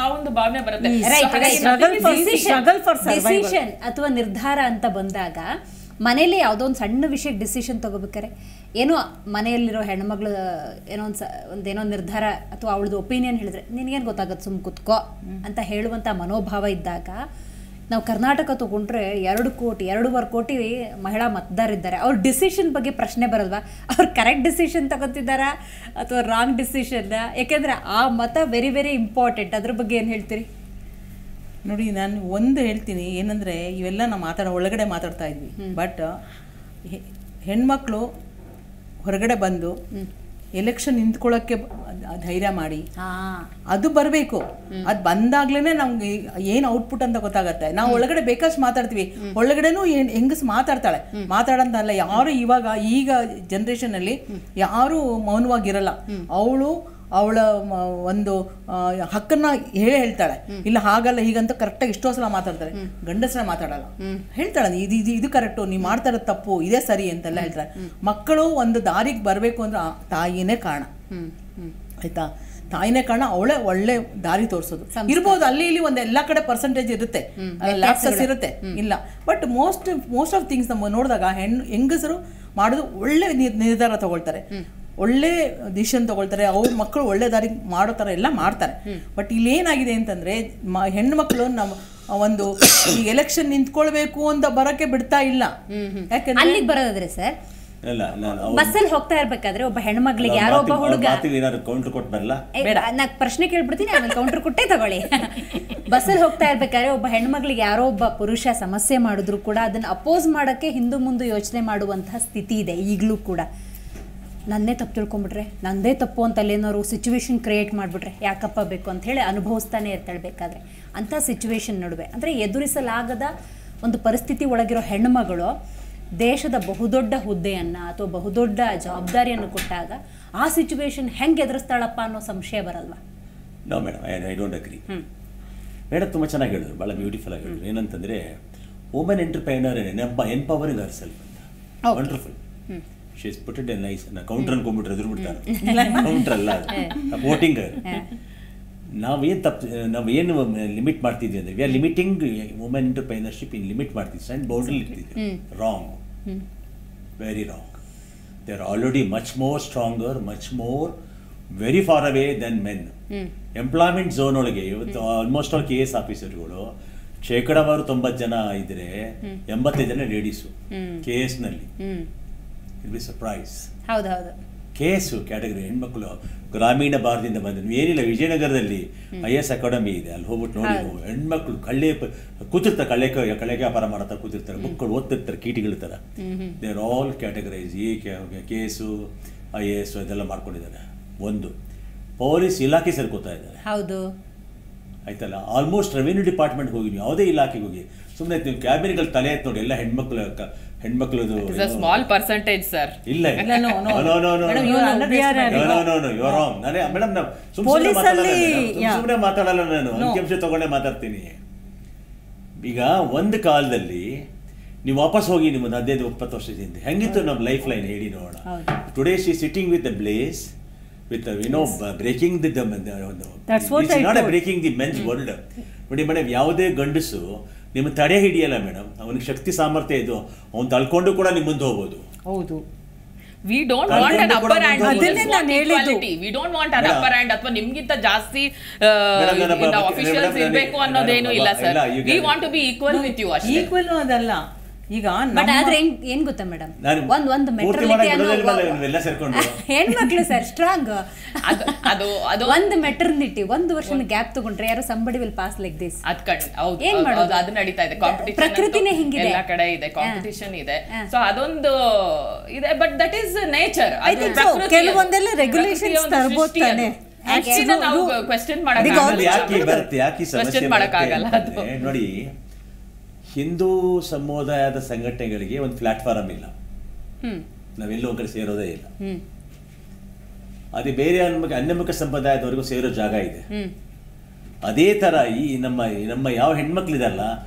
ಆ ಒಂದು ಭಾವನೆ ಬರುತ್ತೆ. ಡಿಸಿಷನ್ ಅಥವಾ ನಿರ್ಧಾರ ಅಂತ ಬಂದಾಗ ಮನೇಲಿ ಯಾವುದೋ ಒಂದು ಸಣ್ಣ ವಿಷಯಕ್ಕೆ ಡಿಸಿಷನ್ ತಗೋಬೇಕಾರೆ ಏನೋ ಮನೆಯಲ್ಲಿರೋ ಹೆಣ್ಮಗಳು ಏನೋ ನಿರ್ಧಾರ ಅಥವಾ ಅವಳದು ಒಪಿನಿಯನ್ ಹೇಳಿದ್ರೆ ನಿನಗೇನು ಗೊತ್ತಾಗತ್ತೆ, ಸುಮ್ ಕುತ್ಕೋ ಅಂತ ಹೇಳುವಂಥ ಮನೋಭಾವ ಇದ್ದಾಗ ನಾವು ಕರ್ನಾಟಕ ತಗೊಂಡ್ರೆ 2.5 ಕೋಟಿ ಮಹಿಳಾ ಮತದಾರರಿದ್ದಾರೆ. ಅವ್ರ ಡಿಸಿಷನ್ ಬಗ್ಗೆ ಪ್ರಶ್ನೆ ಬರಲ್ವಾ? ಅವ್ರು ಕರೆಕ್ಟ್ ಡಿಸಿಷನ್ ತಗೋತಿದ್ದಾರಾ ಅಥವಾ ರಾಂಗ್ ಡಿಸಿಷನ್? ಯಾಕೆಂದರೆ ಆ ಮತ ವೆರಿ ವೆರಿ ಇಂಪಾರ್ಟೆಂಟ್. ಅದ್ರ ಬಗ್ಗೆ ಏನು ಹೇಳ್ತೀರಿ? ನೋಡಿ, ನಾನು ಒಂದು ಹೇಳ್ತೀನಿ ಏನಂದರೆ, ಇವೆಲ್ಲ ನಾವು ಒಳಗಡೆ ಮಾತಾಡ್ತಾ ಇದ್ವಿ. ಬಟ್ ಹೆಣ್ಮಕ್ಳು ಹೊರಗಡೆ ಬಂದು ಎಲೆಕ್ಷನ್ ನಿಂತ್ಕೊಳ್ಳೋಕ್ಕೆ ಧೈರ್ಯ ಮಾಡಿ ಅದು ಬರಬೇಕು. ಅದು ಬಂದಾಗ್ಲೇ ನಮ್ಗೆ ಏನು ಔಟ್ಪುಟ್ ಅಂತ ಗೊತ್ತಾಗತ್ತೆ. ನಾವು ಒಳಗಡೆ ಬೇಕಷ್ಟು ಮಾತಾಡ್ತೀವಿ, ಒಳಗಡೆನೂ ಹೆಂಗಸ್ ಮಾತಾಡ್ತಾಳೆ, ಮಾತಾಡಂತಲ್ಲ. ಯಾರು ಈಗ ಜನ್ರೇಷನ್ ಅಲ್ಲಿ ಯಾರು ಮೌನವಾಗಿರಲ್ಲ. ಅವಳ ಒಂದು ಹಕ್ಕನ್ನ ಹೇಳ್ತಾಳೆ. ಇಲ್ಲ ಹಾಗಲ್ಲ ಹೀಗಂತ ಕರೆಕ್ಟಾಗಿ ಎಷ್ಟೋ ಸಲ ಮಾತಾಡ್ತಾಳೆ. ಗಂಡಸರ ಮಾತಾಡಲ್ಲ, ಹೇಳ್ತಾಳೆ ಇದು ಕರೆಕ್ಟು, ನೀವು ಮಾಡ್ತಾ ಇರೋದು ತಪ್ಪು, ಇದೇ ಸರಿ ಅಂತೆಲ್ಲ ಹೇಳ್ತಾಳೆ. ಮಕ್ಕಳು ಒಂದು ದಾರಿಗೆ ಬರಬೇಕು ಅಂದ್ರೆ ತಾಯಿನೇ ಕಾರಣ, ಆಯ್ತಾ? ತಾಯಿನೇ ಕಾರಣ. ಅವಳೇ ಒಳ್ಳೆ ದಾರಿ ತೋರಿಸೋದು. ಇರ್ಬೋದು ಅಲ್ಲಿ ಇಲ್ಲಿ ಒಂದು ಎಲ್ಲಾ ಕಡೆ ಪರ್ಸೆಂಟೇಜ್ ಇರುತ್ತೆ, ಲ್ಯಾಪ್ಸಸ್ ಇರುತ್ತೆ, ಇಲ್ಲ. ಬಟ್ ಮೋಸ್ಟ್ ಆಫ್ ಥಿಂಗ್ಸ್ ನಮ್ಮ ನೋಡಿದಾಗ ಹೆಂಗಸರು ಮಾಡೋದು ಒಳ್ಳೆ ನಿರ್ಧಾರ ತಗೊಳ್ತಾರೆ, ಒಳ್ಳೆ ಡಿಸಿಷನ್ ತಗೊಳ್ತಾರೆ. ಅವ್ರ ಮಕ್ಕಳು ಒಳ್ಳೆ ದಾರಿ ಮಾಡೋ ಥರ ಎಲ್ಲ ಮಾಡ್ತಾರೆ. ಬಟ್ ಇಲ್ಲಿ ಏನಾಗಿದೆ ಅಂತಂದ್ರೆ, ಹೆಣ್ಣು ಮಕ್ಕಳು ನಮ್ಮ ಒಂದು ಈ ಎಲೆಕ್ಷನ್ ನಿಂತ್ಕೊಳ್ಬೇಕು ಅಂತ ಬರೋಕೆ ಬಿಡ್ತಾ ಇಲ್ಲ. ಯಾಕಂದ್ರೆ ಅಲ್ಲಿಗೆ ಬರೋದಾದ್ರೆ ಸರ್, ಬಸ್ಸಲ್ಲಿ ಹೋಗ್ತಾ ಇರ್ಬೇಕಾದ್ರೆ ಒಬ್ಬ ಹೆಣ್ಮಕ್ಳಿಗೆ ಯಾರೋ ಒಬ್ಬ ಹುಡುಗ ಕೌಂಟರ್ ಕೊಟ್ಟು ಬರಲ್ಲ, ನಾ ಪ್ರಶ್ನೆ ಕೇಳ್ಬಿಡ್ತೀನಿ, ಆಮೇಲೆ ಕೌಂಟರ್ ಕೊಟ್ಟೆ ತಗೊಳ್ಳಿ. ಬಸ್ಸಲ್ಲಿ ಹೋಗ್ತಾ ಇರ್ಬೇಕಾದ್ರೆ ಒಬ್ಬ ಹೆಣ್ಮಕ್ಳಿಗೆ ಯಾರೋ ಒಬ್ಬ ಪುರುಷ ಸಮಸ್ಯೆ ಮಾಡಿದ್ರು ಕೂಡ ಅದನ್ನ ಅಪೋಸ್ ಮಾಡೋಕ್ಕೆ ಹಿಂದು ಮುಂದೆ ಯೋಚನೆ ಮಾಡುವಂತಹ ಸ್ಥಿತಿ ಇದೆ ಈಗಲೂ ಕೂಡ. ನನ್ನೇ ತಪ್ಪು ತಿಳ್ಕೊಂಬಿಟ್ರೆ, ನಂದೇ ತಪ್ಪು ಅಂತ ಅಲ್ಲೇನಾದ್ರು ಸಿಚುವೇಶನ್ ಕ್ರಿಯೇಟ್ ಮಾಡಿಬಿಟ್ರೆ ಯಾಕಪ್ಪ ಬೇಕು ಅಂತ ಹೇಳಿ ಅನುಭವಿಸ್ತಾನೆ ಇರ್ತಾಳೆ. ಬೇಕಾದ್ರೆ ಅಂಥ ಸಿಚುವೇಶನ್ ನಡುವೆ ಅಂದರೆ ಎದುರಿಸಲಾಗದ ಒಂದು ಪರಿಸ್ಥಿತಿ ಒಳಗಿರೋ ಹೆಣ್ಣುಮಗಳು ದೇಶದ ಬಹುದೊಡ್ಡ ಹುದ್ದೆಯನ್ನು ಅಥವಾ ಬಹುದೊಡ್ಡ ಜವಾಬ್ದಾರಿಯನ್ನು ಕೊಟ್ಟಾಗ ಆ ಸಿಚುವೇಶನ್ ಹೆಂಗೆ ಎದುರಿಸ್ತಾಳಪ್ಪ ಅನ್ನೋ ಸಂಶಯ ಬರಲ್ವಾ? No madam, I don't agree. Madam ತುಂಬ ಚೆನ್ನಾಗಿ ಹೇಳಿದ್ರು, ಭಾಳ ಬ್ಯೂಟಿಫುಲ್ ಆಗಿ ಹೇಳಿದ್ರು. ಏನಂತಂದರೆ woman entrepreneur empowering herself ಅಂತ. Wonderful. She is put it a nice. Counter ಅನ್ಕೊಂಡ್ಬಿಟ್ರೆ ಎದುರು ಬಿಡ್ತಾರೆ. ಕೌಂಟರ್ ಅಲ್ಲ, ವೋಟಿಂಗ್. ನಾವೇನು ಲಿಮಿಟ್ ಮಾಡ್ತಿದ್ವಿ ಅಂದರೆ we are limiting women entrepreneurship in limit ಮಾಡ್ತಿದ್ವಿ ಆ್ಯಂಡ್ ಬೌಂಡ್ರಿ ಇರ್ತಿದ್ವಿ. Wrong, very wrong. They are already much more stronger, much more very far away then men. Employment zone ಒಳಗೆ ಇವತ್ತು ಆಲ್ಮೋಸ್ಟ್ ಆಲ್ KS ಆಫೀಸರ್ಗಳು 90% ಜನ ಇದ್ರೆ 85 ಜನ ladies KS ನಲ್ಲಿ. It be surprise. ಹೌದೌದು. KS category ಹೆಣ್ಮಕ್ಳು ಗ್ರಾಮೀಣ ಭಾರತದಿಂದ ಬಂದ್ರು. ಏನಿಲ್ಲ, ವಿಜಯನಗರದಲ್ಲಿ IAS ಅಕಾಡೆಮಿ ಇದೆ, ಅಲ್ಲಿ ಹೋಗ್ಬಿಟ್ಟು ನೋಡಿ. ಹೆಣ್ಮಕ್ಳು ಕೂತಿರ್ತಾರೆ, ಕಳೆ ವ್ಯಾಪಾರ ಮಾಡತ್ತಾರೆ, ಕೂತಿರ್ತಾರೆ, ಬುಕ್ಗಳು ಓದ್ತಿರ್ತಾರೆ ಕೀಟಿಗಳ ಥರ. They are all categorise. KS IAS ಇದೆಲ್ಲ ಮಾಡ್ಕೊಂಡಿದ್ದಾರೆ. ಒಂದು ಪೊಲೀಸ್ ಇಲಾಖೆ ಸೇರ್ಕೋತಾ ಇದ್ದಾರೆ. ಹೌದು, ಆಯ್ತಲ್ಲ. ಆಲ್ಮೋಸ್ಟ್ ರೆವಿನ್ಯೂ ಡಿಪಾರ್ಟ್ಮೆಂಟ್ ಹೋಗಿ ನೀವು ಯಾವುದೇ ಇಲಾಖೆಗೆ ಹೋಗಿ ಸುಮ್ಮನೆ ನೀವು ಕ್ಯಾಬಿನ್ಗಳು ತಲೆ ಎತ್ತು ನೋಡಿ, ಎಲ್ಲ ಹೆಣ್ಮಕ್ಳದು ಸ್ಮಾಲ್ ಪರ್ಸೆಂಟೇಜ್ ಸರ್. ಇಲ್ಲ, ಮೇಡಮ್ ನಾವು ಸುಮ್ಮನೆ ಮಾತಾಡಲ್ಲ, ನಾನು ಅಂಕಿಅಂಶ ತಗೊಂಡೇ ಮಾತಾಡ್ತೀನಿ. ಈಗ ಒಂದು ಕಾಲದಲ್ಲಿ ನೀವು ವಾಪಸ್ ಹೋಗಿ ನಿಮ್ಮದು 15-20 ವರ್ಷದಿಂದ ಹೆಂಗಿತ್ತು ನಮ್ಮ ಲೈಫ್ ಲೈನ್ ಹೇಳಿ ನೋಡೋಣ. Today she sitting with the bless, with breaking the That's what it's I not told. a breaking the men's world. ನೋಡಿ ಮೇಡಮ್, ಯಾವುದೇ ಗಂಡಸು ನಿಮ್ಮ ತಡೆ ಹಿಡಿಯಲ್ಲ ಮೇಡಮ್. ಅವನಿಗೆ ಶಕ್ತಿ ಸಾಮರ್ಥ್ಯ ಇದು, ಅವ್ನು ತಳ್ಕೊಂಡು ಕೂಡ ನಿಮ್ಮ ಮುಂದೆ ಹೋಗ್ಬೋದು. ಹೌದು. We don't want an upper hand. ಅದನ್ನೇ ನಾನು ಹೇಳಿದ್ದು. We don't want an upper hand ಅಥವಾ ನಿಮ್ಗಿಂತ ಜಾಸ್ತಿ ಆಫೀಷಿಯಲ್ಸ್ ಇರಬೇಕು ಅನ್ನೋದೇನು ಇಲ್ಲ sir. We want to be equal with you ಅಷ್ಟೇ. ಈಕ್ವಲ್ ಅದಲ್ಲ. ಈಗ ಬಟ್ ಆದ್ರೆ ಏನ್ ಗೊತ್ತಾ ಮೇಡಮ್, ಒಂದು ಹೆಣ್ಮಕ್ಳು ಸರ್ ಸ್ಟ್ರಾಂಗ್. ಅದು ಒಂದು ಮೆಟರ್ನಿಟಿ 1 ವರ್ಷದ ಗ್ಯಾಪ್ ತಗೊಂಡ್ರೆ ಯಾರು somebody will pass like this. ಏನ್ ಮಾಡೋದು, ಅದು ನಡೀತಾ ಇದೆ. ಕಾಂಪಿಟೇಷನ್ ಪ್ರಕೃತಿನೇ ಹಿಂಗಿದೆ, ಎಲ್ಲ ಕಡೆ ಇದೆ, ಕಾಂಪಿಟೇಷನ್ ಇದೆ. ಸೊ ಅದೊಂದು ಇದೆ, ಬಟ್ ದಟ್ ಈಸ್ ನೇಚರ್. ಕೆಲವೊಂದೆಲ್ಲ ರೆಗ್ಯುಲೇಷನ್ಸ್ ತರಬಹುದು ತಾನೆ. ನಾವು ಕ್ವೆಶ್ಚನ್ ಮಾಡಕ್ಕಾಗಲ್ಲ. ನೋಡಿ, ಹಿಂದೂ ಸಮುದಾಯದ ಸಂಘಟನೆಗಳಿಗೆ ಒಂದು ಪ್ಲಾಟ್ಫಾರ್ಮ್ ಇಲ್ಲ, ನಾವೆಲ್ಲೂ ಒಂದ್ ಕಡೆ ಸೇರೋದೇ ಇಲ್ಲ. ಅದೇ ಬೇರೆ ಅನ್ಯಮುಖ ಸಂಪ್ರದಾಯದವರೆಗೂ ಸೇರೋ ಜಾಗ ಇದೆ. ಅದೇ ತರ ಈ ನಮ್ಮ ಯಾವ ಹೆಣ್ಮಕ್ಳಿದಲ್ಲ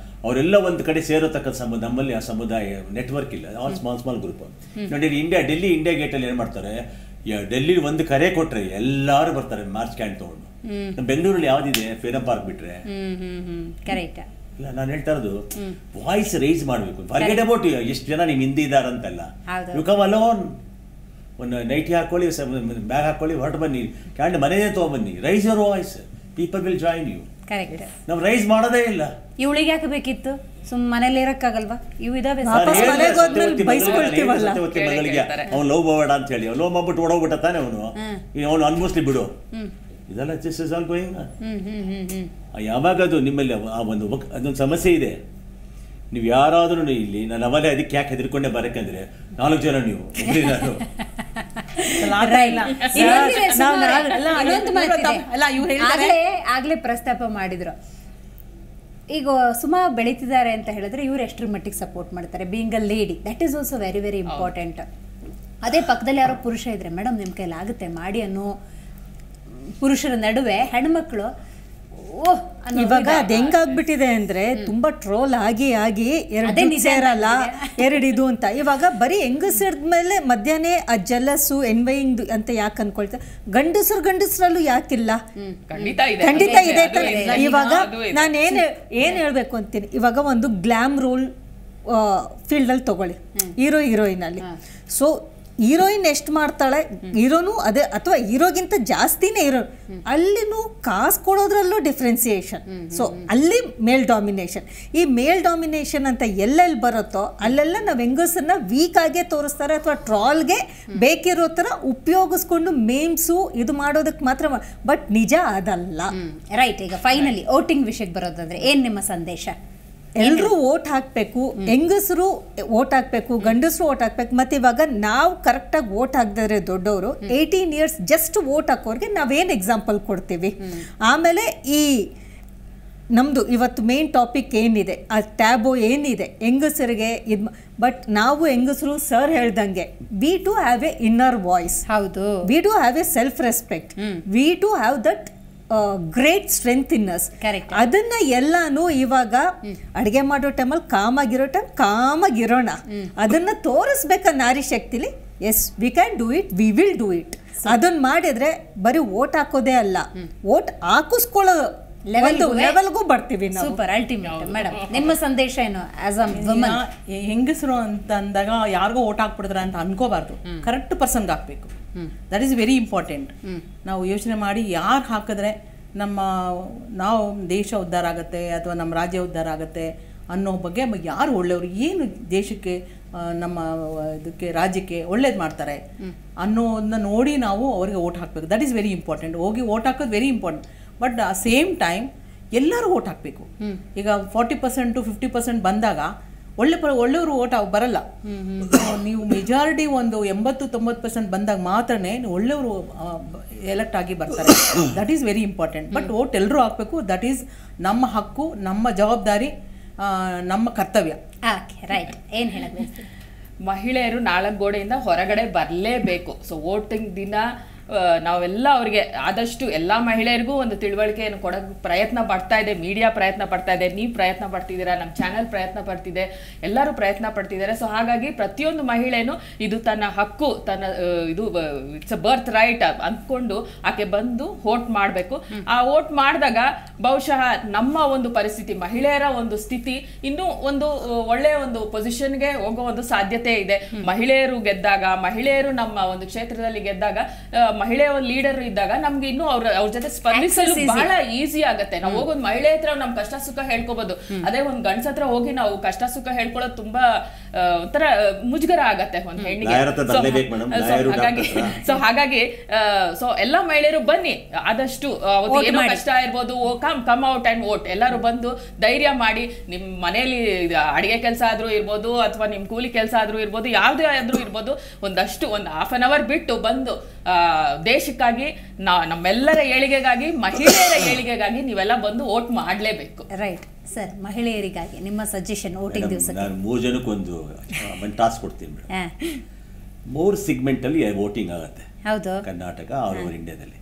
ಅವರೆಲ್ಲ ಒಂದು ಕಡೆ ಸೇರೋತಕ್ಕ ನಮ್ಮಲ್ಲಿ ಆ ಸಮುದಾಯ ನೆಟ್ವರ್ಕ್ ಇಲ್ಲ. All small group. ನೋಡಿ, ಡೆಲ್ಲಿ ಇಂಡಿಯಾ ಗೇಟ್ ಅಲ್ಲಿ ಏನ್ ಮಾಡ್ತಾರೆ, ಡೆಲ್ಲಿ ಒಂದು ಕರೆ ಕೊಟ್ರೆ ಎಲ್ಲಾರು ಬರ್ತಾರೆ ಮಾರ್ಚ್ ಕ್ಯಾಂಡ್ ತಗೊಂಡು. ನಮ್ಮ ಬೆಂಗಳೂರಲ್ಲಿ ಯಾವ್ದಿದೆ, ಫ್ರೀಡಂ ಪಾರ್ಕ್ ಬಿಟ್ರೆ. ಕರೆಕ್ಟ್. ಇಲ್ಲ, ನಾನು ಹೇಳ್ತಾ ಇರೋದು ವಾಯ್ಸ್ ರೈಸ್ ಮಾಡಬೇಕು. ಫರ್ಗೆಟ್ ಅಬೌಟ್ ಎಷ್ಟು ಜನ ನಿಮ್ ಹಿಂದೆ ಇದ್ದಾರಂತಲ್ಲ. ಯು ಕಮ್ ಅಲೋನ್, ಒಂದು ನೈಟಿ ಹಾಕೊಳ್ಳಿ, ಬ್ಯಾಗ್ ಹಾಕೊಳ್ಳಿ, ಹೊರಟು ಬನ್ನಿ, ಕ್ಯಾಂಡ್ ಮನೆಯೇ ತಗೊಂಡ್ಬನ್ನಿ. Raise your voice, people will join you. Correct. ನಾವು ರೈಸ್ ಮಾಡೋದೇ ಇಲ್ಲ. ಇವಳಿಗೆ ಯಾಕೆ ಬೇಕಿತ್ತು, ಮನೇಲಿ ಇರಕ್ಕಾಗಲ್ವಾ? ಇವು ಇದಾವೆ. ಮಗಳಿಗೆ ಅವ್ನು ಲವ್ ಮಾಡಬೇಡ ಅಂತ ಹೇಳಿ ಲವ್ ಮಾಡ್ಬಿಟ್ಟು ಓಡೋಗ್ಬಿಟ್ಟ ತಾನೆ ಅವನು ಆಲ್ಮೋಸ್ಟ್ಲಿ ಬಿಡು. ಇದೆಲ್ಲ ಗೋಯಿಂಗ್. ಯಾವಾಗ ಅದು ನಿಮ್ಮಲ್ಲಿ ಅದೊಂದು ಸಮಸ್ಯೆ ಇದೆ. ನೀವು ಯಾರಾದ್ರೂ ಇಲ್ಲಿ ನಾನು ಅವಲೇ ಅದಕ್ಕೆ ಯಾಕೆ ಹೆದರ್ಕೊಂಡೆ ಬರಕಂದ್ರೆ 4 ಜನ ನೀವು ಆಗ್ಲೇ ಪ್ರಸ್ತಾಪ ಮಾಡಿದ್ರು. ಈಗ ಸುಮಾ ಬೆಳೀತಿದ್ದಾರೆ ಅಂತ ಹೇಳಿದ್ರೆ ಇವ್ರು ಎಷ್ಟರ ಮಟ್ಟಿಗೆ ಸಪೋರ್ಟ್ ಮಾಡ್ತಾರೆ, being a lady, that is also very very important. ಅದೇ ಪಕ್ಕದಲ್ಲಿ ಯಾರೋ ಪುರುಷ ಇದ್ರೆ ಮೇಡಮ್ ನಿಮ್ಮ ಕೈಲಿ ಆಗುತ್ತೆ ಮಾಡಿ ಅನ್ನೋ ಪುರುಷರ ನಡುವೆ ಹೆಣ್ಮಕ್ಳು ಇವಾಗ ಅದು ಹೆಂಗಾಗ್ಬಿಟ್ಟಿದೆ ಅಂದ್ರೆ ತುಂಬಾ ಟ್ರೋಲ್ ಆಗಿ ಎರಡು ಸೇರಲ್ಲ, ಎರಡಿದು ಅಂತ. ಇವಾಗ ಬರೀ ಹೆಂಗಸರದ ಮೇಲೆ ಮಧ್ಯಾಹ್ನ ಆ ಜಲಸು ಎನ್ವಯಿಂಗ್ ಅಂತ ಯಾಕೆ ಅನ್ಕೊಳ್ತಾರೆ. ಗಂಡಸರಲ್ಲೂ ಯಾಕಿಲ್ಲ? ಖಂಡಿತ ಇದೆ. ಇವಾಗ ನಾನು ಏನ್ ಹೇಳ್ಬೇಕು ಅಂತೀನಿ, ಇವಾಗ ಒಂದು ಗ್ಲಾಮ್ ರೋಲ್ ಫೀಲ್ಡ್ ಅಲ್ಲಿ ತಗೊಳ್ಳಿ, ಹೀರೋಯಿನ್ ಅಲ್ಲಿ. ಸೊ ಹೀರೋಯಿನ್ ಎಷ್ಟು ಮಾಡ್ತಾಳೆ, ಹೀರೋನು ಅದೇ ಅಥವಾ ಹೀರೋಗಿಂತ ಜಾಸ್ತಿನೇ ಹೀರೋ. ಅಲ್ಲಿನೂ ಕಾಸು ಕೊಡೋದ್ರಲ್ಲೂ ಡಿಫ್ರೆನ್ಸಿಯೇಷನ್. ಸೊ ಅಲ್ಲಿ ಮೇಲ್ ಡಾಮಿನೇಷನ್. ಈ ಮೇಲ್ ಡಾಮಿನೇಷನ್ ಅಂತ ಎಲ್ಲೆಲ್ಲಿ ಬರುತ್ತೋ ಅಲ್ಲೆಲ್ಲ ನಾವು ಹೆಂಗಸನ್ನ ವೀಕ್ ಆಗೇ ತೋರಿಸ್ತಾರೆ, ಅಥವಾ ಟ್ರಾಲ್ಗೆ ಬೇಕಿರೋ ಥರ ಉಪಯೋಗಿಸ್ಕೊಂಡು ಮೇಮ್ಸು ಇದು ಮಾಡೋದಕ್ಕೆ ಮಾತ್ರ. ಬಟ್ ನಿಜ ಅದಲ್ಲ. ರೈಟ್. ಈಗ ಫೈನಲಿ ವೋಟಿಂಗ್ ವಿಷಯಕ್ಕೆ ಬರೋದಾದ್ರೆ ಏನ್ ನಿಮ್ಮ ಸಂದೇಶ? ಎಲ್ಲರೂ ವೋಟ್ ಹಾಕಬೇಕು, ಹೆಂಗಸರು ವೋಟ್ ಹಾಕಬೇಕು, ಗಂಡಸರು ವೋಟ್ ಹಾಕಬೇಕು. ಮತ್ತು ಇವಾಗ ನಾವು ಕರೆಕ್ಟಾಗಿ ವೋಟ್ ಹಾಕಿದ್ರೆ ದೊಡ್ಡವರು 18 ಇಯರ್ಸ್ ಜಸ್ಟ್ ವೋಟ್ ಹಾಕೋರಿಗೆ ನಾವೇನು ಎಕ್ಸಾಂಪಲ್ ಕೊಡ್ತೀವಿ. ಆಮೇಲೆ ಈ ನಮ್ಮದು ಇವತ್ತು ಮೇನ್ ಟಾಪಿಕ್ ಏನಿದೆ, ಆ ಟ್ಯಾಬೋ ಏನಿದೆ ಹೆಂಗಸರಿಗೆ ಇದು. ಬಟ್ ನಾವು ಹೆಂಗಸರು ಸರ್ ಹೇಳ್ದಂಗೆ we to have a inner voice. ಹೌದು. We to have a self respect. We to have that great strength in us. Correct. ಅದನ್ನ ಎಲ್ಲಾನು ಇವಾಗ ಅಡಿಗೆ ಮಾಡೋ ಟೈಮಲ್ಲಿ ಕಾಮಾಗಿರೋಣ, ಅದನ್ನ ತೋರಿಸ್ಬೇಕ ನಾರಿ ಶಕ್ತಿಲಿ. Yes, we can do it, we will do it. ಅದನ್ನ ಮಾಡಿದ್ರೆ ಬರೀ ಓಟ್ ಹಾಕೋದೇ ಅಲ್ಲ, ಓಟ್ ಹಾಕಿಸ್ಕೊಳ್ಳೋ ಲೆವೆಲ್ಗೂ ಬರ್ತೀವಿ ನಾವು. Super, ultimate. ಮೇಡಮ್, ನಿಮ್ಮ ಸಂದೇಶ ಏನು ಆಸ್ ಅ ವುಮನ್? ಹೆಂಗಸರು ಅಂತ ಅಂದಾಗ ಯಾರಿಗೋ ಓಟ್ ಹಾಕ್ಬಿಡಿದ್ರ ಅಂತ ಅನ್ಕೋಬಾರ್ದು, ಕರೆಕ್ಟ್ ಪರ್ಸನ್ಗೆ ಹಾಕ್ಬೇಕು. That is very important. ನಾವು ಯೋಚನೆ ಮಾಡಿ ಯಾರು ಹಾಕಿದ್ರೆ ನಾವು ದೇಶ ಉದ್ಧಾರ ಆಗುತ್ತೆ ಅಥವಾ ನಮ್ಮ ರಾಜ್ಯ ಉದ್ಧಾರ ಆಗುತ್ತೆ ಅನ್ನೋ ಬಗ್ಗೆ ಯಾರು ಒಳ್ಳೆಯವರು, ಏನು ದೇಶಕ್ಕೆ ನಮ್ಮ ಇದಕ್ಕೆ ರಾಜ್ಯಕ್ಕೆ ಒಳ್ಳೇದು ಮಾಡ್ತಾರೆ ಅನ್ನೋದನ್ನ ನೋಡಿ ನಾವು ಅವ್ರಿಗೆ ಓಟ್ ಹಾಕಬೇಕು. That is very important. ಹೋಗಿ ಓಟ್ ಹಾಕೋದು very important. But same time ಎಲ್ಲರೂ ಓಟ್ ಹಾಕಬೇಕು. ಈಗ 40% 50% ಬಂದಾಗ ಒಳ್ಳೆಯವರು ಓಟ್ ಬರಲ್ಲ. ನೀವು ಮೆಜಾರಿಟಿ ಒಂದು 80-90% ಬಂದಾಗ ಮಾತ್ರನೇ ಒಳ್ಳೆಯವರು ಎಲೆಕ್ಟ್ ಆಗಿ ಬರ್ತಾರೆ. That is very important. But vote ಎಲ್ಲರೂ ಹಾಕಬೇಕು. ದಟ್ ಈಸ್ ನಮ್ಮ ಹಕ್ಕು, ನಮ್ಮ ಜವಾಬ್ದಾರಿ, ನಮ್ಮ ಕರ್ತವ್ಯ. ರೈಟ್. ಏನು ಹೇಳೋದು? ಮಹಿಳೆಯರು 4 ಗೋಡೆಯಿಂದ ಹೊರಗಡೆ ಬರಲೇಬೇಕು. ಸೊ ವೋಟಿಂಗ್ ದಿನ ನಾವೆಲ್ಲ ಅವರಿಗೆ ಆದಷ್ಟು ಎಲ್ಲ ಮಹಿಳೆಯರಿಗೂ ಒಂದು ತಿಳುವಳಿಕೆಯನ್ನು ಕೊಡೋಕ್ಕೆ ಪ್ರಯತ್ನ ಪಡ್ತಾ ಇದೆ. ಮೀಡಿಯಾ ಪ್ರಯತ್ನ ಪಡ್ತಾ ಇದೆ, ನೀವು ಪ್ರಯತ್ನ ಪಡ್ತಿದ್ದೀರಾ, ನಮ್ಮ ಚಾನೆಲ್ ಪ್ರಯತ್ನ ಪಡ್ತಿದೆ, ಎಲ್ಲರೂ ಪ್ರಯತ್ನ ಪಡ್ತಿದ್ದಾರೆ. ಸೊ ಹಾಗಾಗಿ ಪ್ರತಿಯೊಂದು ಮಹಿಳೆಯೂ ಇದು ತನ್ನ ಹಕ್ಕು, ತನ್ನ ಇದು ಇಟ್ಸ್ ಅ ಬರ್ತ್ ರೈಟ್ ಅಂದ್ಕೊಂಡು ಆಕೆ ಬಂದು ವೋಟ್ ಮಾಡಬೇಕು. ಆ ವೋಟ್ ಮಾಡಿದಾಗ ಬಹುಶಃ ನಮ್ಮ ಒಂದು ಪರಿಸ್ಥಿತಿ, ಮಹಿಳೆಯರ ಒಂದು ಸ್ಥಿತಿ ಇನ್ನೂ ಒಂದು ಒಳ್ಳೆಯ ಒಂದು ಪೊಸಿಷನ್ಗೆ ಹೋಗೋ ಒಂದು ಸಾಧ್ಯತೆ ಇದೆ. ಮಹಿಳೆಯರು ಗೆದ್ದಾಗ, ಮಹಿಳೆಯರು ನಮ್ಮ ಒಂದು ಕ್ಷೇತ್ರದಲ್ಲಿ ಗೆದ್ದಾಗ, ಮಹಿಳೆಯ ಒಂದು ಲೀಡರ್ ಇದ್ದಾಗ ನಮ್ಗೆ ಇನ್ನೂ ಅವ್ರ ಜೊತೆ ಸ್ಪರ್ಧಿಸಲು ಬಹಳ ಈಸಿ ಆಗತ್ತೆ. ನಾವು ಹೋಗೋದು ಮಹಿಳೆ ಹತ್ರ ನಮ್ ಕಷ್ಟ ಸುಖ ಹೇಳ್ಕೋಬಹುದು. ಅದೇ ಒಂದ್ ಗಂಡ್ಸ ಹತ್ರ ಹೋಗಿ ನಾವು ಕಷ್ಟ ಸುಖ ಹೇಳ್ಕೊಳ್ಳೋದು ತುಂಬಾ ಒಂಥರ ಮುಜುಗರ ಆಗತ್ತೆ ಒಂದ್ ಹೆಣ್ಣಿಗೆ. ಹಾಗಾಗಿ ಎಲ್ಲ ಮಹಿಳೆಯರು ಬನ್ನಿ, ಆದಷ್ಟು ಏನೋ ಕಷ್ಟ ಇರ್ಬೋದು, ಕಮ್ ಔಟ್ ಅಂಡ್ ವೋಟ್. ಎಲ್ಲರೂ ಬಂದು ಧೈರ್ಯ ಮಾಡಿ, ನಿಮ್ ಮನೆಯಲ್ಲಿ ಅಡಿಗೆ ಕೆಲಸ ಆದ್ರೂ ಇರ್ಬೋದು ಅಥವಾ ನಿಮ್ ಕೂಲಿ ಕೆಲಸ ಆದ್ರೂ ಇರ್ಬೋದು, ಯಾವ್ದೇ ಆದ್ರೂ ಇರ್ಬೋದು, ಒಂದು ಹಾಫ್ ಅನ್ ಅವರ್ ಬಿಟ್ಟು ಬಂದು ದೇಶಕ್ಕಾಗಿ, ನಮ್ಮೆಲ್ಲರ ಏಳಿಗೆಗಾಗಿ, ಮಹಿಳೆಯರ ಏಳಿಗೆಗಾಗಿ ನೀವೆಲ್ಲ ಬಂದು ವೋಟ್ ಮಾಡಲೇಬೇಕು. Right sir. ಮಹಿಳೆಯರಿಗಾಗಿ ನಿಮ್ಮ ಸಜೆಷನ್ ವೋಟಿಂಗ್ ದಿವಸ? ನಾನು 3 ಜನಕ್ಕೆ ಒಂದು ಟಾಸ್ಕ್ ಕೊಡ್ತೀನಿ ಮೇಡಮ್. 3 ಸೆಗ್ಮೆಂಟ್ ಅಲ್ಲಿ ವೋಟಿಂಗ್ ಆಗುತ್ತೆ. ಹೌದು. ಕರ್ನಾಟಕ ಆಲ್ ಓವರ್ ಇಂಡಿಯಾದಲ್ಲಿ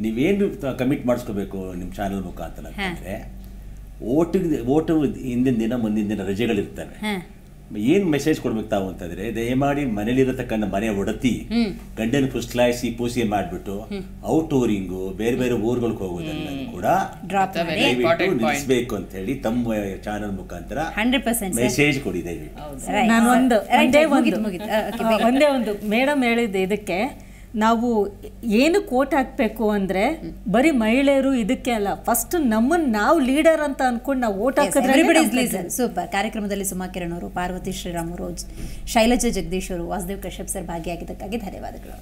ನೀವೇನು ಕಮಿಟ್ ಮಾಡಿಸ್ಕೋಬೇಕು ನಿಮ್ಮ ಚಾನಲ್ ಮುಖಾಂತರ ಅಂತಂದ್ರೆ, ಓಟು ಹಿಂದಿನ ದಿನ ಮುಂದಿನ ದಿನ ರಜೆಗಳಿರ್ತವೆ. ಏನ್ ಮೆಸೇಜ್ ಕೊಡ್ಬೇಕು ತಾವು ಅಂತಂದ್ರೆ, ದಯಮಾಡಿ ಮನೇಲಿರತಕ್ಕಂಥ ಮನೆ ಒಡತಿ ಗಂಡನ ಪುಸ್ಲಾಯಿಸಿ ಪೂಸಿ ಮಾಡ್ಬಿಟ್ಟು ಔಟ್ಡೋರಿಂಗು ಬೇರೆ ಬೇರೆ ಊರುಗಳಿಗೆ ಹೋಗೋದನ್ನ ಕೂಡ ನಿಲ್ಲಿಸಬೇಕು ಅಂತ ಹೇಳಿ ತಮ್ಮ ಚಾನಲ್ ಮುಖಾಂತರ 100% ಮೆಸೇಜ್ ಕೊಡಿ ದಯವಿಟ್ಟು. ನಾನು ಒಂದೇ ಒಂದು ಮೇಡಮ್ ಹೇಳಿದ್ದೆ, ಇದಕ್ಕೆ ನಾವು ಏನು ಕೋಟ್ ಹಾಕಬೇಕು ಅಂದರೆ ಬರೀ ಮಹಿಳೆಯರು ಇದಕ್ಕೆ ಅಲ್ಲ, ಫಸ್ಟ್ ನಮ್ಮನ್ನು ನಾವು ಲೀಡರ್ ಅಂತ ಅಂದ್ಕೊಂಡು ನಾವು ಓಟ್ ಹಾಕಿದ್ರೆ. ಸೂಪರ್. ಕಾರ್ಯಕ್ರಮದಲ್ಲಿ ಸುಮಾ ಕಿರಣ್ ಅವರು, ಪಾರ್ವತಿ ಶ್ರೀರಾಮ್ ಅವರು, ಶೈಲಜಾ ಜಗದೀಶ್ ಅವರು, ವಾಸುದೇವ್ ಕಶ್ಯಪ್ ಸರ್ ಭಾಗಿಯಾಗಿದ್ದಕ್ಕಾಗಿ ಧನ್ಯವಾದಗಳು.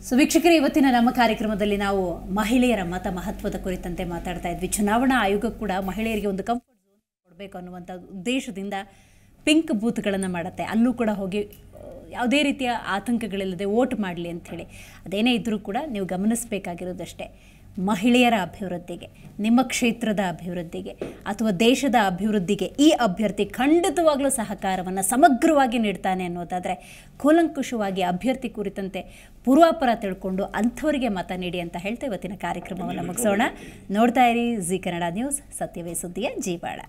ಸೊ ವೀಕ್ಷಕರೇ, ಇವತ್ತಿನ ನಮ್ಮ ಕಾರ್ಯಕ್ರಮದಲ್ಲಿ ನಾವು ಮಹಿಳೆಯರ ಮತ ಮಹತ್ವದ ಕುರಿತಂತೆ ಮಾತಾಡ್ತಾ ಇದ್ವಿ. ಚುನಾವಣಾ ಆಯೋಗ ಕೂಡ ಮಹಿಳೆಯರಿಗೆ ಒಂದು ಕಂಫರ್ಟ್ ಝೋನ್ ಕೊಡಬೇಕು ಅನ್ನುವಂಥ ಉದ್ದೇಶದಿಂದ ಪಿಂಕ್ ಬೂತ್ಗಳನ್ನು ಮಾಡುತ್ತೆ. ಅಲ್ಲೂ ಕೂಡ ಹೋಗಿ ಯಾವುದೇ ರೀತಿಯ ಆತಂಕಗಳಿಲ್ಲದೆ ವೋಟ್ ಮಾಡಲಿ ಅಂಥೇಳಿ. ಅದೇನೇ ಇದ್ದರೂ ಕೂಡ ನೀವು ಗಮನಿಸಬೇಕಾಗಿರೋದಷ್ಟೇ, ಮಹಿಳೆಯರ ಅಭಿವೃದ್ಧಿಗೆ, ನಿಮ್ಮ ಕ್ಷೇತ್ರದ ಅಭಿವೃದ್ಧಿಗೆ ಅಥವಾ ದೇಶದ ಅಭಿವೃದ್ಧಿಗೆ ಈ ಅಭ್ಯರ್ಥಿ ಖಂಡಿತವಾಗ್ಲೂ ಸಹಕಾರವನ್ನು ಸಮಗ್ರವಾಗಿ ನೀಡ್ತಾನೆ ಅನ್ನೋದಾದರೆ ಕೂಲಂಕುಷವಾಗಿ ಅಭ್ಯರ್ಥಿ ಕುರಿತಂತೆ ಪೂರ್ವಾಪರ ತಿಳ್ಕೊಂಡು ಅಂಥವರಿಗೆ ಮತ ನೀಡಿ ಅಂತ ಹೇಳ್ತಾ ಇವತ್ತಿನ ಕಾರ್ಯಕ್ರಮವನ್ನು ಮುಗಿಸೋಣ. ನೋಡ್ತಾ ಇರಿ ಜಿ ಕನ್ನಡ ನ್ಯೂಸ್, ಸತ್ಯವೇ ಸುದ್ದಿಯ ಜೀವಾಳ.